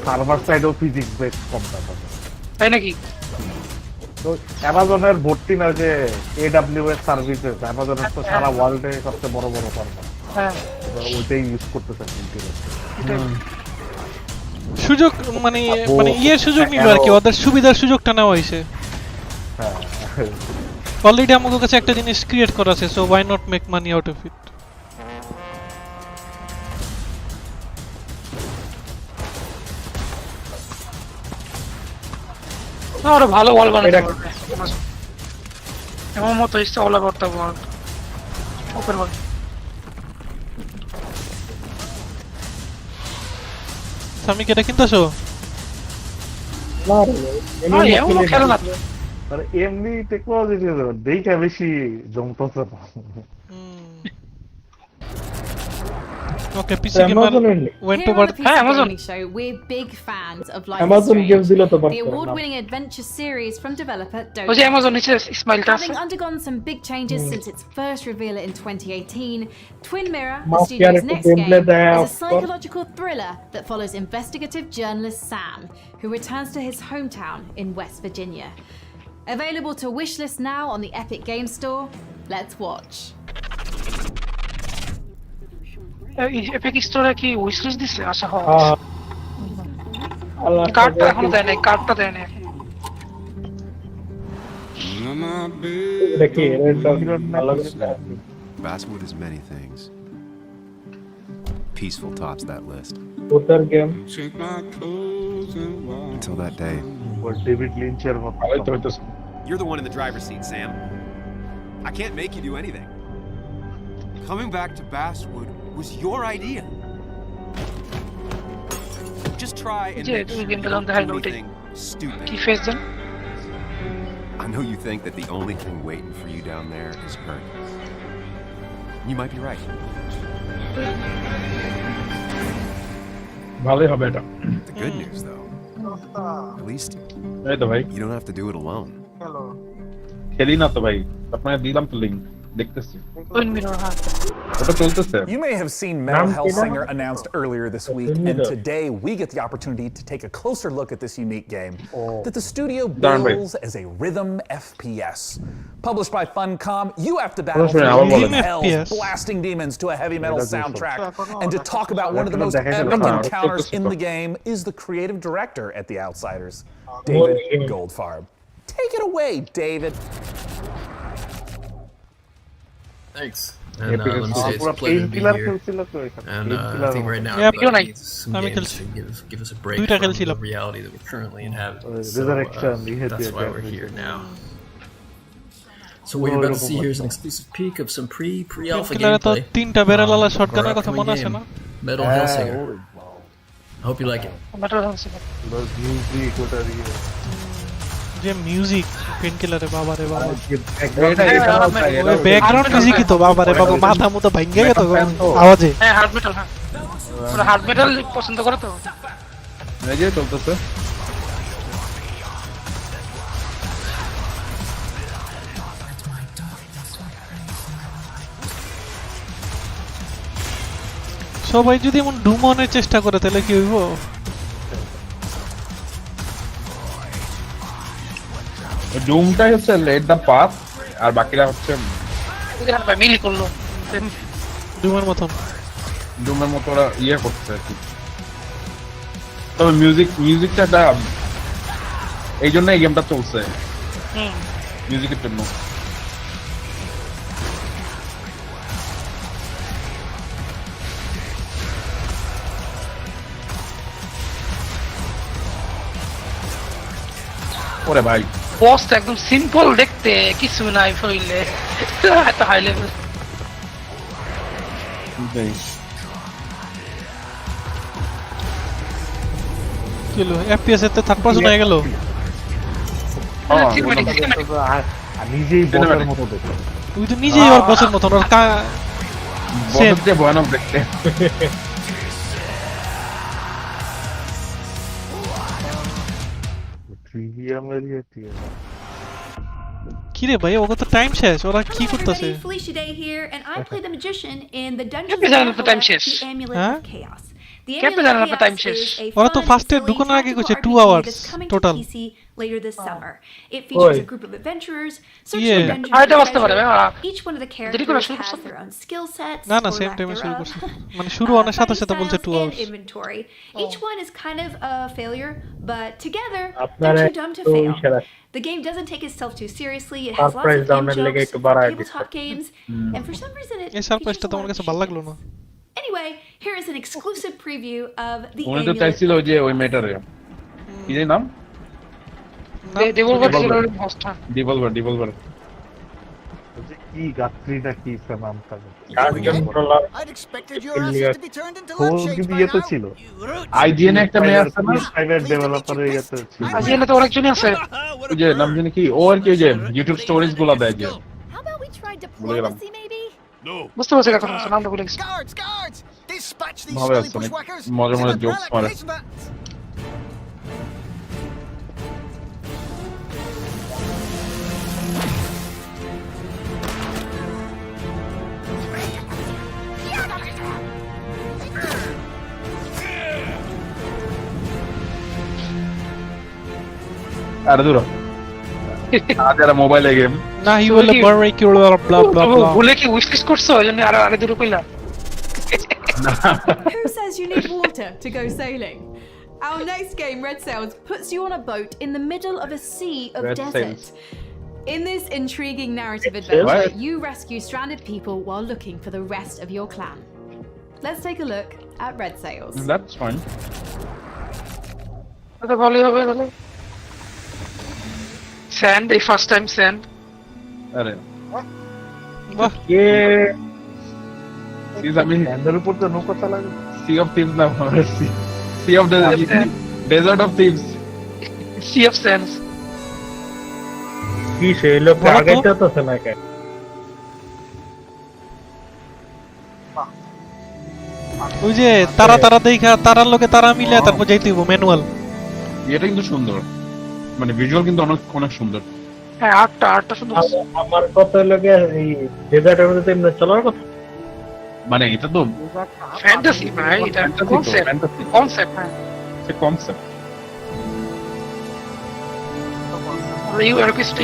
সার্ভার সাইডেও ফিজিক্স বেসড কমব্যাট আছে তাই নাকি তো অ্যামাজনের ভর্তি না যে এডব্লিউএস সার্ভিসেস অ্যামাজনের তো সারা ওয়ার্ল্ডে সবচেয়ে বড় বড় সার্ভার হ্যাঁ ওইটাই ইউজ করতেছে সুযোগ মানে ইয়ের সুযোগ নিল আর কি ওদের সুবিধার সুযোগটা নেওয়া হইছে হ্যাঁ অলরেডি আমাদের কাছে একটা জিনিস ক্রিয়েট করা আছে so why not make money out of it না ওরা ভালো ওয়াল বানাতে পারবে এমন মতো ইচ্ছে all about the world open world সামি কেটা কিনতাছো না রে এমন খেলো না আর এমনি টেকনোলজি দিয়ে দেখে বেশি জমতেছে না Okay, PC Gamer went to Here on the PC Gaming Show, we're big fans of Life is Amazon gives Strange, the the award-winning adventure series from developer Dota. ওই যে Amazon নিচে স্মাইলটা আছে Having undergone some big changes since its first reveal in 2018, Twin Mirror, the studio's next game, is a psychological thriller that follows investigative journalist Sam, who returns to his hometown in West Virginia. Available to wishlist now on the Epic Games Store. Let's watch. Epic স্টোরে কি wish list দিছে আশা হয় কার্ডটা এখনো দেয় নাই কার্ডটা দেয় নাই দেখি এটা Basswood is many things. Peaceful tops that list. Other game. Until that day. David Lynch'er মত You're the one in the driver's seat, Sam. I can't make you do anything. Coming back to Basswood was your idea. Just try and make sure you don't do anything stupid. I know you think that the only thing waiting for you down there is hurt. You might be right. ভালোই হবে এটা The good news, though, at least এই তো ভাই you don't have to do it alone. খেলি না তো ভাই আপনাকে দিলাম তো লিংক দেখতেছি ওটা চলতেছে You may have seen Metal Hellsinger announced earlier this week, and today we get the opportunity to take a closer look at this unique game that the studio builds as a rhythm FPS. Published by Funcom, you have to battle through hells, blasting demons to a heavy metal soundtrack. And to talk about one of the most epic encounters in the game is the creative director at The Outsiders, David Goldfarb. Take it away, David. Thanks. And let me say it's a pleasure to be here. And I think right now everybody needs some games to give us a break from the reality that we're currently inhabiting. So that's why we're here now. So what you're about to see here is an exclusive peek of some pre-alpha gameplay for our upcoming game, Metal Hellsinger. I hope you like it. যে music পেনকিলারে বাবা রে বাবা ওই background মিউজিকই তো বাবা রে বাবা মাথা মতো ভাঙে গেল আওয়াজে হ্যাঁ হার্ড মেটাল হ্যাঁ ওরা হার্ড মেটাল পছন্দ করে তো এই যে চলতেছে সবাই যদি এমন ডুমনের চেষ্টা করে তাহলে কি হইব ডুমটাই হচ্ছে লেট দা পাথ আর বাকিরা হচ্ছে এখানে ভাই মিলি করলো ডুমের মতো ওরা ইয়ে করছে আর কি তবে মিউজিকটা এই জন্য এই গেমটা চলছে মিউজিকের জন্য করে ভাই বসটা একদম সিম্পল দেখতে, কিছু নাই ফইলে এত হাই লেভেল। কিলো এফপিএস এতে থার্ড পারসন হয়ে গেল। নিজেই বসের মতো দেখতে, তুই তো নিজেই ওর বসের মতন, ওর বসের চেয়ে ভয়ানক দেখতে। কি রে ভাই, ওকে তো টাইম শেষ, ওরা কি করতেছে? Felicia Day here, and I play the magician in the dungeon. The Amulet of Chaos. The Amulet of Chaos is a ওরা তো fun, ফার্স্টে silly, ঢুকানোর আগে কইছে tactical 2 hours RPG that's coming to total. PC later this summer. It features a group of adventurers searching Yeah. dungeons আরেকটা for বাঁচতে পারে, treasure. Each one of the দেরি করে characters শুরু has করছো? their own skill sets. না না or same lack টাইমে শুরু thereof. করছে, মানে শুরু অনেক সাথে সাথে বলছে 2 and hours. inventory. Each one is kind of a failure, but together আপনারা they're too dumb to তো fail. ইশারা The game doesn't take itself too seriously. It has lots surprise of ডাউনের লেগে in-jokes, একটু বাড়ায় tabletop games, and for some reason it এই সারপ্রাইজটা তোমার কাছে ভালো লাগলো না? Anyway, here is an exclusive preview of the উনি তো Amulet চাইছিল of যে ওই Chaos. মেটারে কি যে নাম দেবলবার ডিভলভার কি গাত্রীটা কি নাম থাকে, I'd expected your asses to be turned into lampshades by ইয়েতে now. ছিল আইজিএন একটা মেয়ে আছে না, প্রাইভেট ডেভেলপারের ইয়েতে ছিল। আজিলে তো অনেকজনই আছে। ওই যে নাম জানি কি, ও আর কি ওই যে ইউটিউব স্টোরিজ গুলো দেয় যে, How about we try ভুলে গেলাম। diplomacy, maybe? বুঝতে পারছি কার কথা বলছো, নামটা ভুলে গেছি। Guards, guards! Dispatch these ভাবে silly আছে অনেক bushwhackers. মজা মজা to the জোকস relic মারে। basement. আরে দূর আরে মোবাইলে গেম না হি বলে বারবিকিউল ব্লা ব্লা ব্লা। ভুলে কি উইশ লিস্ট করছো, এজন্য আরে দূর কইলা। Who says you need water to go sailing? Our next game, Red Sails, puts you on a boat in the middle of a sea of Red desert. Sails. In this intriguing narrative adventure, you rescue stranded people while looking for the rest of your clan. Let's take a look at Red Sails. That's fine. এটা ভালোই হবে তাহলে। Sand, এই first time sand. আরে বাহ, কে সিজ আমি স্যান্ডের উপর তো নৌকা চালাবে। সি অফ থিভস না, sea of the desert of thieves. Sea of sands. কি সেই লোক আগেটা তো না কেন? ওই যে তারা তারা দেখা তারার লোকে তারা মিলে তারপর যাইতে হইব ম্যানুয়াল। এটা কিন্তু সুন্দর, মানে ভিজুয়াল কিন্তু অনেক অনেক সুন্দর। হ্যাঁ, আটটা শুধু আমার কথা লাগে এই ডেজার্টের মধ্যে এমনি চলার কথা। মানে এটা তো ফ্যান্টাসি ভাই, এটা কনসেপ্ট। হ্যাঁ, সে কনসেপ্ট।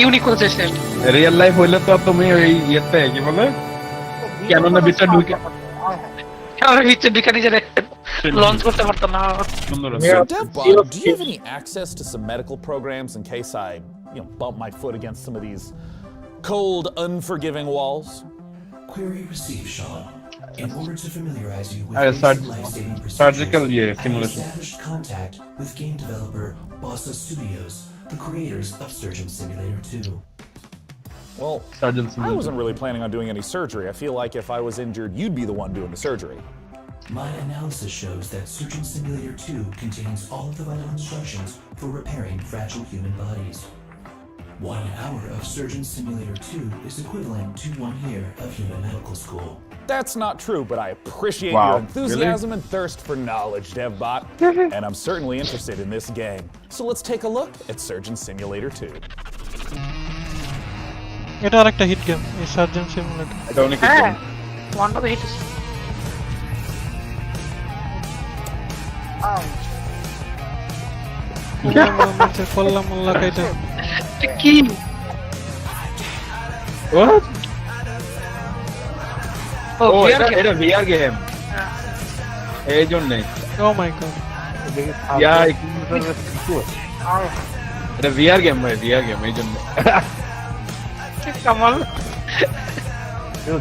ইউনিক করে চাইছে। রিয়েল লাইফ হইলে তো তুমি ওই ইয়েতে কি বলে ক্যানন ভিতরে ঢুকে আর হিচে বিকানি যারে লঞ্চ করতে পারতো না। সুন্দর So, DevBot, do you have any access to some medical programs in case I, bump my foot against some of these cold, unforgiving walls? Query received, Sean. In order to familiarize you with life-saving surgical procedures, I simulation. established contact with game developer Bossa Studios, the creators of Surgeon Simulator 2. Well, I wasn't really planning on doing any surgery. I feel like if I was injured, you'd be the one doing the surgery. My analysis shows that Surgeon Simulator 2 contains all of the vital instructions for repairing fragile human bodies. 1 hour of Surgeon Simulator 2 is equivalent to 1 year of human medical school. That's not true, but I appreciate Wow, your enthusiasm really? and thirst for knowledge, DevBot. And I'm certainly interested in this game. So let's take a look at Surgeon Simulator 2. এটা আরেকটা hit game, এই surgeon simulator. এটা অনেক হ্যাঁ, ওয়ানটা তো hit. কল্লা মোল্লা কাইটা কি What? Oh, এটা VR গেম। এই জন্যে। ও মাই গড। এটা VR গেম ভাই, VR গেম এই জন্য। কামাল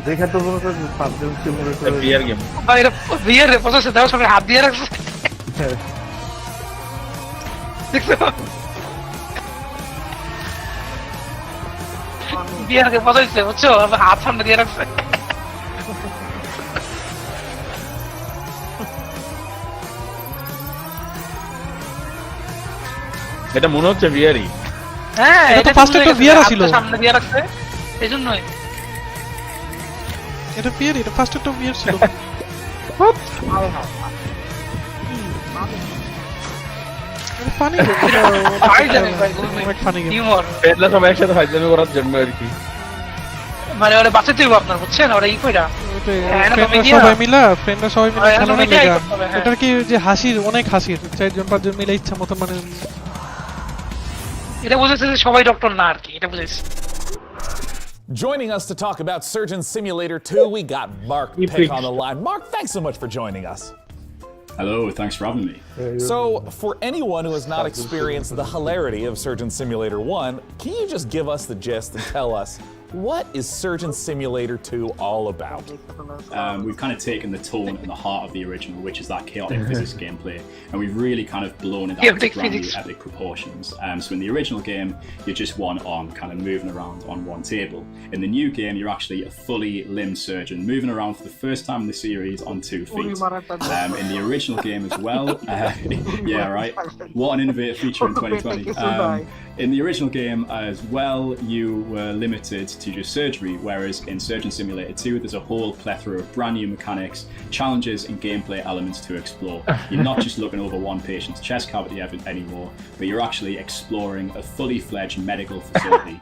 দেখে তো মনে হচ্ছে সার্জন সিমুলেটর VR গেম। ভাই, এটা ভিআর এর পাশে দাও, সবাই হাত দিয়ে রাখছে। দেখছো বিয়ারকে বসাইছে বুঝছো, হাত সামনে দিয়ে রাখছে। এটা মনে হচ্ছে বিয়ারই। হ্যাঁ, এটা তো ফার্স্ট একটা বিয়ার ছিল, সামনে দিয়ে রাখছে এইজন্যই। এটা বিয়ার, এটা ফার্স্ট একটা বিয়ার ছিল। ফানি হিউমার পেটলা সব একসাথে ফাইজলামি করার জন্য আর কি। মানে ওরা বাঁচাতে দিব আপনার, বুঝছেন? ওরা ই কইরা সবাই মিলা, ফ্রেন্ডরা সবাই মিলে খেলানো লাগা। এটা কি যে হাসির, অনেক হাসির, 4-5 মিলে ইচ্ছা মতো, মানে এটা বুঝেছে যে সবাই ডক্টর না আর কি, এটা বুঝেছে। Joining us to talk about Surgeon Simulator 2, we got Mark Pick on the line. Mark, thanks so much for joining us. Hello, thanks for having me. So, for anyone who has not experienced the hilarity of Surgeon Simulator 1, can you just give us the gist and tell us, what is Surgeon Simulator 2 all about? We've kind of taken the tone and the heart of the original, which is that chaotic physics gameplay, and we've really kind of blown it out to brand new epic proportions. So in the original game, you're just one arm kind of moving around on one table. In the new game, you're actually a fully limbed surgeon moving around for the first time in the series on 2 feet. In the original game as well, yeah, right. What an innovative feature in 2020. In the original game as well, you were limited to just surgery, whereas in Surgeon Simulator 2, there's a whole plethora of brand new mechanics, challenges, and gameplay elements to explore. You're not just looking over one patient's chest cavity anymore, but you're actually exploring a fully fledged medical facility.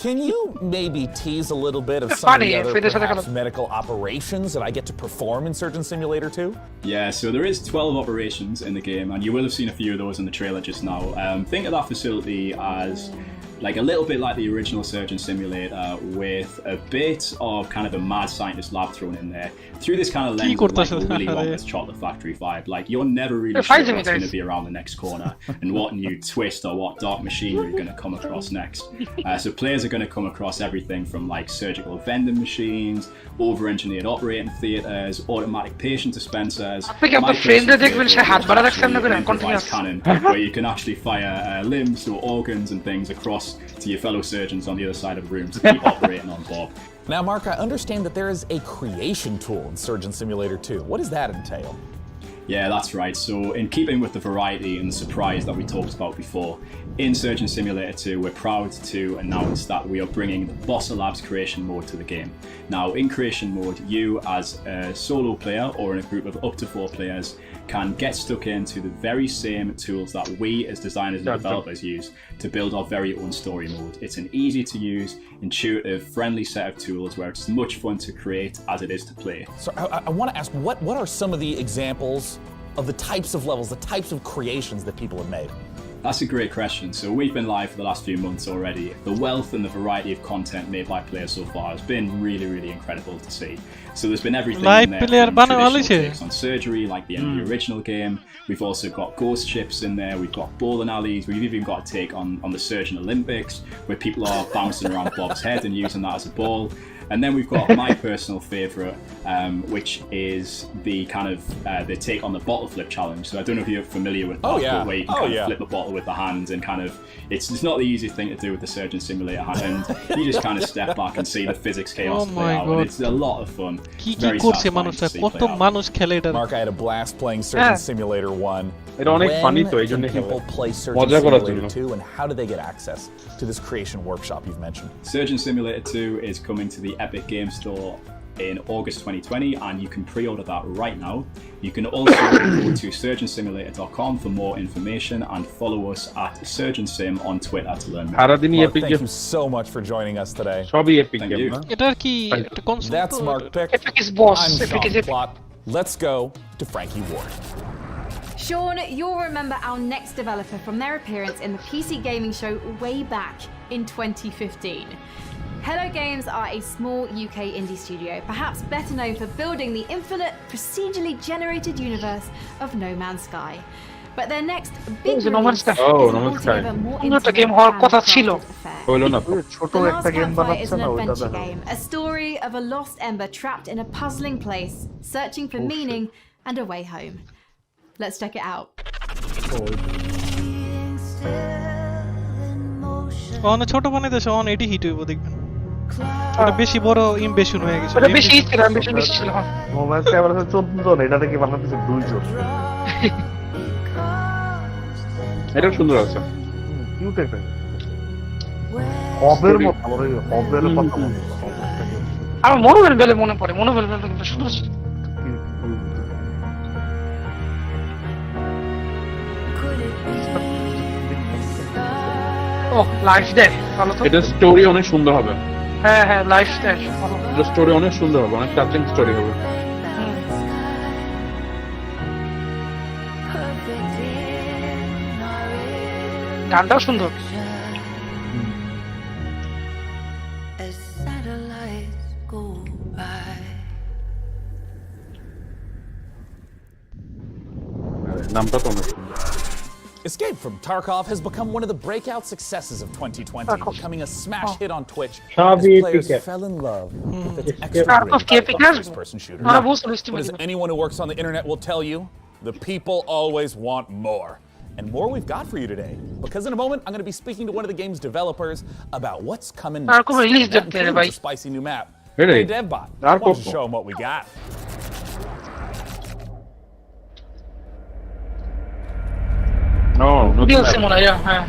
Can you maybe tease a little bit of some of the other perhaps medical operations that I get to perform in Surgeon Simulator 2? Yeah, so there is 12 operations in the game, and you will have seen a few of those in the trailer just now. Think of that facility as like a little bit like the original Surgeon Simulator, with a bit of kind of a mad scientist lab thrown in there through this kind of lens of like a Willy Wonka's Chocolate Factory vibe. Like, you're never really sure what's going to be around the next corner and what new twist or what dark machinery you're going to come across next. So players are going to come across everything from like surgical vending machines, over-engineered operating theatres, automatic patient dispensers, cannon, where you can actually fire limbs or organs and things across to your fellow surgeons on the other side of the room to keep operating on Bob. Now, Mark, I understand that there is a creation tool in Surgeon Simulator 2. What does that entail? Yeah, that's right. So in keeping with the variety and the surprise that we talked about before, in Surgeon Simulator 2, we're proud to announce that we are bringing the Bossa Labs creation mode to the game. Now, in creation mode, you as a solo player or in a group of up to 4 players can get stuck into the very same tools that we as designers and developers use to build our very own story mode. It's an easy to use, intuitive, friendly set of tools where it's as much fun to create as it is to play. So I want to ask, what are some of the examples of the types of levels, the types of creations that people have made? That's a great question. So we've been live for the last few months already. The wealth and the variety of content made by players so far has been really, really incredible to see. So there's been everything in there from traditional takes on surgery, like the end of the original game. We've also got ghost ships in there. We've got bowling alleys. We've even got a take on the Surgeon Olympics, where people are bouncing around Bob's head and using that as a ball. And then we've got my personal favourite, which is the kind of the take on the bottle flip challenge. So I don't know if you're familiar with that, but where you can kind of flip a bottle with the hands and kind of, it's not the easiest thing to do with the Surgeon Simulator hand. You just kind of step back and see the physics chaos play out, and it's a lot of fun. Very satisfying to see play out. Mark, I had a blast playing Surgeon Simulator 1. When can people play Surgeon Simulator 2, and how do they get access to this creation workshop you've mentioned? Surgeon Simulator 2 is coming to the Epic Game Store in August 2020, and you can pre-order that right now. You can also go to surgeonsimulator.com for more information and follow us at SurgeonSim on Twitter to learn more. Mark, thank you so much for joining us today. Thank you. That's Mark Pick. Epic is boss. I'm Epic is Sean Plott. Let's go to Frankie Ward. Sean, you'll remember our next developer from their appearance in the PC gaming show way back in 2015. Hello Games are a small UK indie studio, perhaps better known for building the infinite, procedurally generated universe of No Man's Sky. But their next big release is more intimate The Last Campfire is an adventure game, a story of a lost ember trapped in a puzzling place, searching for meaning and a way home. Let's check it out. ছোট বানাইতেছে 180 hit হইব দেখবেন ওটা বেশি বড় ইমবেশন হয়ে গেছে। ওটা বেশি ছিল, বেশি ছিল। মোবাইল ক্যামেরা 14 জন, এটা থেকে বানাতেছে 2 জন। এটা সুন্দর আছে। কিউট একটা। হবের মতো, আমার ওই হবের কথা মনে পড়ে। আমার মনোভেল বেলে মনে পড়ে, মনোভেল বেলে কিন্তু সুন্দর ছিল। ও লাইফ দেয় ভালো তো। এটা স্টোরি অনেক সুন্দর হবে। হ্যাঁ হ্যাঁ লাইফ দেয় ভালো। এটা স্টোরি অনেক সুন্দর হবে, অনেক টাচিং স্টোরি হবে। গানটাও সুন্দর। নামটা তো অনেক সুন্দর। Escape from Tarkov has become one of the breakout successes of 2020, becoming a smash hit on Twitch as players fell in love with its extra first-person shooter. But as anyone who works on the internet will tell you, the people always want more. And more we've got for you today, because in a moment I'm going to be speaking to one of the game's developers about what's coming next. That includes a spicy new map. Hey DevBot, why don't you show them what we got? No, not হ্যাঁ।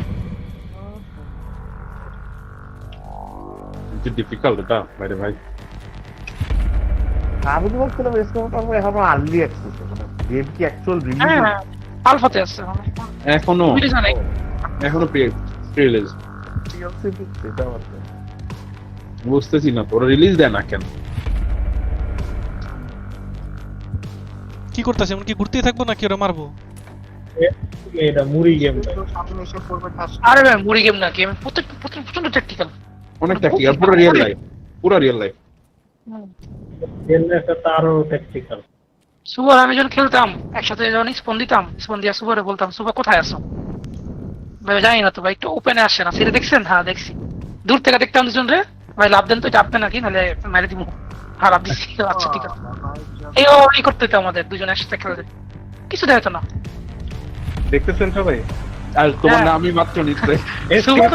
It's difficult এটা বাইরে ভাই। আমি তো বলছিলাম এসকাউন্ট আমরা এখন early access, মানে গেম কি অ্যাকচুয়াল রিলিজ? হ্যাঁ আলফাতে আছে এখনো প্রি রিলিজ এটা আছে বুঝতেছি না, ওরা রিলিজ দেয় না কেন? কি করতেছে? এমন কি ঘুরতেই থাকবো নাকি ওরা মারবো? এটা মুড়ি গেম। আরে ভাই মুড়ি গেম না, গেম প্রচন্ড ট্যাকটিক্যাল। অনেক ট্যাকটিক্যাল, পুরো রিয়েল লাইফ, পুরো রিয়েল লাইফ। গেম একটা তারও ট্যাকটিক্যাল। সুপার আমি যখন খেলতাম একসাথে যখন স্পন দিতাম, স্পন দিয়া সুপারে বলতাম সুপার কোথায় আছো? ভাই জানি না তো ভাই, একটু ওপেনে আসে না। সেটা দেখছেন? হ্যাঁ দেখছি, দূর থেকে দেখতাম দুজন রে, ভাই লাভ দেন তো, এটা আপনি নাকি, নাহলে মেরে দিব। হ্যাঁ লাভ দিচ্ছি। আচ্ছা ঠিক আছে, এই করতে হতো আমাদের দুজন একসাথে খেলতে, কিছু দেখাতো না। দেখতেছেন সবাই? আর তোমার নামই মাত্র নিচ্ছে। তোমার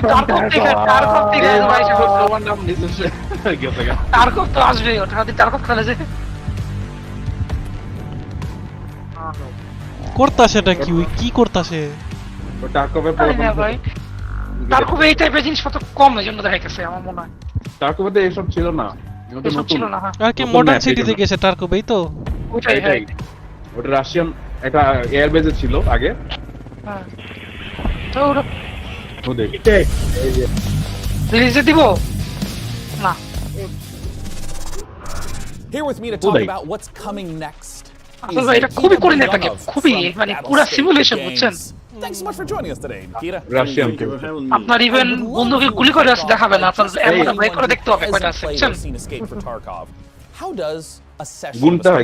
নাম নিচ্ছে টার্কভ তো আসবে, ওটা টার্কভ খেলে যে করতাছে এটা কি? কি করতাছে? টার্কভের ভাই, টার্কভ এই টাইপের জিনিসপত্র কম, এজন্য দেখাইতেছে আমার মনে হয়। টার্কভে এসব ছিল না, এসব ছিল না। আর কি মডার্ন সিটিতে গেছে টার্কভ, এই তো ওটাই। ওটা রাশিয়ান একটা এয়ার বেজে ছিল আগে। হ্যাঁ তো ওটা ওদের রিলিজে দিব না। Here with me to talk about what's coming next. আসলে ভাই এটা খুবই কঠিন একটা গেম, খুবই মানে পুরো সিমুলেশন, বুঝছেন? Thanks so much for joining us today, Nikita. Russian আপনার ইভেন বন্ধুকে গুলি করে আসে দেখাবে না, আপনার এমন ব্রেক করে দেখতে হবে কয়টা আছে, বুঝছেন? How does a session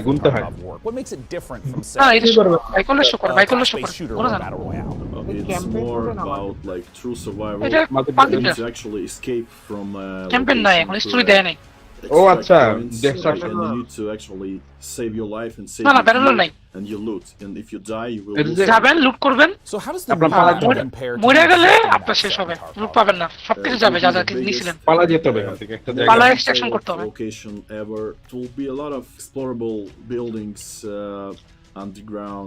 গুনতে হয় work? What makes it different from হ্যাঁ এটা করবে বাইকলে শো করে, বাইকলে শো করে বলো না। It's more about like true survival. It's actually escape from campaign নাই, এখন স্টোরি দেয় নাই। ও আচ্ছা, destruction. And you need to actually save your life and save না ব্যারল নাই, and you loot, and if you die you will যাবেন লুট করবেন। So how does the মরে গেলে আপনার শেষ হবে, লুট পাবেন না, সবকিছু যাবে যা যা নিছিলেন। পালা যেতে হবে এখান থেকে, একটা জায়গা পালা এক্সট্রাকশন করতে হবে। Location ever. It will be a lot of explorable buildings underground.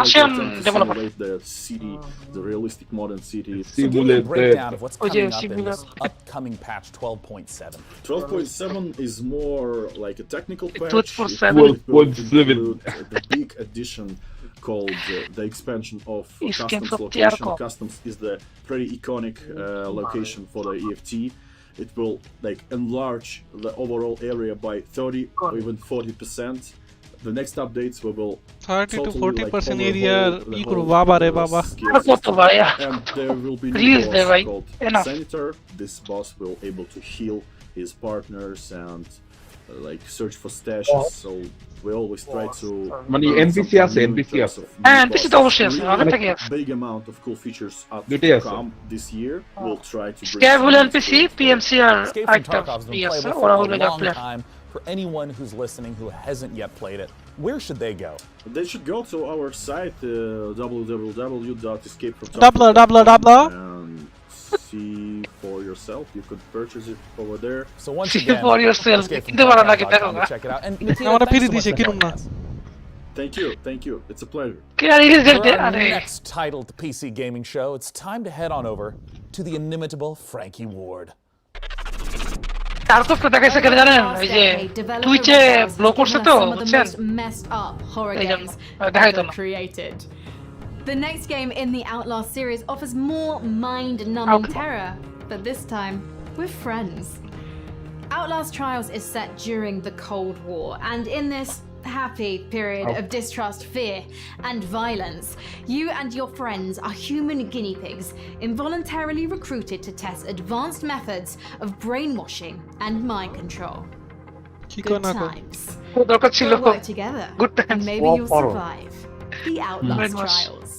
Russian developer. The city, the realistic modern city. So give me a breakdown of what's coming up in this upcoming patch 12.7. 12.7 is more like a technical patch. 12.7. The big addition called the expansion of customs of location. Customs is the pretty iconic location for the EFT. It will like enlarge the overall area by 30 or even 40%. The next updates we will 30 to 40% area ই করব বাবা রে বাবা। কত ভাই, and there will be please new there boss ভাই called enough. Senator. This boss will able to heal his partners and like search for stashes. So we always try to মানে NPC আছে, NPC আছে। হ্যাঁ NPC তো অবশ্যই আছে, অনেক থেকে আছে। big amount of cool features are to come this year. We'll try to bring Scavul NPC, PMC আর একটা yes ওরা হলো player. For anyone who's listening who hasn't yet played it, where should they go? They should go to our site www.escapefromtarkov and see for yourself. You could purchase it over there. So once again, for yourself. check it out. And Thank you. It's a pleasure. For our next titled PC gaming show, it's time to head on over to the inimitable Frankie Ward. তারপর তো দেখাইছে কেন জানেন এই যে টুইচে block করছে তো বুঝছেন দেখাই তো না The next game in the Outlast series offers more mind-numbing terror, but this time with friends. Outlast Trials is set during the Cold War, and in this happy period of distrust, fear, and violence, you and your friends are human guinea pigs involuntarily recruited to test advanced methods of brainwashing and mind control. Good times. We'll work together, and maybe you'll survive the Outlast Trials.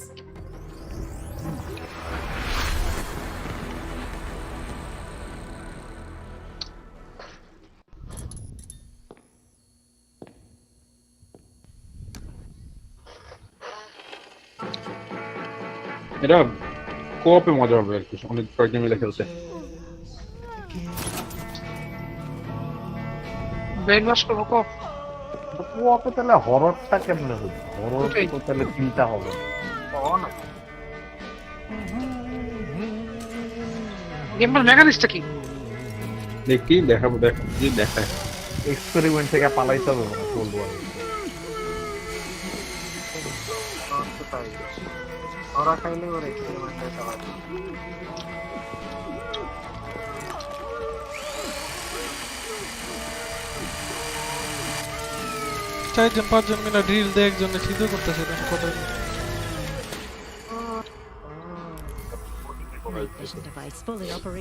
এটা কোঅপে মজা হবে আর কি, অনেক কয়েকজন মিলে খেলতে। Brain wash করব কোঅপে তাহলে হররটা কেমনে হবে? হরর তো তাহলে চিন্তা হবে। গেমবাজ মেকানিক্সটা কি? দেখি দেখাবো, দেখায় এক্সপেরিমেন্ট থেকে পালাইতে হবে না বলবো আমি। ওরা খাইলে ওর এক্সপেরিমেন্টে চালাবে। চারজন পাঁচজন মিলে ড্রিল দিয়ে একজনে সিদ্ধ করতেছে কথা।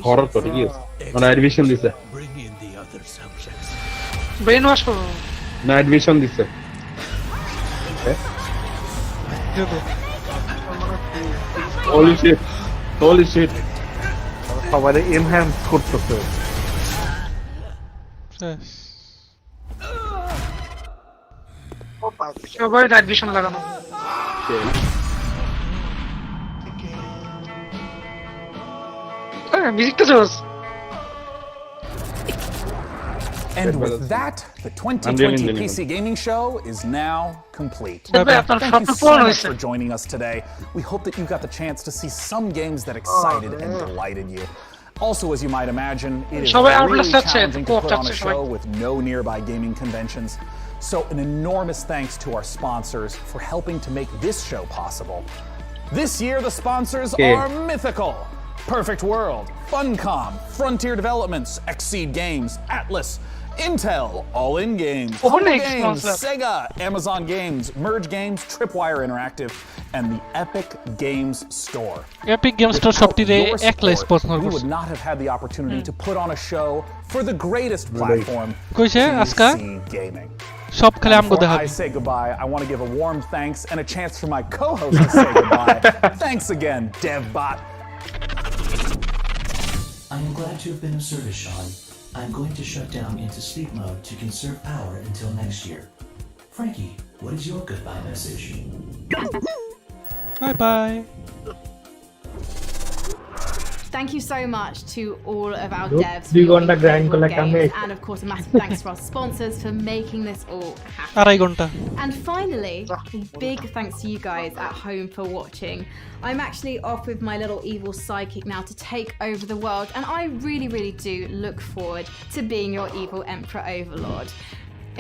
হরর তো ঠিকই আছে, নাইট ভিশন দিছে। ব্রেন ওয়াশ করব, নাইট ভিশন দিছে। Holy shit. সবাই এনহ্যান্স করতেছে। সবাই নাইট ভিশন লাগানো। মিউজিকটা জোস। And with that, the 2020 PC Gaming Show is now complete. Thank you so much for joining us today. We hope that you got the chance to see some games that excited and delighted you. Also, as you might imagine, it is really challenging to put on a show with no nearby gaming conventions. So an enormous thanks to our sponsors for helping to make this show possible. This year, the sponsors are Mythical, Perfect World, Funcom, Frontier Developments, Exceed Games, Atlas, Intel, All In Games, Games, Sega, Amazon Games, Merge Games, Tripwire Interactive, and the Epic Games Store. Epic Games Store shopটিতে একলা sponsor করছে। We would not have had the opportunity to put on a show for the greatest platform, কইছে আজকা gaming. সব খেলে আমগো দেখাবে। I say goodbye. I want to give a warm thanks and a chance for my co-host to say goodbye. Thanks again, DevBot. I am glad to have been of service, Sean. I'm going to shut down into sleep mode to conserve power until next year. Frankie, what is your goodbye message? Bye-bye. Thank you so much to all of our devs and of course a massive thanks to our sponsors for making this all happen. And finally, big thanks to you guys at home for watching. I'm actually off with my little evil sidekick now to take over the world, and I really do look forward to being your evil emperor overlord.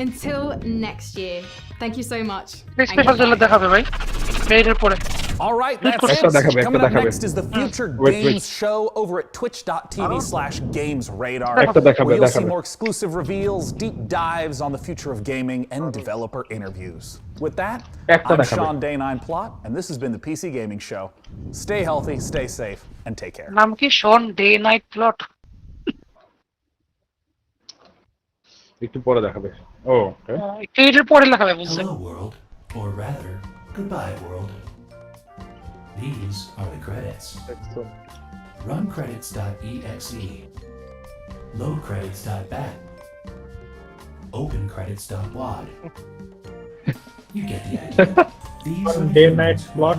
Until next year, thank you so much. All right, that's it. Coming up next is the Future Games Show over at twitch.tv/GamesRadar, where you'll see more exclusive reveals, deep dives on the future of gaming, and developer interviews. With that, I'm Sean Day9 Plot, and this has been the PC Gaming Show. Stay healthy, stay safe, and take care. নাম কি Sean Day9 Plot? একটু পরে দেখাবে। একটু পরে দেখাবে বুঝছেন। Hello world, or rather, goodbye world. These are the credits. Run credits.exe. Load credits.bat. Open credits.wad. You get the idea. These are Day Night Plot.